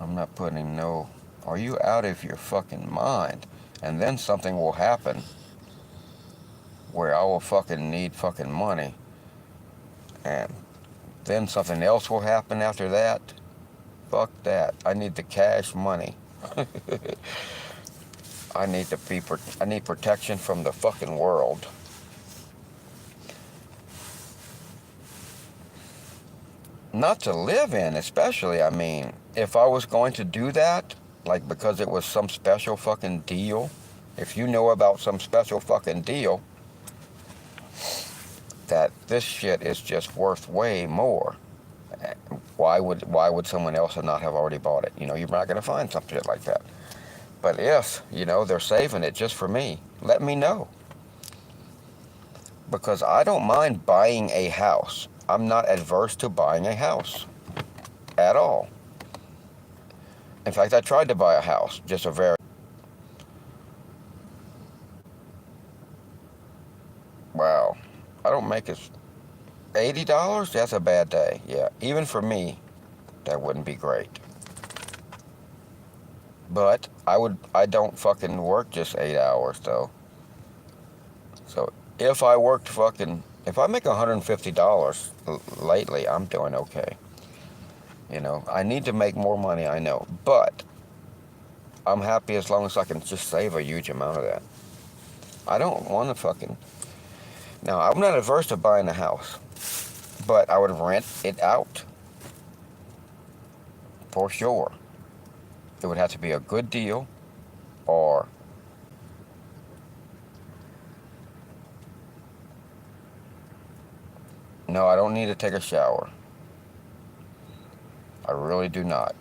I'm not putting no... Are you out of your fucking mind? And then something will happen where I will fucking need fucking money. And then something else will happen after that. Fuck that. I need the cash money. I need protection from the fucking world. Not to live in, especially. I mean, if I was going to do that, like because it was some special fucking deal, if you know about some special fucking deal, that this shit is just worth way more. Why would someone else not have already bought it? You know, you're not going to find some shit like that. But if, you know, they're saving it just for me, let me know. Because I don't mind buying a house. I'm not adverse to buying a house at all. In fact, I tried to buy a house, just a very... Wow. I don't make it... $80? That's a bad day. Yeah, even for me, that wouldn't be great. But I don't fucking work just 8 hours, though. So if I worked if I make $150 lately, I'm doing okay. You know, I need to make more money, I know. But I'm happy as long as I can just save a huge amount of that. I don't want to Now, I'm not averse to buying a house. But I would rent it out. For sure. It would have to be a good deal. Or... No, I don't need to take a shower. I really do not.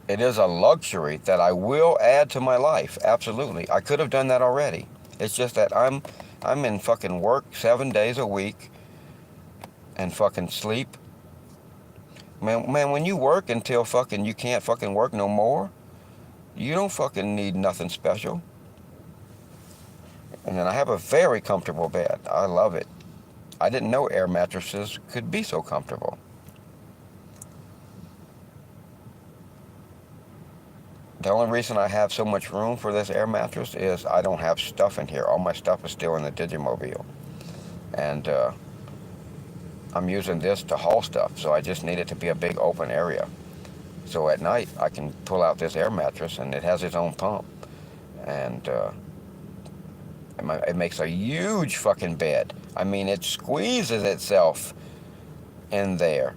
It is a luxury that I will add to my life. Absolutely. I could have done that already. It's just that I'm in fucking work 7 days a week and fucking sleep. Man, when you work until fucking you can't fucking work no more, you don't fucking need nothing special. And then I have a very comfortable bed. I love it. I didn't know air mattresses could be so comfortable. The only reason I have so much room for this air mattress is I don't have stuff in here. All my stuff is still in the 𝕆𝖎𝖆𝖆𝖆. And I'm using this to haul stuff, so I just need it to be a big open area. So at night, I can pull out this air mattress, and it has its own pump. And it makes a huge fucking bed. I mean, it squeezes itself in there.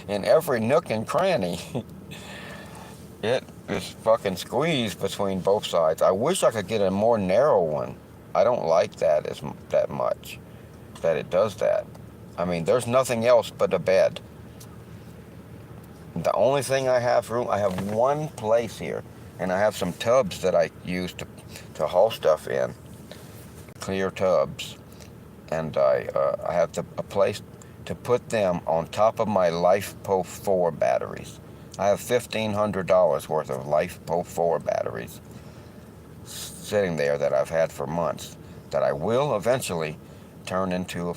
In every nook and cranny. It is fucking squeezed between both sides. I wish I could get a more narrow one. I don't like that that much, that it does that. I mean, there's nothing else but a bed. The only thing I have room, I have one place here, and I have some tubs that I use to haul stuff in, clear tubs, and I have a place to put them on top of my LifePo 4 batteries. I have $1,500 worth of LifePo 4 batteries sitting there that I've had for months, that I will eventually turn into a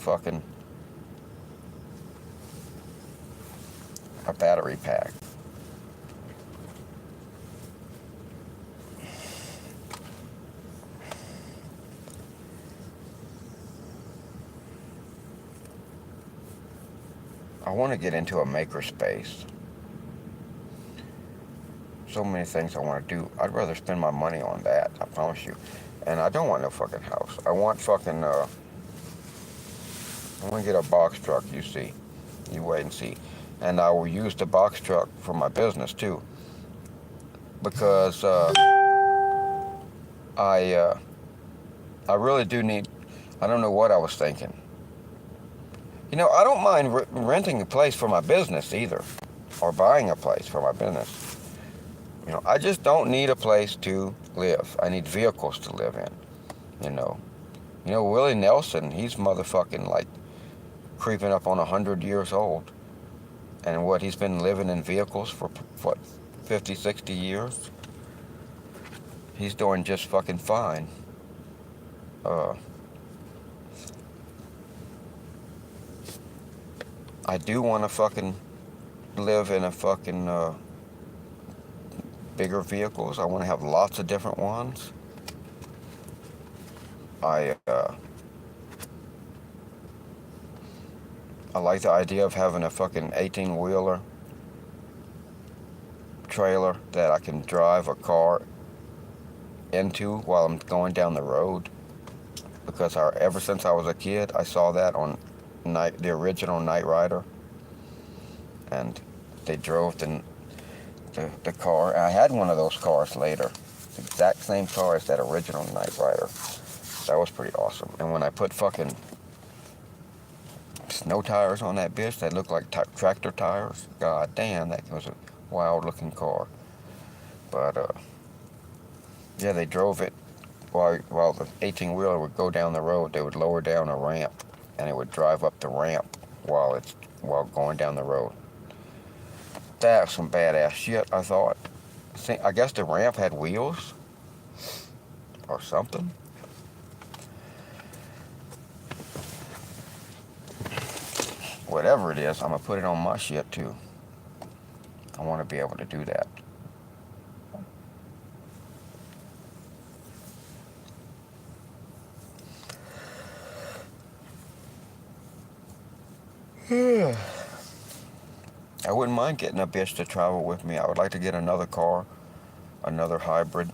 battery pack. I want to get into a makerspace. So many things I want to do. I'd rather spend my money on that, I promise you. And I don't want no fucking house. I want fucking, I want to get a box truck, you see. You wait and see. And I will use the box truck for my business, too. Because, I really do need, I don't know what I was thinking. You know, I don't mind renting a place for my business either. Or buying a place for my business. You know, I just don't need a place to live. I need vehicles to live in, you know. You know, Willie Nelson, he's motherfucking like creeping up on 100 years old. And what, he's been living in vehicles for, what, 50, 60 years? He's doing just fucking fine. I do want to fucking live in a fucking, bigger vehicles. I want to have lots of different ones. I like the idea of having a fucking 18-wheeler trailer that I can drive a car into while I'm going down the road. Because ever since I was a kid, I saw that on the original Knight Rider. And they drove the car. I had one of those cars later. The exact same car as that original Knight Rider. That was pretty awesome. And when I put fucking snow tires on that bitch that looked like tractor tires, god damn, that was a wild looking car. But yeah, they drove it while the 18-wheeler would go down the road. They would lower down a ramp and it would drive up the ramp while going down the road. That's some badass shit, I thought. I guess the ramp had wheels or something. Whatever it is, I'm gonna put it on my shit too. I want to be able to do that. I wouldn't mind getting a bitch to travel with me. I would like to get another car, another hybrid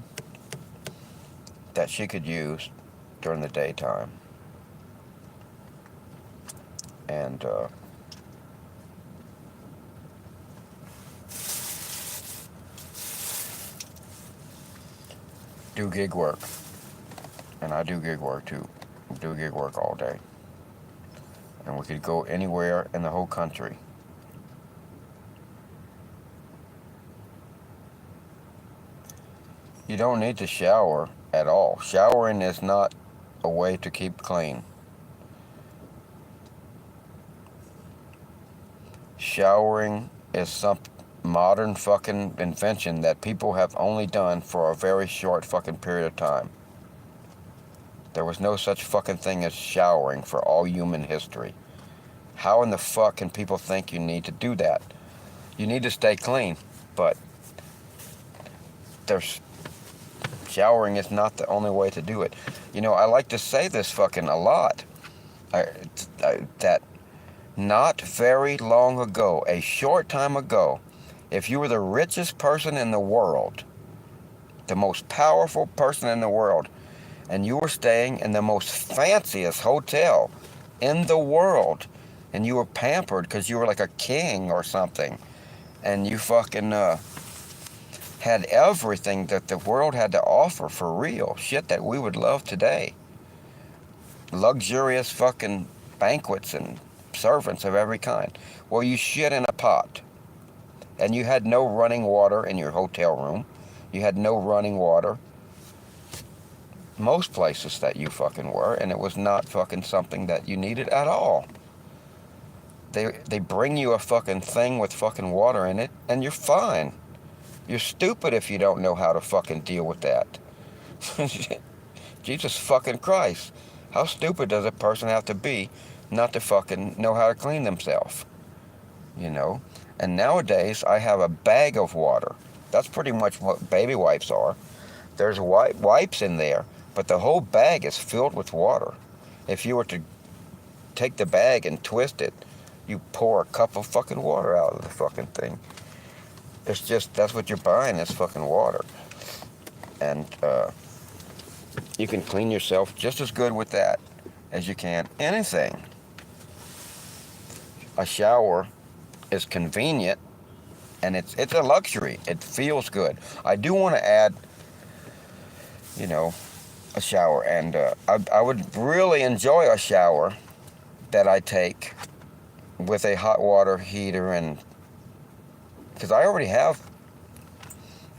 that she could use during the daytime. And do gig work. And I do gig work too. Do gig work all day. And we could go anywhere in the whole country. You don't need to shower at all. Showering is not a way to keep clean. Showering is some modern fucking invention that people have only done for a very short fucking period of time. There was no such fucking thing as showering for all human history. How in the fuck can people think you need to do that? You need to stay clean, but showering is not the only way to do it. You know, I like to say this fucking a lot. That not very long ago, a short time ago, if you were the richest person in the world, the most powerful person in the world, and you were staying in the most fanciest hotel in the world, and you were pampered because you were like a king or something, and you fucking had everything that the world had to offer for real, shit that we would love today. Luxurious fucking banquets and servants of every kind. Well, you shit in a pot. And you had no running water in your hotel room. You had no running water most places that you fucking were, and it was not fucking something that you needed at all. They bring you a fucking thing with fucking water in it, and you're fine. You're stupid if you don't know how to fucking deal with that. Jesus fucking Christ. How stupid does a person have to be not to fucking know how to clean themselves? You know? And nowadays, I have a bag of water. That's pretty much what baby wipes are. There's wipes in there, but the whole bag is filled with water. If you were to take the bag and twist it, you pour a cup of fucking water out of the fucking thing. It's just, that's what you're buying, is fucking water. And You can clean yourself just as good with that as you can anything. A shower is convenient, and it's a luxury. It feels good. I do want to add, a shower, and I would really enjoy a shower that I take with a hot water heater, and because I already have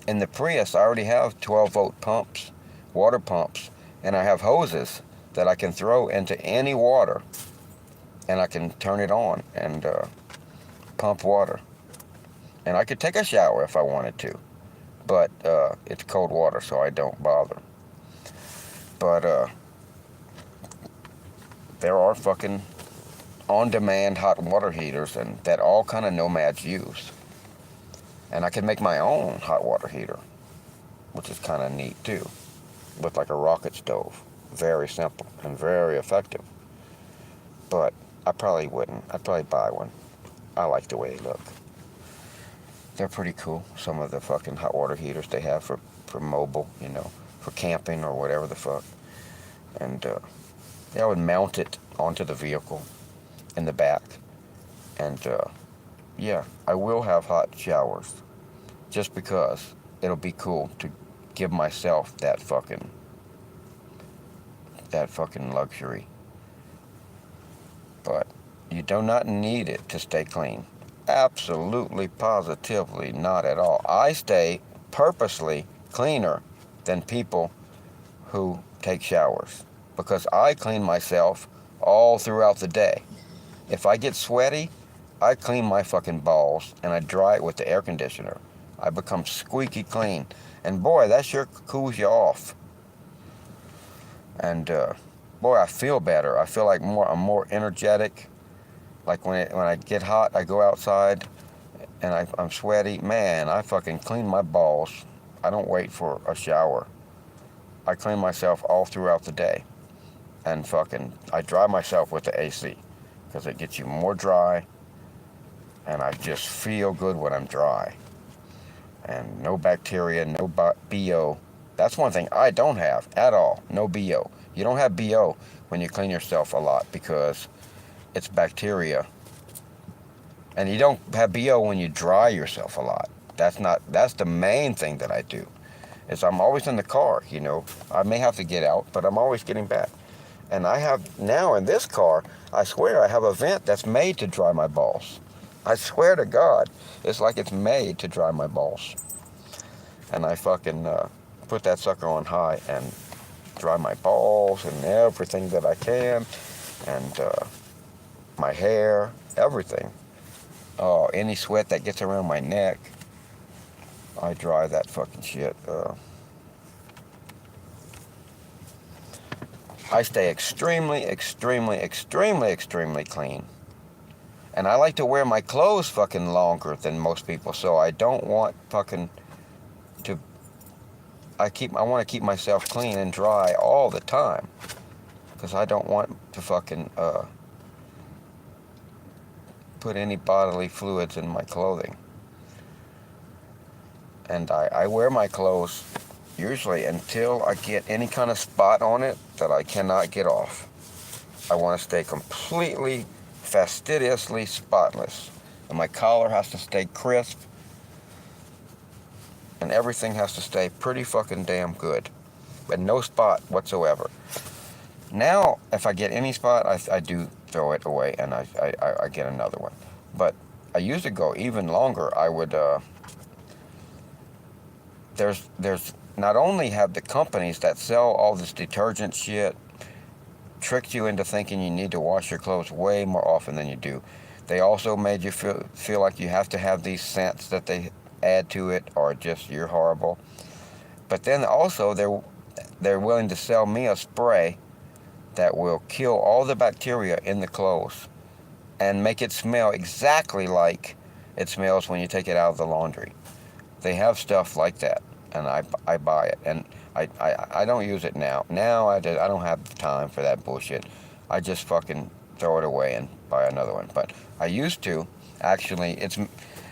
in the Prius, I already have 12-volt pumps, water pumps, and I have hoses that I can throw into any water, and I can turn it on and pump water. And I could take a shower if I wanted to, but it's cold water, so I don't bother. But there are fucking on-demand hot water heaters, and that all kind of nomads use. And I can make my own hot water heater, which is kind of neat too, with like a rocket stove. Very simple and very effective. But I probably wouldn't. I'd probably buy one. I like the way they look. They're pretty cool. Some of the fucking hot water heaters they have for mobile, for camping or whatever the fuck. And I would mount it onto the vehicle in the back. And yeah, I will have hot showers just because it'll be cool to give myself that fucking luxury. But you do not need it to stay clean. Absolutely, positively not at all. I stay purposely cleaner than people who take showers because I clean myself all throughout the day. If I get sweaty, I clean my fucking balls and I dry it with the air conditioner. I become squeaky clean. And boy, that sure cools you off. And boy, I feel better. I feel like I'm more energetic. Like when I get hot, I go outside and I'm sweaty. Man, I fucking clean my balls. I don't wait for a shower. I clean myself all throughout the day. And I dry myself with the AC because it gets you more dry. And I just feel good when I'm dry. And no bacteria, no BO. That's one thing I don't have at all. No BO. You don't have BO when you clean yourself a lot because it's bacteria. And you don't have BO when you dry yourself a lot. That's the main thing that I do. Is I'm always in the car, I may have to get out, but I'm always getting back. And I have now in this car, I swear I have a vent that's made to dry my balls. I swear to God, it's like it's made to dry my balls. And I fucking put that sucker on high and dry my balls and everything that I can. And my hair, everything. Any sweat that gets around my neck, I dry that fucking shit. I stay extremely, extremely, extremely, extremely clean. And I like to wear my clothes fucking longer than most people, so I don't want fucking to... I want to keep myself clean and dry all the time. Because I don't want to fucking put any bodily fluids in my clothing. And I wear my clothes usually until I get any kind of spot on it that I cannot get off. I want to stay completely, fastidiously spotless. And my collar has to stay crisp. And everything has to stay pretty fucking damn good. And no spot whatsoever. Now, if I get any spot, I do throw it away and I get another one. But I used to go even longer. I would... There's not only have the companies that sell all this detergent shit tricked you into thinking you need to wash your clothes way more often than you do. They also made you feel like you have to have these scents that they add to it or just you're horrible. But then also they're willing to sell me a spray that will kill all the bacteria in the clothes and make it smell exactly like it smells when you take it out of the laundry. They have stuff like that, and I buy it, and I don't use it now. Now I don't have time for that bullshit. I just fucking throw it away and buy another one. But I used to. Actually,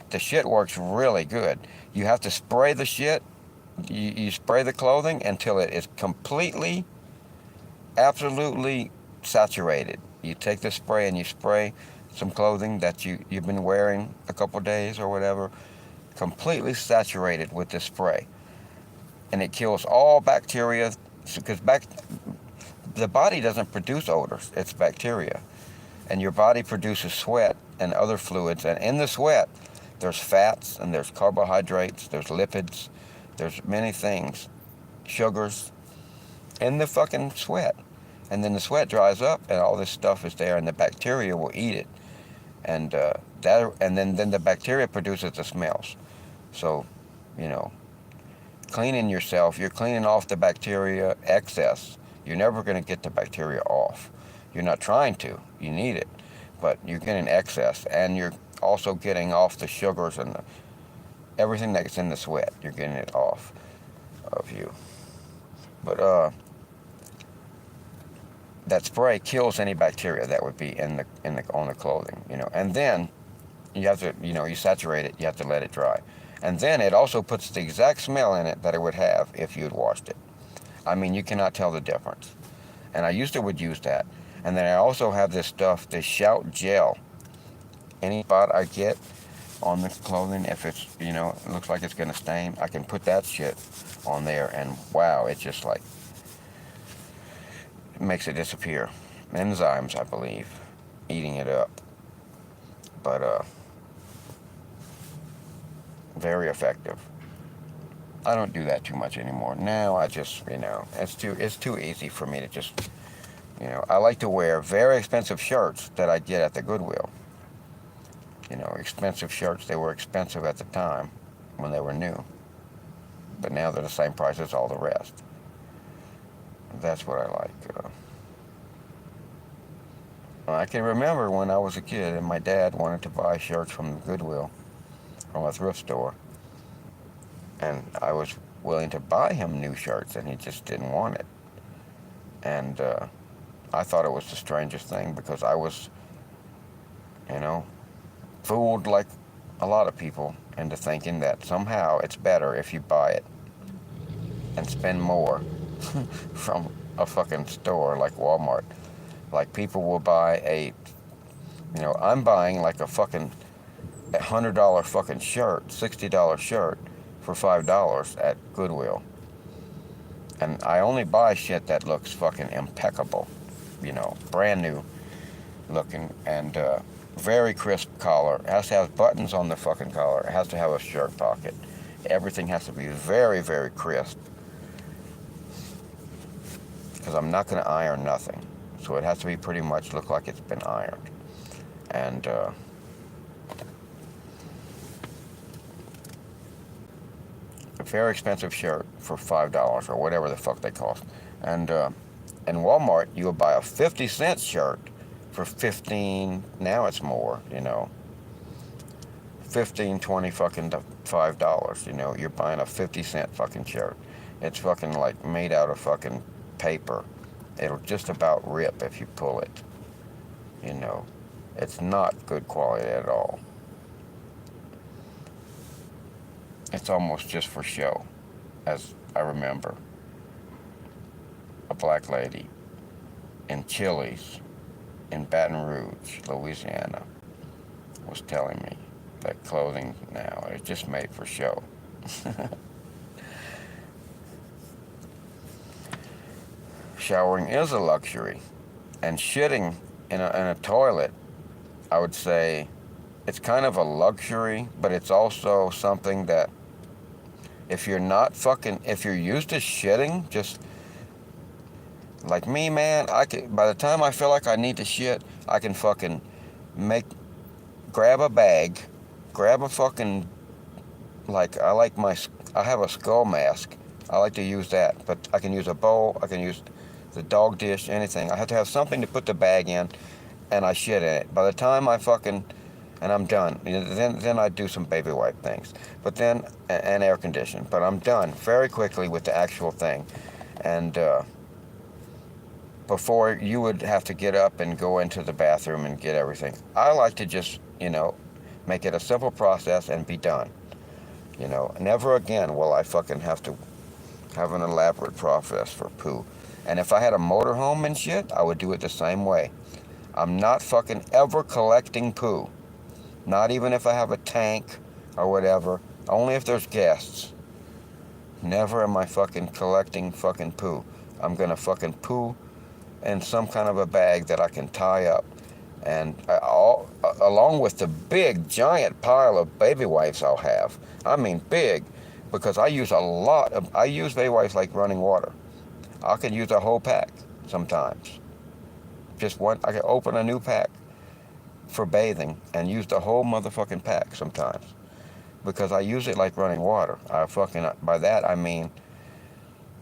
the shit works really good. You have to spray the shit. You spray the clothing until it is completely absolutely saturated. You take the spray and you spray some clothing that you've been wearing a couple days or whatever, completely saturated with this spray. And it kills all bacteria, because the body doesn't produce odors, it's bacteria. And your body produces sweat and other fluids, and in the sweat, there's fats and there's carbohydrates, there's lipids, there's many things, sugars, in the fucking sweat. And then the sweat dries up and all this stuff is there and the bacteria will eat it. And then the bacteria produces the smells. So, cleaning yourself, you're cleaning off the bacteria excess. You're never going to get the bacteria off. You're not trying to. You need it. But you're getting excess. And you're also getting off the sugars and everything that's in the sweat. You're getting it off of you. But that spray kills any bacteria that would be on the clothing, And then you have to, you saturate it. You have to let it dry. And then it also puts the exact smell in it that it would have if you had washed it. I mean, you cannot tell the difference. And I would use that. And then I also have this stuff, this shout gel. Any spot I get on the clothing, if it's, it looks like it's going to stain, I can put that shit on there and wow, it just like makes it disappear. Enzymes, I believe, eating it up. But, very effective. I don't do that too much anymore. Now I just, it's too easy for me to just, I like to wear very expensive shirts that I get at the Goodwill. Expensive shirts, they were expensive at the time when they were new. But now they're the same price as all the rest. That's what I like. I can remember when I was a kid and my dad wanted to buy shirts from the Goodwill, from a thrift store. And I was willing to buy him new shirts and he just didn't want it. And I thought it was the strangest thing because I was, fooled like a lot of people into thinking that somehow it's better if you buy it and spend more from a fucking store like Walmart. Like people will buy I'm buying like a fucking $100 fucking shirt, $60 shirt for $5 at Goodwill. And I only buy shit that looks fucking impeccable, brand new looking and very crisp collar. It has to have buttons on the fucking collar. It has to have a shirt pocket. Everything has to be very, very crisp. Because I'm not going to iron nothing. So it has to be pretty much look like it's been ironed. And a very expensive shirt for $5 or whatever the fuck they cost. And in Walmart, you'll buy a 50-cent shirt for 15, now it's more, 15, 20 fucking $5, you're buying a 50-cent fucking shirt. It's fucking like made out of fucking paper. It'll just about rip if you pull it, It's not good quality at all. It's almost just for show, as I remember. A black lady in Chili's in Baton Rouge, Louisiana, was telling me that clothing now is just made for show. Showering is a luxury, and shitting in a toilet, I would say, it's kind of a luxury, but it's also something that if you're used to shitting, just like me, man, by the time I feel like I need to shit, I can fucking grab a bag, grab a fucking, I have a skull mask. I like to use that, but I can use a bowl, I can use the dog dish, anything. I have to have something to put the bag in, and I shit in it. By the time and I'm done. Then I do some baby wipe things, and air condition. But I'm done very quickly with the actual thing, and before you would have to get up and go into the bathroom and get everything. I like to just, make it a simple process and be done. Never again will I fucking have to have an elaborate process for poo. And if I had a motorhome and shit, I would do it the same way. I'm not fucking ever collecting poo. Not even if I have a tank or whatever. Only if there's guests. Never am I fucking collecting fucking poo. I'm gonna fucking poo in some kind of a bag that I can tie up. And along with the big giant pile of baby wipes I'll have. I mean big, because I use baby wipes like running water. I can use a whole pack sometimes. Just one, I can open a new pack for bathing and use the whole motherfucking pack sometimes. Because I use it like running water. By that I mean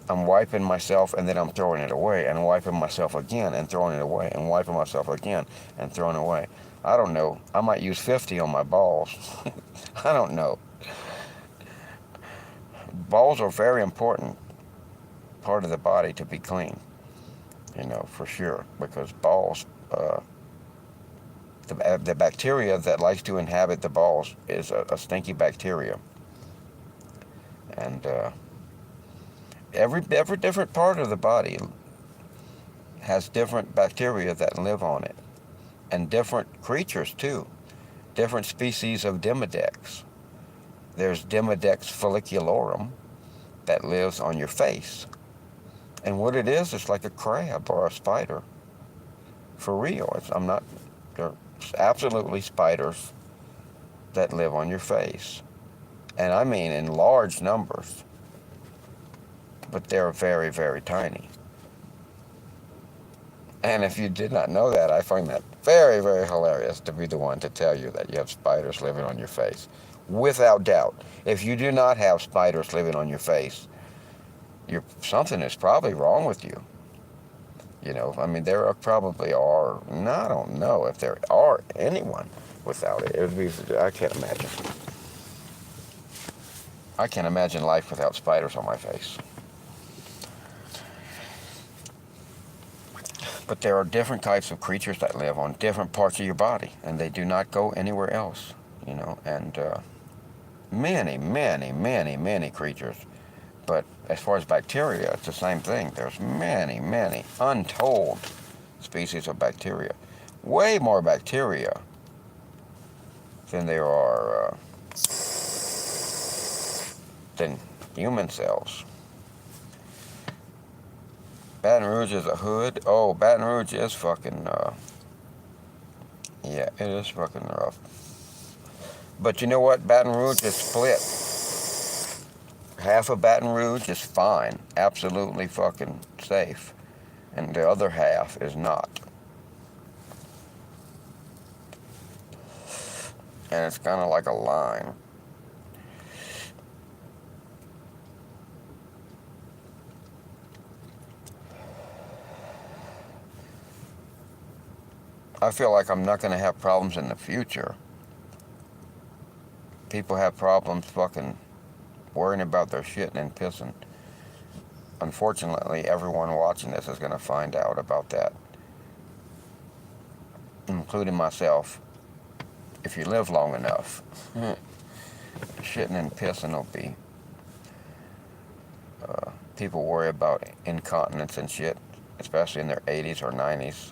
I'm wiping myself and then I'm throwing it away and wiping myself again and throwing it away and wiping myself again and throwing it away. I don't know. I might use 50 on my balls. I don't know. Balls are very important part of the body to be clean, for sure, because balls, the bacteria that likes to inhabit the balls is a stinky bacteria. And every different part of the body has different bacteria that live on it, and different creatures too, different species of Demodex. There's Demodex folliculorum that lives on your face, and what it is, it's like a crab or a spider. For real, they're absolutely spiders that live on your face, and I mean in large numbers. But they're very, very tiny. And if you did not know that, I find that very, very hilarious to be the one to tell you that you have spiders living on your face. Without doubt. If you do not have spiders living on your face, something is probably wrong with you. There probably are, I don't know if there are anyone without it. I can't imagine. I can't imagine life without spiders on my face. But there are different types of creatures that live on different parts of your body, and they do not go anywhere else, and many, many, many, many creatures. But as far as bacteria, it's the same thing. There's many, many untold species of bacteria. Way more bacteria than there are than human cells. Baton Rouge is a hood. Oh, Baton Rouge is fucking, yeah, it is fucking rough. But you know what? Baton Rouge is split. Half of Baton Rouge is fine, absolutely fucking safe, and the other half is not. And it's kind of like a line. I feel like I'm not going to have problems in the future. People have problems fucking worrying about their shitting and pissing. Unfortunately, everyone watching this is going to find out about that, including myself, if you live long enough. Shitting and pissing will be... people worry about incontinence and shit, especially in their 80s or 90s.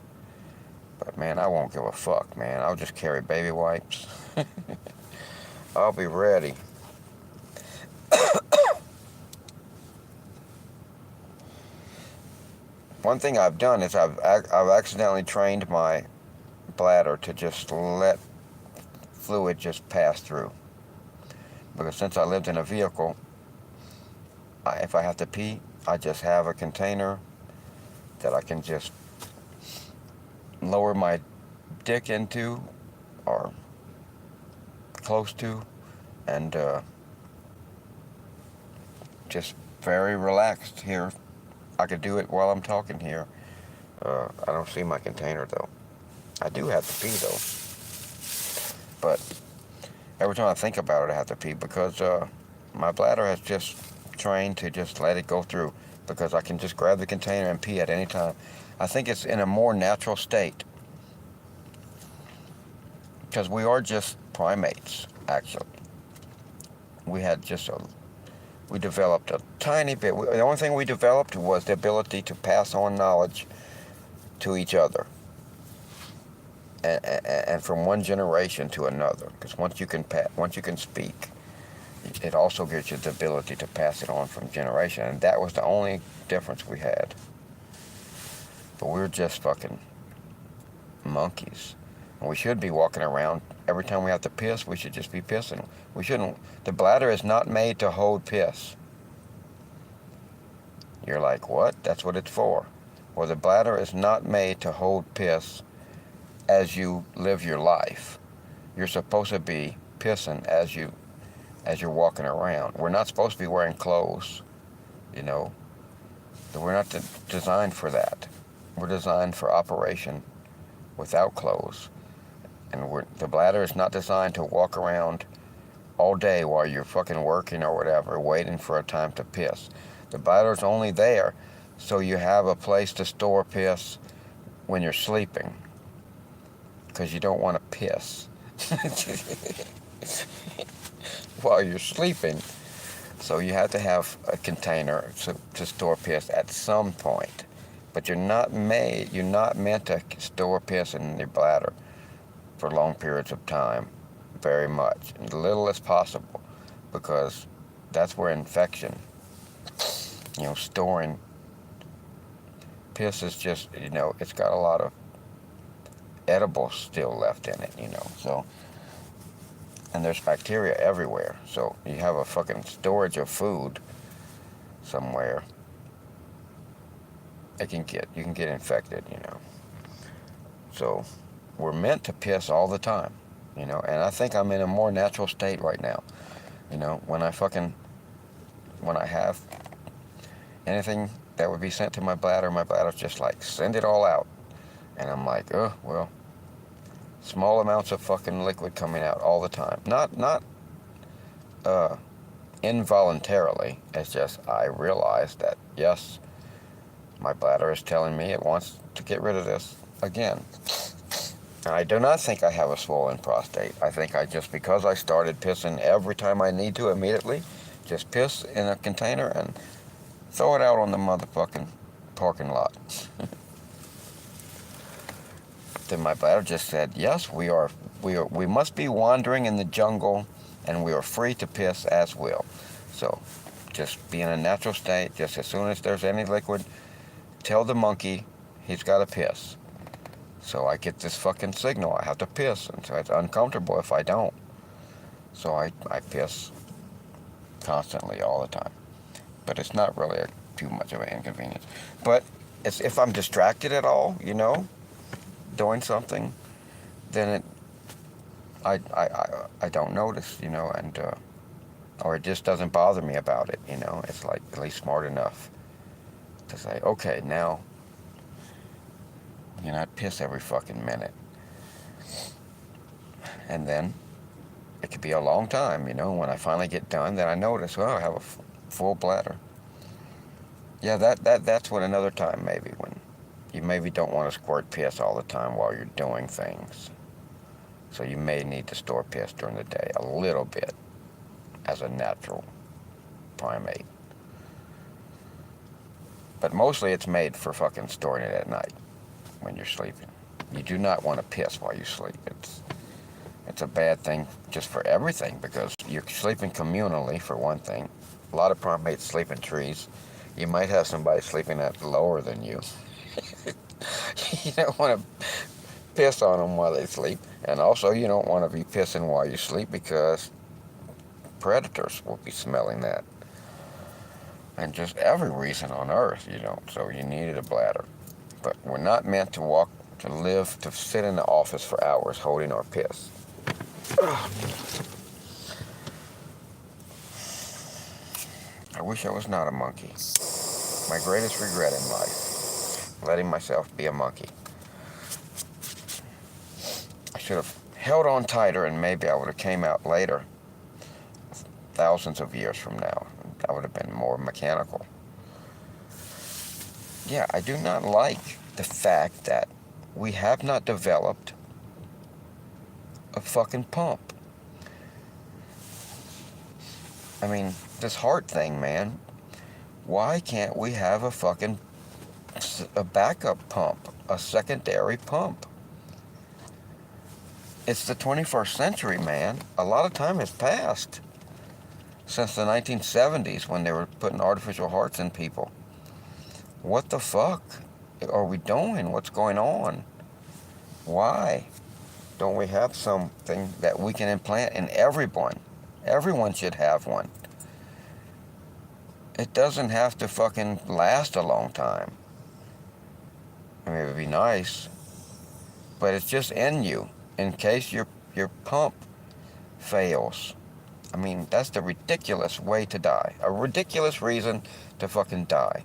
But man, I won't give a fuck, man. I'll just carry baby wipes. I'll be ready. One thing I've done is I've accidentally trained my bladder to just let fluid just pass through. Because since I lived in a vehicle, if I have to pee, I just have a container that I can just lower my dick into or close to, and just very relaxed here. I could do it while I'm talking here. I don't see my container though. I do have to pee though, but every time I think about it I have to pee, because my bladder has just trained to just let it go through, because I can just grab the container and pee at any time. I think it's in a more natural state, because we are just primates, actually. We had just We developed a tiny bit. The only thing we developed was the ability to pass on knowledge to each other. And from one generation to another. Because once you can speak, it also gives you the ability to pass it on from generation. And that was the only difference we had. But we're just fucking monkeys. And we should be walking around every time we have to piss. We should just be pissing. We shouldn't. The bladder is not made to hold piss. You're like, what? That's what it's for. Well, the bladder is not made to hold piss as you live your life. You're supposed to be pissing as you're walking around. We're not supposed to be wearing clothes, you know. We're not designed for that. We're designed for operation without clothes. And the bladder is not designed to walk around all day while you're fucking working or whatever, waiting for a time to piss. The bladder's only there so you have a place to store piss when you're sleeping. Because you don't want to piss while you're sleeping. So you have to have a container to store piss at some point. But you're not meant to store piss in your bladder for long periods of time, very much, as little as possible, because that's where infection, storing piss is just, it's got a lot of edibles still left in it, so, and there's bacteria everywhere, so you have a fucking storage of food somewhere, you can get infected, so we're meant to piss all the time, and I think I'm in a more natural state right now, when I have anything that would be sent to my bladder's just like, send it all out. And I'm like, oh, well, small amounts of fucking liquid coming out all the time. Not involuntarily. It's just I realize that, yes, my bladder is telling me it wants to get rid of this again. And I do not think I have a swollen prostate. I think because I started pissing every time I need to immediately, just piss in a container and throw it out on the motherfucking parking lot. Then my bladder just said, yes, we must be wandering in the jungle, and we are free to piss as will. So just be in a natural state. Just as soon as there's any liquid, tell the monkey he's got to piss. So I get this fucking signal. I have to piss, and so it's uncomfortable if I don't. So I piss constantly all the time. But it's not really too much of an inconvenience. But if I'm distracted at all, doing something, then I don't notice, and or it just doesn't bother me about it, It's like at least smart enough to say, okay, now you're not piss every fucking minute. And then it could be a long time, when I finally get done, then I notice, well, I have a full bladder. Yeah, that's when another time maybe, when you maybe don't want to squirt piss all the time while you're doing things. So you may need to store piss during the day a little bit as a natural primate. But mostly it's made for fucking storing it at night when you're sleeping. You do not want to piss while you sleep. It's a bad thing just for everything, because you're sleeping communally, for one thing. A lot of primates sleep in trees. You might have somebody sleeping lower than you. You don't want to piss on them while they sleep. And also, you don't want to be pissing while you sleep, because predators will be smelling that. And just every reason on earth, so you needed a bladder. But we're not meant to sit in the office for hours holding our piss. I wish I was not a monkey. My greatest regret in life, letting myself be a monkey. I should have held on tighter, and maybe I would have came out later, thousands of years from now. I would have been more mechanical. Yeah, I do not like the fact that we have not developed a fucking pump. I mean, this heart thing, man. Why can't we have a backup pump, a secondary pump? It's the 21st century, man. A lot of time has passed since the 1970s when they were putting artificial hearts in people. What the fuck are we doing? What's going on? Why don't we have something that we can implant in everyone? Everyone should have one. It doesn't have to fucking last a long time. I mean, it would be nice, but it's just in you in case your pump fails. I mean, that's the ridiculous way to die. A ridiculous reason to fucking die.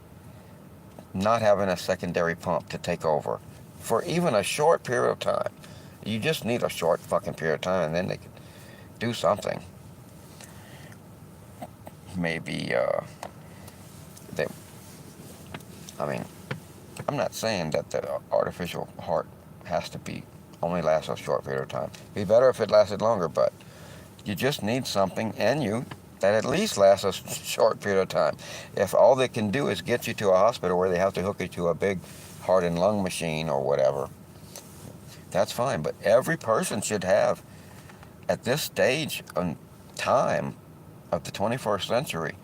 Not having a secondary pump to take over for even a short period of time. You just need a short fucking period of time, and then they can do something. Maybe, I'm not saying that the artificial heart has to only last a short period of time. It'd be better if it lasted longer, but you just need something in you that at least lasts a short period of time. If all they can do is get you to a hospital where they have to hook you to a big heart and lung machine or whatever, that's fine. But every person should have, at this stage in time of the 21st century,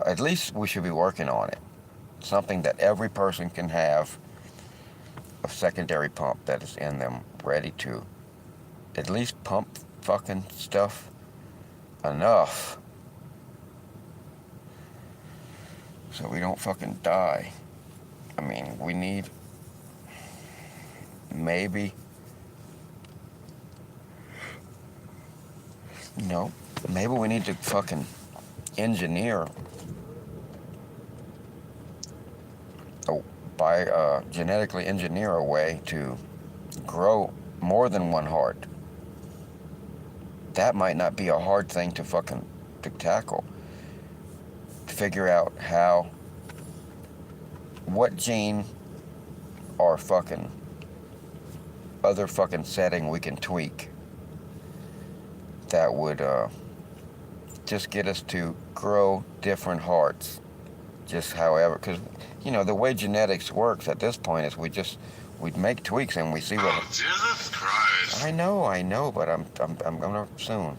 at least we should be working on it. Something that every person can have, a secondary pump that is in them, ready to at least pump fucking stuff enough so we don't fucking die. I mean, we need maybe we need to fucking engineer genetically engineer a way to grow more than one heart. That might not be a hard thing to tackle. Figure out what gene or other setting we can tweak that would just get us to grow different hearts. Just however, because the way genetics works at this point is we'd make tweaks and we see what. Oh, Jesus Christ! I know, but I'm gonna soon.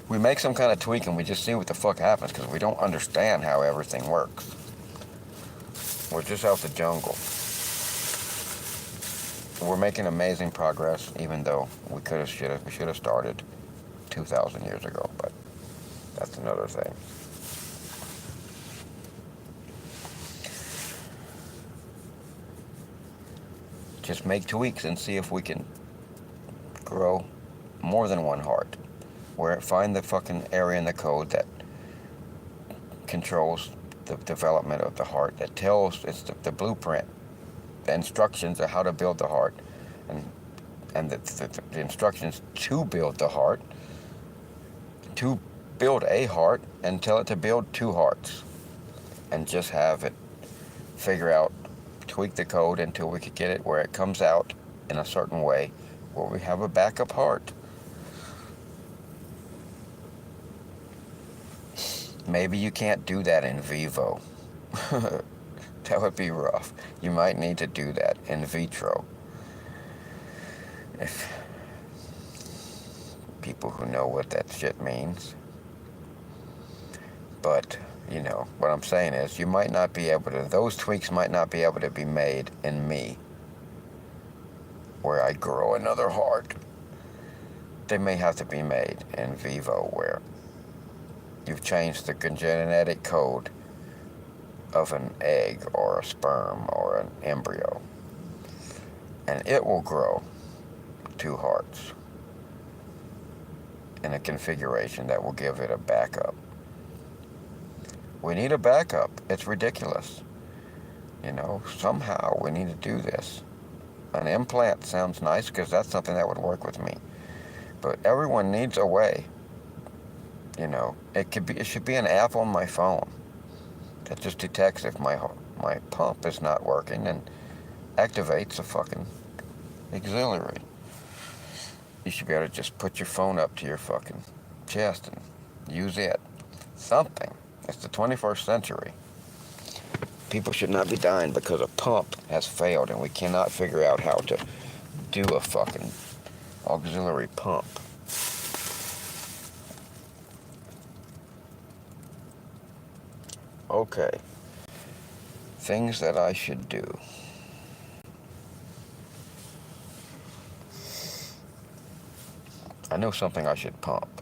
We make some kind of tweak and we just see what the fuck happens because we don't understand how everything works. We're just out the jungle. We're making amazing progress, even though we should have started 2,000 years ago, but that's another thing. Just make tweaks and see if we can grow more than one heart. Find the fucking area in the code that controls the development of the heart, that tells it's the blueprint, the instructions of how to build the heart, and the instructions to build the heart, to build a heart, and tell it to build two hearts, and just have it tweak the code until we could get it where it comes out in a certain way where we have a backup heart. Maybe you can't do that in vivo. That would be rough. You might need to do that in vitro. If people who know what that shit means. But, what I'm saying is those tweaks might not be able to be made in me, where I grow another heart. They may have to be made in vivo, where you've changed the genetic code of an egg or a sperm or an embryo, and it will grow two hearts in a configuration that will give it a backup. We need a backup. It's ridiculous. Somehow we need to do this. An implant sounds nice because that's something that would work with me. But everyone needs a way. It should be an app on my phone that just detects if my pump is not working and activates a fucking auxiliary. You should be able to just put your phone up to your fucking chest and use it. Something. It's the 21st century. People should not be dying because a pump has failed and we cannot figure out how to do a fucking auxiliary pump. Okay. Things that I should do. I know something I should pump.